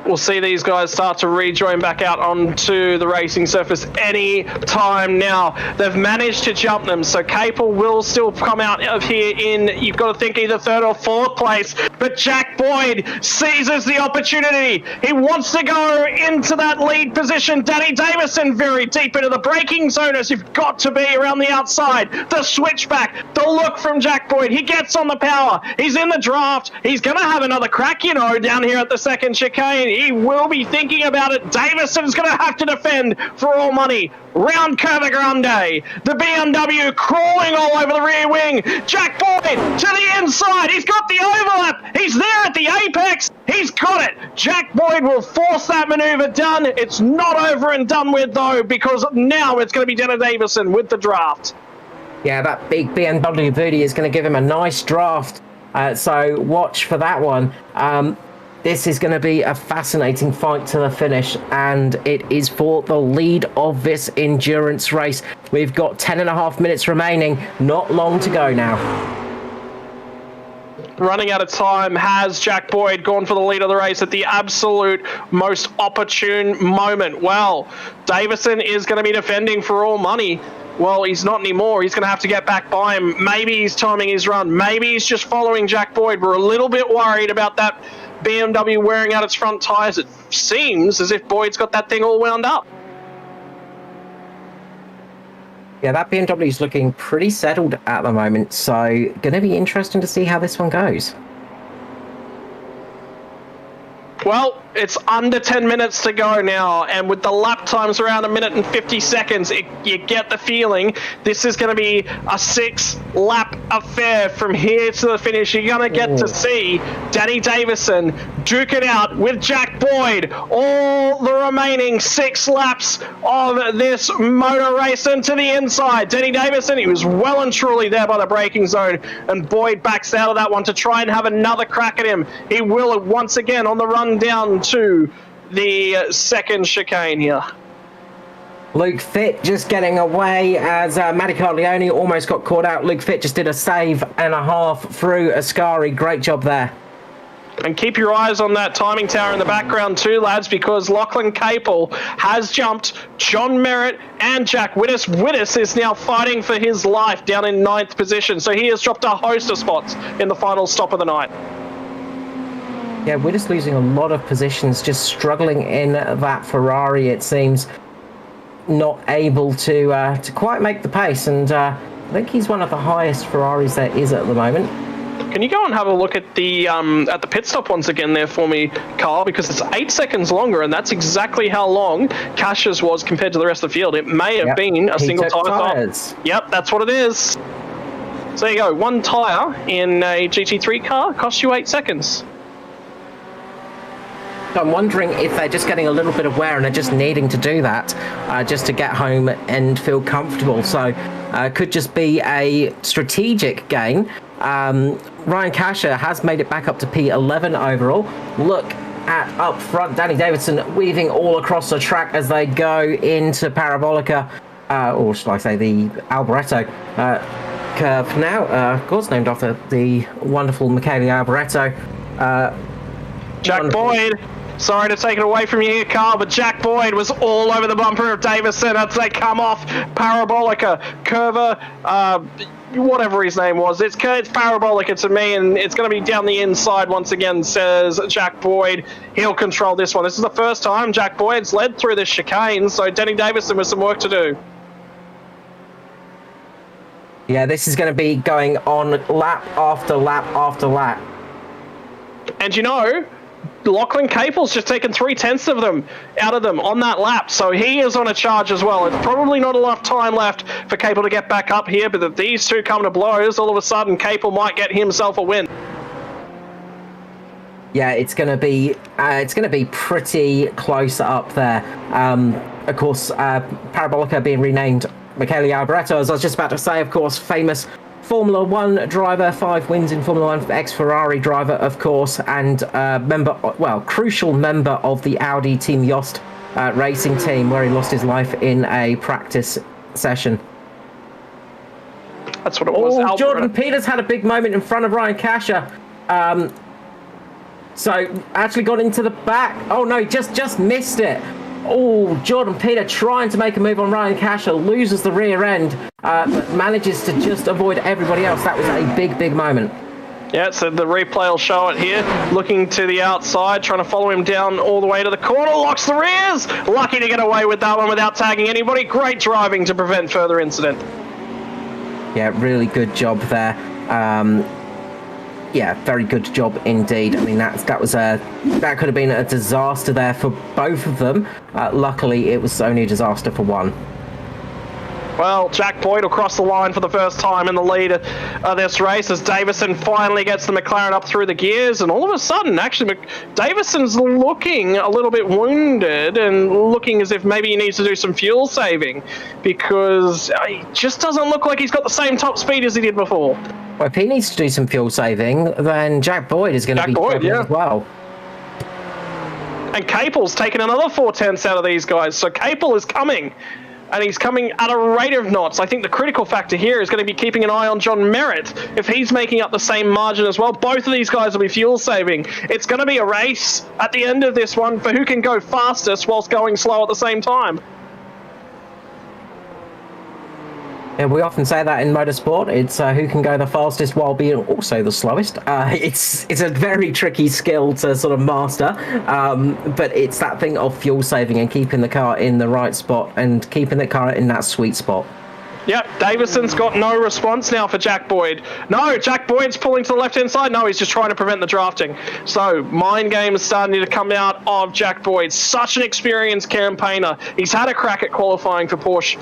We'll see these guys start to rejoin back out onto the racing surface any time now. They've managed to jump them, so Capel will still come out of here in, you've got to think, either third or fourth place. But Jack Boyd seizes the opportunity. He wants to go into that lead position. Danny Davison very deep into the braking zone as you've got to be around the outside. The switchback, the look from Jack Boyd. He gets on the power. He's in the draft. He's going to have another crack, you know, down here at the second chicane. He will be thinking about it. Davison's going to have to defend for all money. Round Curva Grande. The BMW crawling all over the rear wing. Jack Boyd to the inside. He's got the overlap. He's there at the apex. He's got it. Jack Boyd will force that maneuver done. It's not over and done with, though, because now it's going to be Dennis Davison with the draft. Yeah, that big BMW booty is going to give him a nice draft. So watch for that one. This is going to be a fascinating fight to the finish, and it is for the lead of this endurance race. We've got 10.5 minutes remaining. Not long to go now. Running out of time. Has Jack Boyd gone for the lead of the race at the absolute most opportune moment? Well, Davison is going to be defending for all money. Well, he's not anymore. He's going to have to get back by him. Maybe he's timing his run. Maybe he's just following Jack Boyd. We're a little bit worried about that BMW wearing out its front tyres. It seems as if Boyd's got that thing all wound up. Yeah, that BMW is looking pretty settled at the moment, so going to be interesting to see how this one goes. Well, it's under 10 minutes to go now, and with the lap times around 1 minute and 50 seconds, you get the feeling this is going to be a 6-lap affair from here to the finish. You're going to get to see Danny Davison duke it out with Jack Boyd all the remaining 6 laps of this motor race. And to the inside, Danny Davison, he was well and truly there by the braking zone, and Boyd backs out of that one to try and have another crack at him. He will once again on the run down to the second chicane here. Luke Fitt just getting away as Matty Carleone almost got caught out. Luke Fitt just did a save and a half through Ascari. Great job there. And keep your eyes on that timing tower in the background too, lads, because Lachlan Capel has jumped John Merritt and Jack Wittes. Wittes is now fighting for his life down in 9th position, so he has dropped a host of spots in the final stop of the night. Yeah, we're just losing a lot of positions, just struggling in that Ferrari, it seems. Not able to quite make the pace, and I think he's one of the highest Ferraris there is at the moment. Can you go and have a look at the pit stop once again there for me, Carl, because it's 8 seconds longer, and that's exactly how long Cash's was compared to the rest of the field. It may have been a single tyre stop. Yep, that's what it is. So there you go, one tyre in a GT3 car costs you 8 seconds. I'm wondering if they're just getting a little bit of wear and they're just needing to do that just to get home and feel comfortable. So could just be a strategic gain. Ryan Casher has made it back up to P11 overall. Look at up front, Danny Davidson weaving all across the track as they go into Parabolica, or should I say the Alboreto curve now. Of course, named after the wonderful Michele Alboreto. Jack Boyd. Sorry to take it away from you here, Carl, but Jack Boyd was all over the bumper of Davison as they come off Parabolica, Curva, whatever his name was. It's Parabolica to me, and it's going to be down the inside once again, says Jack Boyd. He'll control this one. This is the first time Jack Boyd's led through this chicane, so Danny Davison with some work to do. Yeah, this is going to be going on lap after lap after lap. And you know, Lachlan Capel's just taken 3/10 of them out of them on that lap, so he is on a charge as well. It's probably not enough time left for Capel to get back up here, but if these two come to blows, all of a sudden Capel might get himself a win. Yeah, it's going to be pretty close up there. Of course, Parabolica being renamed Michele Alboreto, as I was just about to say, of course, famous Formula 1 driver, 5 wins in Formula 1, ex-Ferrari driver, of course, and crucial member of the Audi Team Yost racing team, where he lost his life in a practice session. That's what it was. Oh, Jordan Peters had a big moment in front of Ryan Casher. So actually got into the back. Oh no, just missed it. Oh, Jordan Peter trying to make a move on Ryan Casher, loses the rear end, but manages to just avoid everybody else. That was a big moment. Yeah, so the replay will show it here. Looking to the outside, trying to follow him down all the way to the corner. Locks the rears. Lucky to get away with that one without tagging anybody. Great driving to prevent further incident. Yeah, really good job there. Yeah, very good job indeed. I mean, that could have been a disaster there for both of them. Luckily, it was only a disaster for one. Well, Jack Boyd will cross the line for the first time in the lead of this race as Davison finally gets the McLaren up through the gears, and all of a sudden, actually, Davison's looking a little bit wounded and looking as if maybe he needs to do some fuel saving, because he just doesn't look like he's got the same top speed as he did before. Well, if he needs to do some fuel saving, then Jack Boyd is going to be struggling as well. And Capel's taken another 4/10 out of these guys, so Capel is coming. And he's coming at a rate of knots. I think the critical factor here is going to be keeping an eye on John Merritt. If he's making up the same margin as well, both of these guys will be fuel saving. It's going to be a race at the end of this one for who can go fastest whilst going slow at the same time. Yeah, we often say that in motorsport. It's who can go the fastest while being also the slowest. It's a very tricky skill to sort of master, but it's that thing of fuel saving and keeping the car in the right spot and keeping the car in that sweet spot. Yep, Davison's got no response now for Jack Boyd. No, Jack Boyd's pulling to the left-hand side. No, he's just trying to prevent the drafting. So, mind game is starting to come out of Jack Boyd. Such an experienced campaigner. He's had a crack at qualifying for Porsche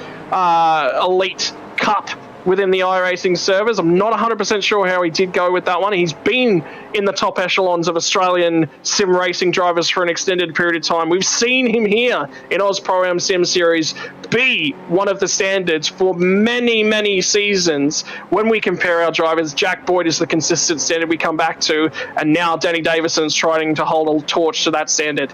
Elite Cup within the iRacing servers. I'm not 100% sure how he did go with that one. He's been in the top echelons of Australian sim racing drivers for an extended period of time. We've seen him here in AUSPROAM Sim Series be one of the standards for many, many seasons. When we compare our drivers, Jack Boyd is the consistent standard we come back to, and now Danny Davison's trying to hold a torch to that standard.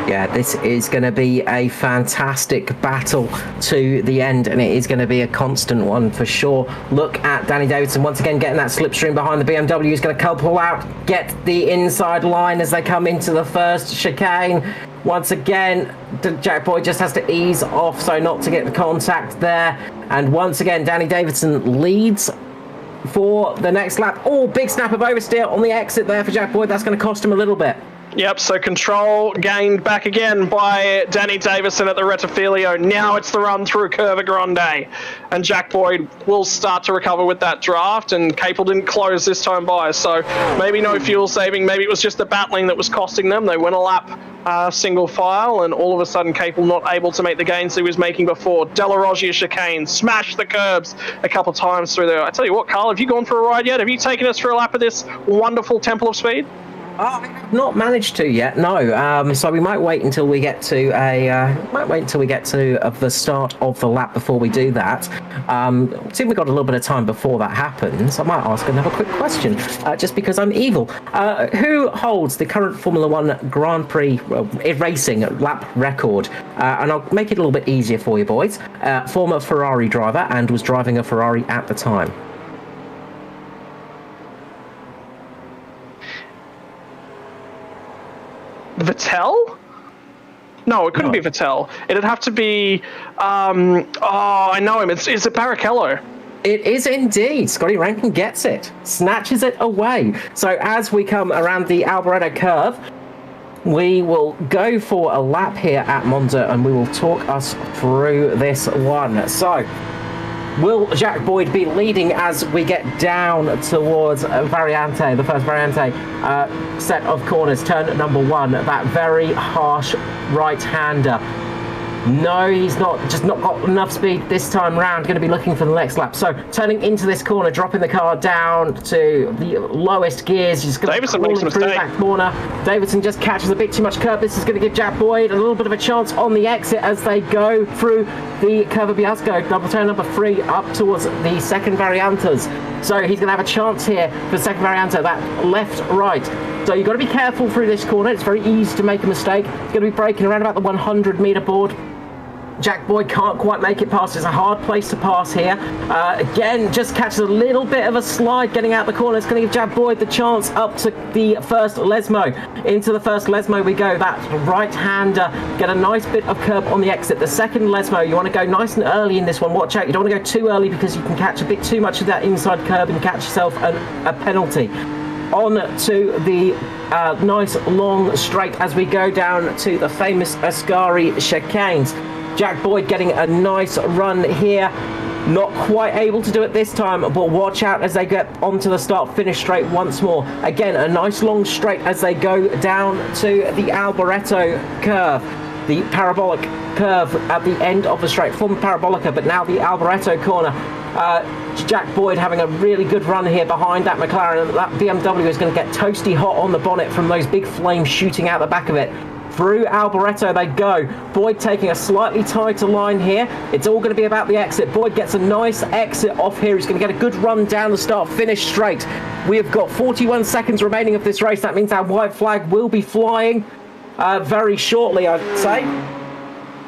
Yeah, this is going to be a fantastic battle to the end, and it is going to be a constant one for sure. Look at Danny Davidson once again getting that slipstream behind the BMW. He's going to couple out, get the inside line as they come into the first chicane. Once again, Jack Boyd just has to ease off so not to get the contact there. And once again, Danny Davidson leads for the next lap. Oh, big snap of oversteer on the exit there for Jack Boyd. That's going to cost him a little bit. Yep, so control gained back again by Danny Davison at the Rettifilio. Now it's the run through Curva Grande. And Jack Boyd will start to recover with that draft, and Capel didn't close this time by. So maybe no fuel saving, maybe it was just the battling that was costing them. They went a lap single file, and all of a sudden Capel not able to make the gains he was making before. De La Roggia chicane, smashed the curbs a couple times through there. I tell you what, Carl, have you gone for a ride yet? Have you taken us for a lap of this wonderful Temple of Speed? I have not managed to yet, no. So we might wait until we get to the start of the lap before we do that. See, we've got a little bit of time before that happens. I might ask another quick question, just because I'm evil. Who holds the current Formula One Grand Prix racing lap record? And I'll make it a little bit easier for you, boys. Former Ferrari driver and was driving a Ferrari at the time. Vettel? No, it couldn't be Vettel. It'd have to be, I know him. Is it Barrichello? It is indeed. Scotty Rankin gets it. Snatches it away. So as we come around the Alboreto curve, we will go for a lap here at Monza, and we will talk us through this one. So, will Jack Boyd be leading as we get down towards Variante, the first Variante set of corners, turn number one, that very harsh right-hander? No, he's not got enough speed this time round. Going to be looking for the next lap. So, turning into this corner, dropping the car down to the lowest gears. He's going to crawl through that corner. Davidson just catches a bit too much curb. This is going to give Jack Boyd a little bit of a chance on the exit as they go through the Curva Biasco, double turn number 3, up towards the second Variantas. So he's going to have a chance here for second Varianta, that left-right. So you've got to be careful through this corner. It's very easy to make a mistake. It's going to be braking around about the 100-meter board. Jack Boyd can't quite make it past. It's a hard place to pass here. Again, just catches a little bit of a slide getting out the corner. It's going to give Jack Boyd the chance up to the first Lesmo. Into the first Lesmo we go. That right-hander, get a nice bit of curb on the exit. The second Lesmo, you want to go nice and early in this one. Watch out, you don't want to go too early because you can catch a bit too much of that inside curb and catch yourself a penalty. On to the nice long straight as we go down to the famous Ascari chicanes. Jack Boyd getting a nice run here. Not quite able to do it this time, but watch out as they get onto the start-finish straight once more. Again, a nice long straight as they go down to the Alboreto curve. The parabolic curve at the end of the straight from Parabolica, but now the Alboreto corner. Jack Boyd having a really good run here behind that McLaren, and that BMW is going to get toasty hot on the bonnet from those big flames shooting out the back of it. Through Alboreto they go. Boyd taking a slightly tighter line here. It's all going to be about the exit. Boyd gets a nice exit off here. He's going to get a good run down the start finish straight. We have got 41 seconds remaining of this race. That means our white flag will be flying very shortly, I'd say.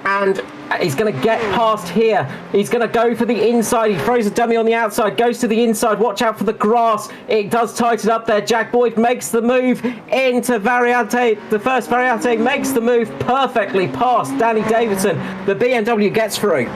And he's going to get past here. He's going to go for the inside. He throws a dummy on the outside, goes to the inside. Watch out for the grass. It does tighten up there. Jack Boyd makes the move into Variante. The first Variante makes the move perfectly past Danny Davidson. The BMW gets through.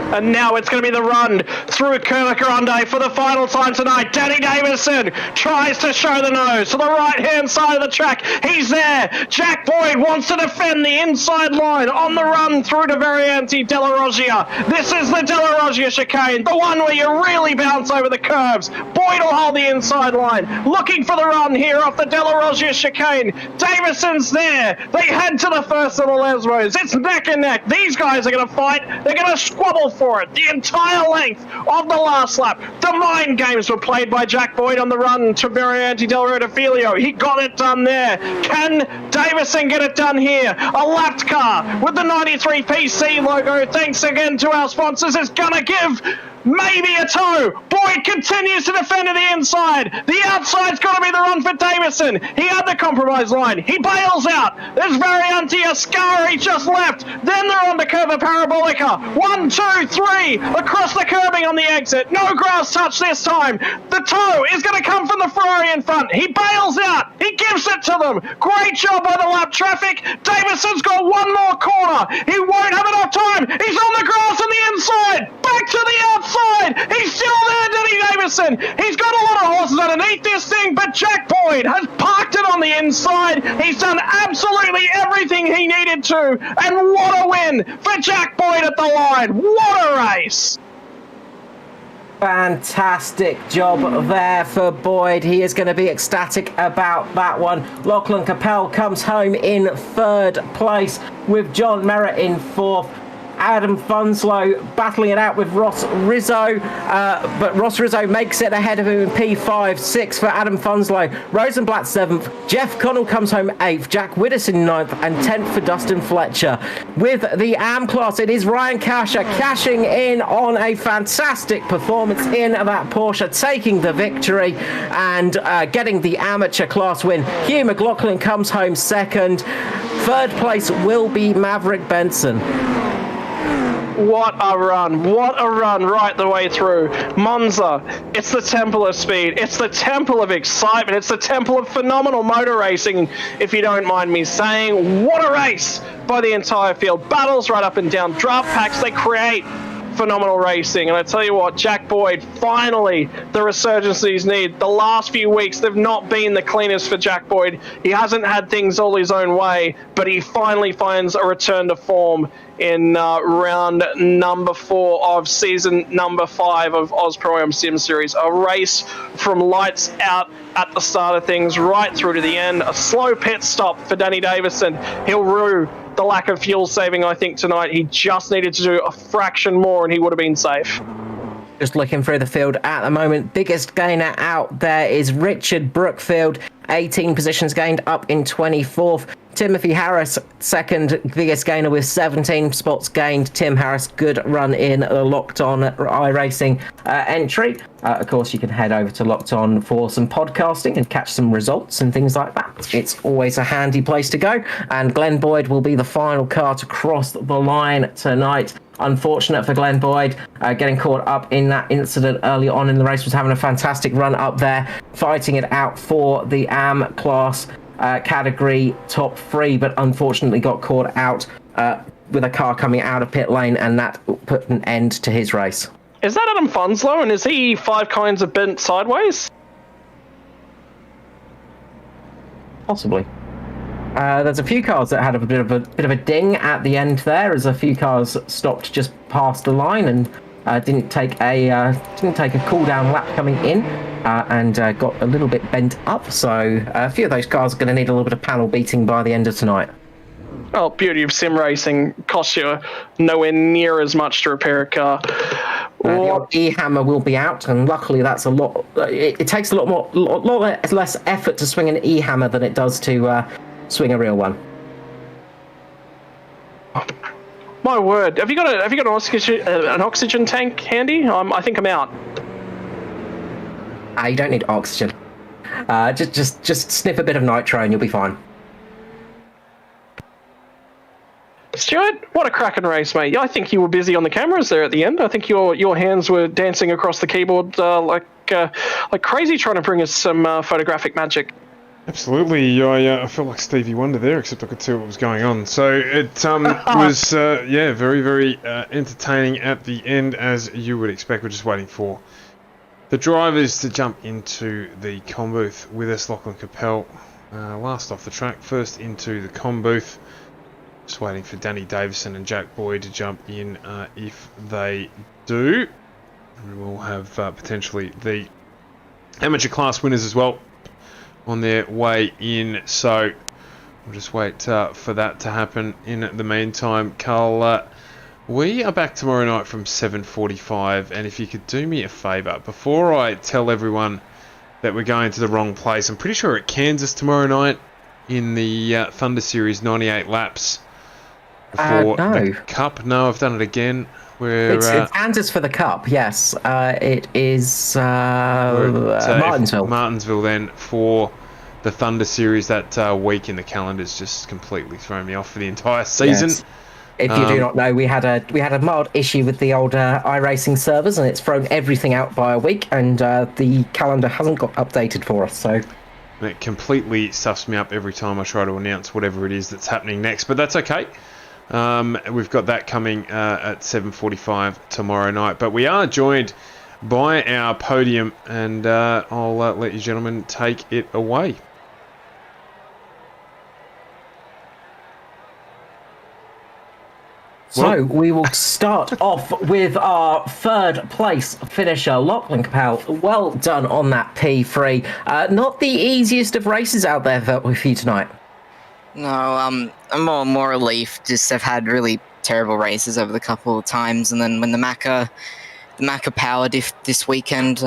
And now it's going to be the run through Kurma Grande for the final time tonight. Danny Davison tries to show the nose to the right-hand side of the track. He's there. Jack Boyd wants to defend the inside line on the run through to Variante Della Roggia. This is the Della Roggia chicane, the one where you really bounce over the curves. Boyd will hold the inside line, looking for the run here off the Della Roggia chicane. Davison's there. They head to the first of the Lesmos. It's neck and neck. These guys are going to fight. They're going to squabble for it the entire length of the last lap. The mind games were played by Jack Boyd on the run to Variante Del Rotafilio. He got it done there. Can Davison get it done here? A lapped car with the 93 PC logo, thanks again to our sponsors, is gonna give maybe a toe. Boyd continues to defend to the inside. The outside's got to be the run for Davison. He had the compromise line. He bails out. There's Variante Ascari just left. Then they're on the curve of Parabolica. 1, 2, 3 across the curbing on the exit. No grass touch this time. The toe is going to come from the Ferrari in front. He bails out. He gives it to them. Great job by the lap traffic. Davison's got one more corner. He won't have enough time. He's on the grass on the inside. Back to the outside. He's still there, Danny Davison. He's got a lot of horses underneath this thing, but Jack Boyd has parked it on the inside. He's done absolutely everything he needed to, and what a win for Jack Boyd at the line. What a race. Fantastic job there for Boyd. He is going to be ecstatic about that one. Lachlan Capel comes home in third place with John Merritt in fourth. Adam Funslow battling it out with Ross Rizzo, but Ross Rizzo makes it ahead of him in P5, 6 for Adam Funslow. Rosenblatt 7th, Jeff Connell comes home 8th, Jack Widdowson 9th, and 10th for Dustin Fletcher. With the AM class, it is Ryan Casher cashing in on a fantastic performance in that Porsche, taking the victory and getting the amateur class win. Hugh McLaughlin comes home 2nd. Third place will be Maverick Benson. What a run right the way through. Monza, it's the temple of speed, it's the temple of excitement, it's the temple of phenomenal motor racing, if you don't mind me saying. What a race by the entire field. Battles right up and down, draft packs, they create phenomenal racing. And I tell you what, Jack Boyd, finally the resurgence that he's needed. The last few weeks, they've not been the cleanest for Jack Boyd. He hasn't had things all his own way, but he finally finds a return to form in round number 4 of season number 5 of AUSPROAM Sim Series. A race from lights out at the start of things right through to the end. A slow pit stop for Danny Davison. He'll rue the lack of fuel saving, I think, tonight. He just needed to do a fraction more and he would have been safe. Just looking through the field at the moment, biggest gainer out there is Richard Brookfield, 18 positions gained, up in 24th. Timothy Harris, second biggest gainer with 17 spots gained. Tim Harris, good run in the Locked On iRacing entry. Of course, you can head over to Locked On for some podcasting and catch some results and things like that. It's always a handy place to go. And Glenn Boyd will be the final car to cross the line tonight. unfortunate for Glenn Boyd, getting caught up in that incident early on in the race. Was having a fantastic run up there, fighting it out for the AM class category top 3, but unfortunately got caught out with a car coming out of pit lane, and that put an end to his race. Is that Adam Funslow, and is he 5 kinds of bent sideways? Possibly. There's a few cars that had a bit of a ding at the end there, as a few cars stopped just past the line and didn't take a cool down lap coming in, and got a little bit bent up. So a few of those cars are going to need a little bit of panel beating by the end of tonight. Well, beauty of sim racing, costs you nowhere near as much to repair a car. The odd E-hammer will be out, and luckily that's a lot. It takes a lot less effort to swing an E-hammer than it does to swing a real one. My word, have you got an oxygen tank handy? I think I'm out. You don't need oxygen. Just sniff a bit of nitro and you'll be fine. Stuart, what a cracking race, mate. I think you were busy on the cameras there at the end. I think your hands were dancing across the keyboard like crazy, trying to bring us some photographic magic. Absolutely, I felt like Stevie Wonder there, except I could see what was going on. So it was, very, very entertaining at the end, as you would expect. We're just waiting for the drivers to jump into the comm booth with us. Lachlan Capel, last off the track, first into the comm booth. Just waiting for Danny Davison and Jack Boyd to jump in. If they do, we'll have potentially the amateur class winners as well on their way in. So we'll just wait for that to happen. In the meantime, Carl, we are back tomorrow night from 7:45, and if you could do me a favour, before I tell everyone that we're going to the wrong place, I'm pretty sure at Kansas tomorrow night in the Thunder Series 98 laps for the Cup. No, I've done it again. It's Kansas for the Cup, yes. It is Martinsville. Martinsville then for the Thunder Series. That week in the calendar's just completely thrown me off for the entire season. Yes. If you do not know, we had a mild issue with the old iRacing servers, and it's thrown everything out by a week, and the calendar hasn't got updated for us. So it completely stuffs me up every time I try to announce whatever it is that's happening next, but that's okay. We've got that coming at 7:45 tomorrow night, but we are joined by our podium, and I'll let you gentlemen take it away. So we will start off with our third place finisher, Lachlan Capel. Well done on that P3. Not the easiest of races out there for you tonight. No, I'm more relief. Just I've had really terrible races over the couple of times, and then when the Macca power diff this weekend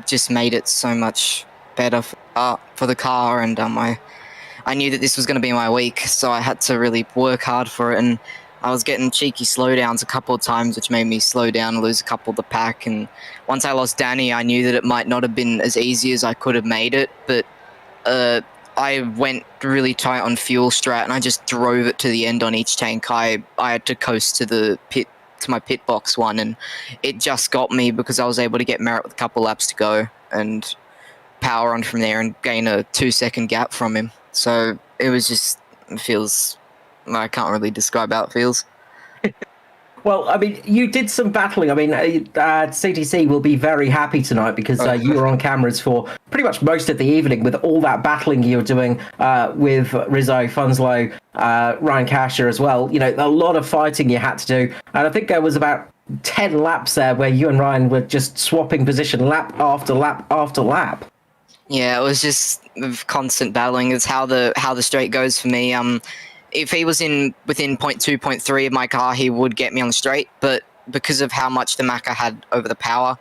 just made it so much better for the car, and I knew that this was going to be my week, so I had to really work hard for it, and I was getting cheeky slowdowns a couple of times, which made me slow down and lose a couple of the pack. And once I lost Danny, I knew that it might not have been as easy as I could have made it, but I went really tight on fuel strat, and I just drove it to the end on each tank. I had to coast to the pit, to my pit box one, and it just got me because I was able to get merit with a couple laps to go and power on from there and gain a 2-second gap from him. So it was just, it feels, I can't really describe how it feels. Well, I mean, you did some battling. I mean, CTC will be very happy tonight because you were on cameras for pretty much most of the evening with all that battling you were doing with Rizzo, Funslow, Ryan Casher as well. You know, a lot of fighting you had to do. And I think there was about 10 laps there where you and Ryan were just swapping position lap after lap after lap. Yeah, it was just constant battling. It's how the straight goes for me. If he was within 0.2, 0.3 of my car, he would get me on the straight. But because of how much the Macca had over the power,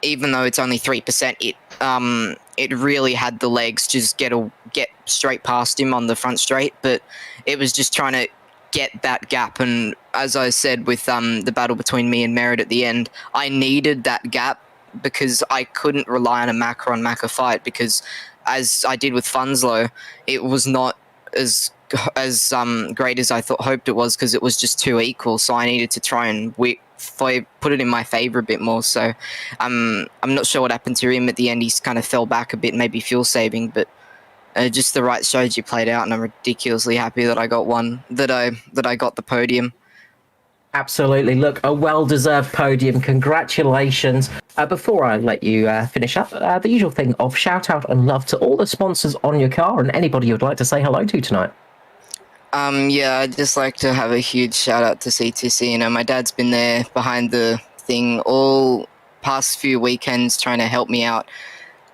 even though it's only 3%, it really had the legs to just get straight past him on the front straight. But it was just trying to get that gap. And as I said with the battle between me and Merritt at the end, I needed that gap because I couldn't rely on a Macca fight, because as I did with Funslow, it was not as great as I hoped it was, because it was just too equal. So I needed to try and put it in my favor a bit more. So I'm not sure what happened to him at the end. He's kind of fell back a bit, maybe fuel saving, but just the right strategy played out, and I'm ridiculously happy that I got the podium. Absolutely. Look, a well-deserved podium. Congratulations. Before I let you finish up, the usual thing of shout out and love to all the sponsors on your car and anybody you'd like to say hello to tonight. Yeah, I'd just like to have a huge shout out to CTC. You know, my dad's been there behind the thing all past few weekends trying to help me out,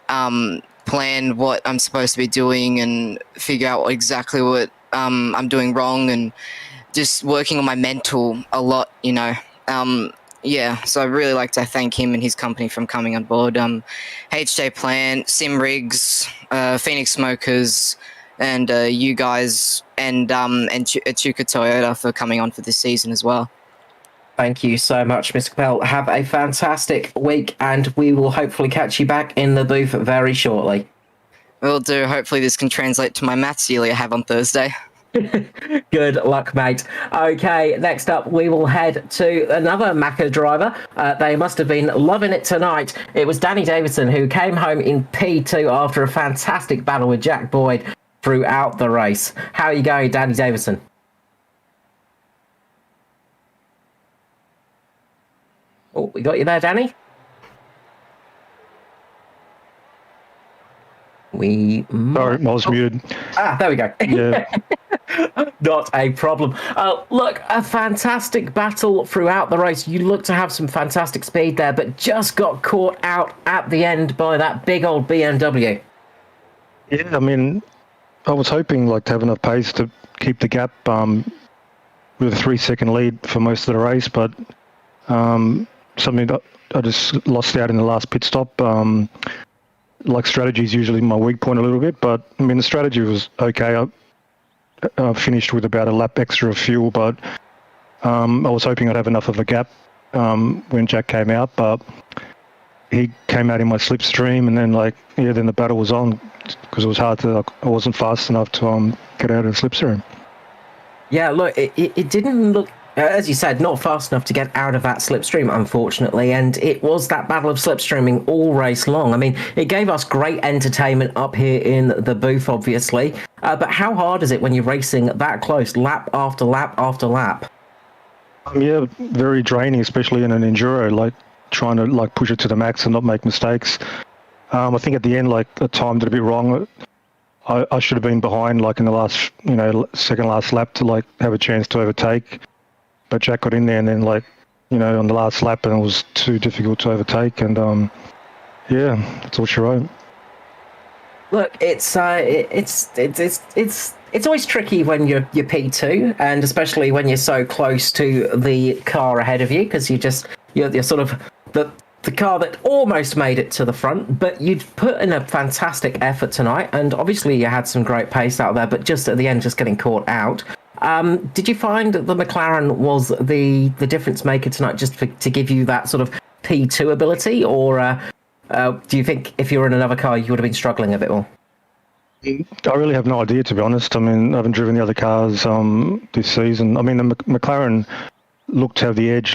plan what I'm supposed to be doing and figure out exactly what I'm doing wrong, and just working on my mental a lot, you know. Yeah, so I'd really like to thank him and his company from coming on board. HJ Plant, Sim Rigs, Phoenix Smokers, and you guys, and Chuka Toyota for coming on for this season as well. Thank you so much, Mr. Capel. Have a fantastic week, and we will hopefully catch you back in the booth very shortly. Will do. Hopefully this can translate to my maths yearly I have on Thursday. Good luck, mate. Okay, next up we will head to another Macca driver. They must have been loving it tonight. It was Danny Davidson, who came home in P2 after a fantastic battle with Jack Boyd throughout the race. How are you going, Danny Davidson? Oh, we got you there, Danny? Sorry, I was muted. There we go. Yeah. Not a problem. Look, a fantastic battle throughout the race. You look to have some fantastic speed there, but just got caught out at the end by that big old BMW. Yeah, I mean, I was hoping to have enough pace to keep the gap with a 3-second lead for most of the race, but something that I just lost out in the last pit stop. Strategy is usually my weak point a little bit, but I mean the strategy was okay. I finished with about a lap extra of fuel, but I was hoping I'd have enough of a gap when Jack came out, but he came out in my slipstream, and then then the battle was on because it was hard to. I wasn't fast enough to get out of the slipstream. Yeah, look, it didn't look, as you said, not fast enough to get out of that slipstream, unfortunately, and it was that battle of slipstreaming all race long. I mean, it gave us great entertainment up here in the booth, obviously, but how hard is it when you're racing that close, lap after lap after lap? Yeah, very draining, especially in an enduro, trying to push it to the max and not make mistakes. I think at the end, I timed it a bit wrong. I should have been behind, in the last, second last lap to have a chance to overtake. But Jack got in there, and then on the last lap, and it was too difficult to overtake. And yeah, that's all she wrote. Look, it's always tricky when you're P2, and especially when you're so close to the car ahead of you, because you're sort of the car that almost made it to the front, but you'd put in a fantastic effort tonight, and obviously you had some great pace out there, but just at the end, just getting caught out. Did you find the McLaren was the difference maker tonight, just to give you that sort of P2 ability, or do you think if you were in another car, you would have been struggling a bit more? I really have no idea, to be honest. I mean, I haven't driven the other cars this season. I mean, the McLaren looked to have the edge,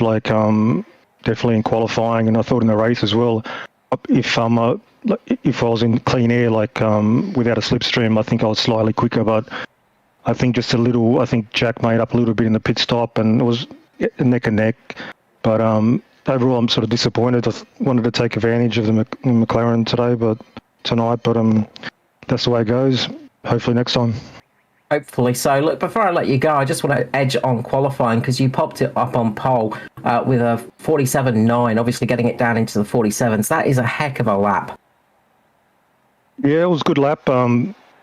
definitely in qualifying, and I thought in the race as well. If I was in clean air, without a slipstream, I think I was slightly quicker, but I think just a little. I think Jack made up a little bit in the pit stop, and it was neck and neck. But overall, I'm sort of disappointed. I wanted to take advantage of the McLaren tonight, but that's the way it goes. Hopefully next time. Hopefully so. Look, before I let you go, I just want to edge on qualifying, because you popped it up on pole with a 47.9, obviously getting it down into the 47s. That is a heck of a lap. Yeah, it was a good lap.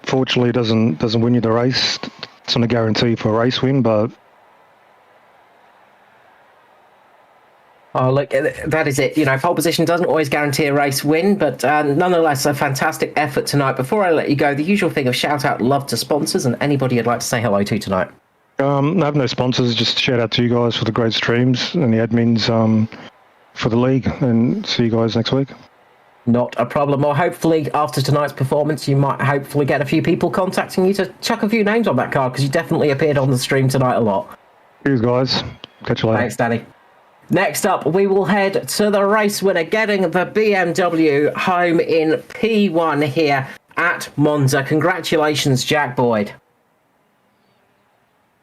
Fortunately, it doesn't win you the race. It's not a guarantee for a race win, but... Oh, look, that is it. Pole position doesn't always guarantee a race win, but nonetheless, a fantastic effort tonight. Before I let you go, the usual thing of shout out love to sponsors and anybody you'd like to say hello to tonight. I have no sponsors, just shout out to you guys for the great streams and the admins for the league, and see you guys next week. Not a problem. Or hopefully after tonight's performance, you might hopefully get a few people contacting you to chuck a few names on that car, because you definitely appeared on the stream tonight a lot. Cheers, guys. Catch you later. Thanks, Danny. Next up, we will head to the race winner, getting the BMW home in P1 here at Monza. Congratulations, Jack Boyd.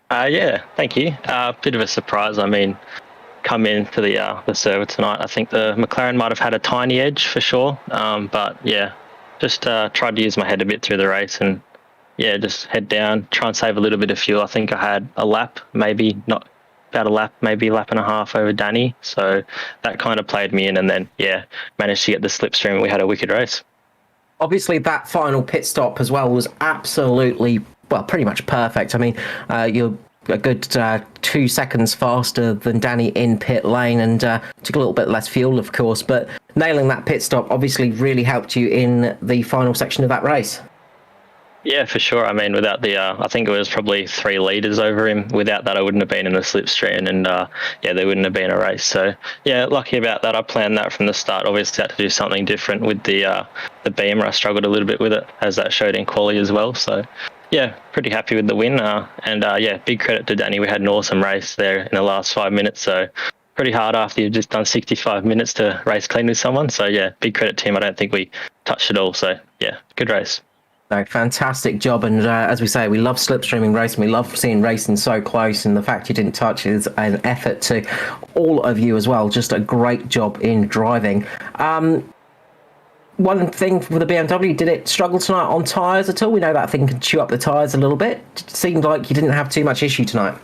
Yeah, thank you. Bit of a surprise. I mean, come into the server tonight, I think the McLaren might have had a tiny edge for sure. But yeah, just tried to use my head a bit through the race and yeah, just head down, try and save a little bit of fuel. I think I had a lap, maybe not about a lap, maybe a lap and a half over Danny. So that kind of played me in, and then yeah, managed to get the slipstream and we had a wicked race. Obviously, that final pit stop as well was absolutely, well, pretty much perfect. I mean, you're a good 2 seconds faster than Danny in pit lane, and took a little bit less fuel, of course, but nailing that pit stop obviously really helped you in the final section of that race. Yeah, for sure. I mean, without the, I think it was probably 3 litres over him. Without that, I wouldn't have been in the slipstream, and yeah, there wouldn't have been a race. So yeah, lucky about that. I planned that from the start. Obviously, had to do something different with the Beamer. I struggled a little bit with it, as that showed in quali as well. So yeah, pretty happy with the win. And yeah, big credit to Danny. We had an awesome race there in the last 5 minutes. So pretty hard after you've just done 65 minutes to race clean with someone. So yeah, big credit to him. I don't think we touched it all. So yeah, good race. No, fantastic job, and as we say, we love slipstreaming racing. We love seeing racing so close, and the fact you didn't touch is an effort to all of you as well. Just a great job in driving. One thing with the BMW, did it struggle tonight on tyres at all? We know that thing can chew up the tyres a little bit. It seemed like you didn't have too much issue tonight.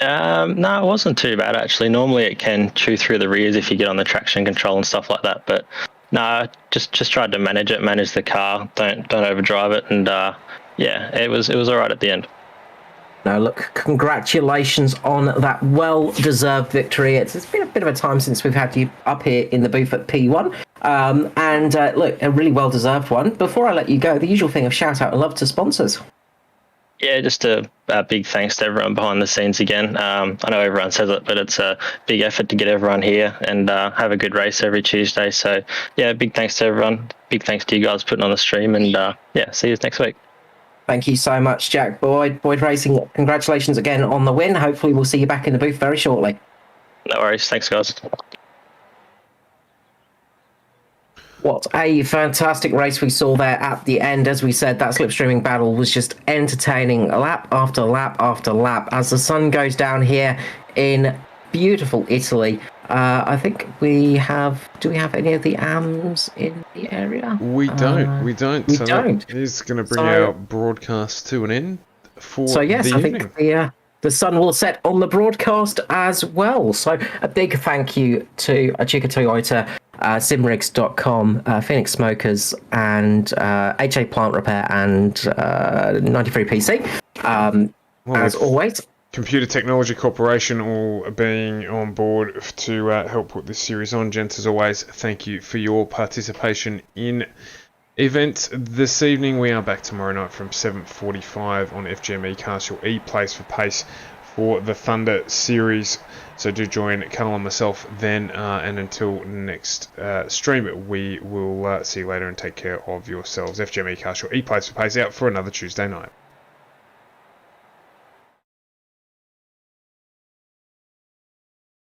No, it wasn't too bad actually. Normally it can chew through the rears if you get on the traction control and stuff like that, but no, just tried to manage the car, don't overdrive it, and yeah, it was all right at the end. Now look, congratulations on that well-deserved victory. It's been a bit of a time since we've had you up here in the booth at P1, and look, a really well-deserved one. Before I let you go, the usual thing of shout out and love to sponsors. Yeah, just a big thanks to everyone behind the scenes again. I know everyone says it, but it's a big effort to get everyone here and have a good race every Tuesday. So yeah, big thanks to everyone. Big thanks to you guys putting on the stream, and yeah, see you next week. Thank you so much, Jack Boyd. Boyd Racing, congratulations again on the win. Hopefully we'll see you back in the booth very shortly. No worries. Thanks, guys. What a fantastic race we saw there at the end. As we said, that slipstreaming battle was just entertaining, lap after lap after lap. As the sun goes down here in beautiful Italy, I think we have... Do we have any of the AMs in the area? We don't. We don't. We so don't. That is going to bring our broadcast to an end for So yes, the I evening. think the sun will set on the broadcast as well. So a big thank you to Chica Toyota, simrigs.com, Phoenix Smokers, and HA Plant Repair, and 93PC. As always, Computer Technology Corporation all being on board to help put this series on. Gents, as always, thank you for your participation in event this evening. We are back tomorrow night from 7:45 on FGM eCast, your E-Place for Pace for the Thunder series. So do join Callum and myself then, and until next stream, we will see you later, and take care of yourselves. FGM eCast, your E-Place for Pace, out for another Tuesday night.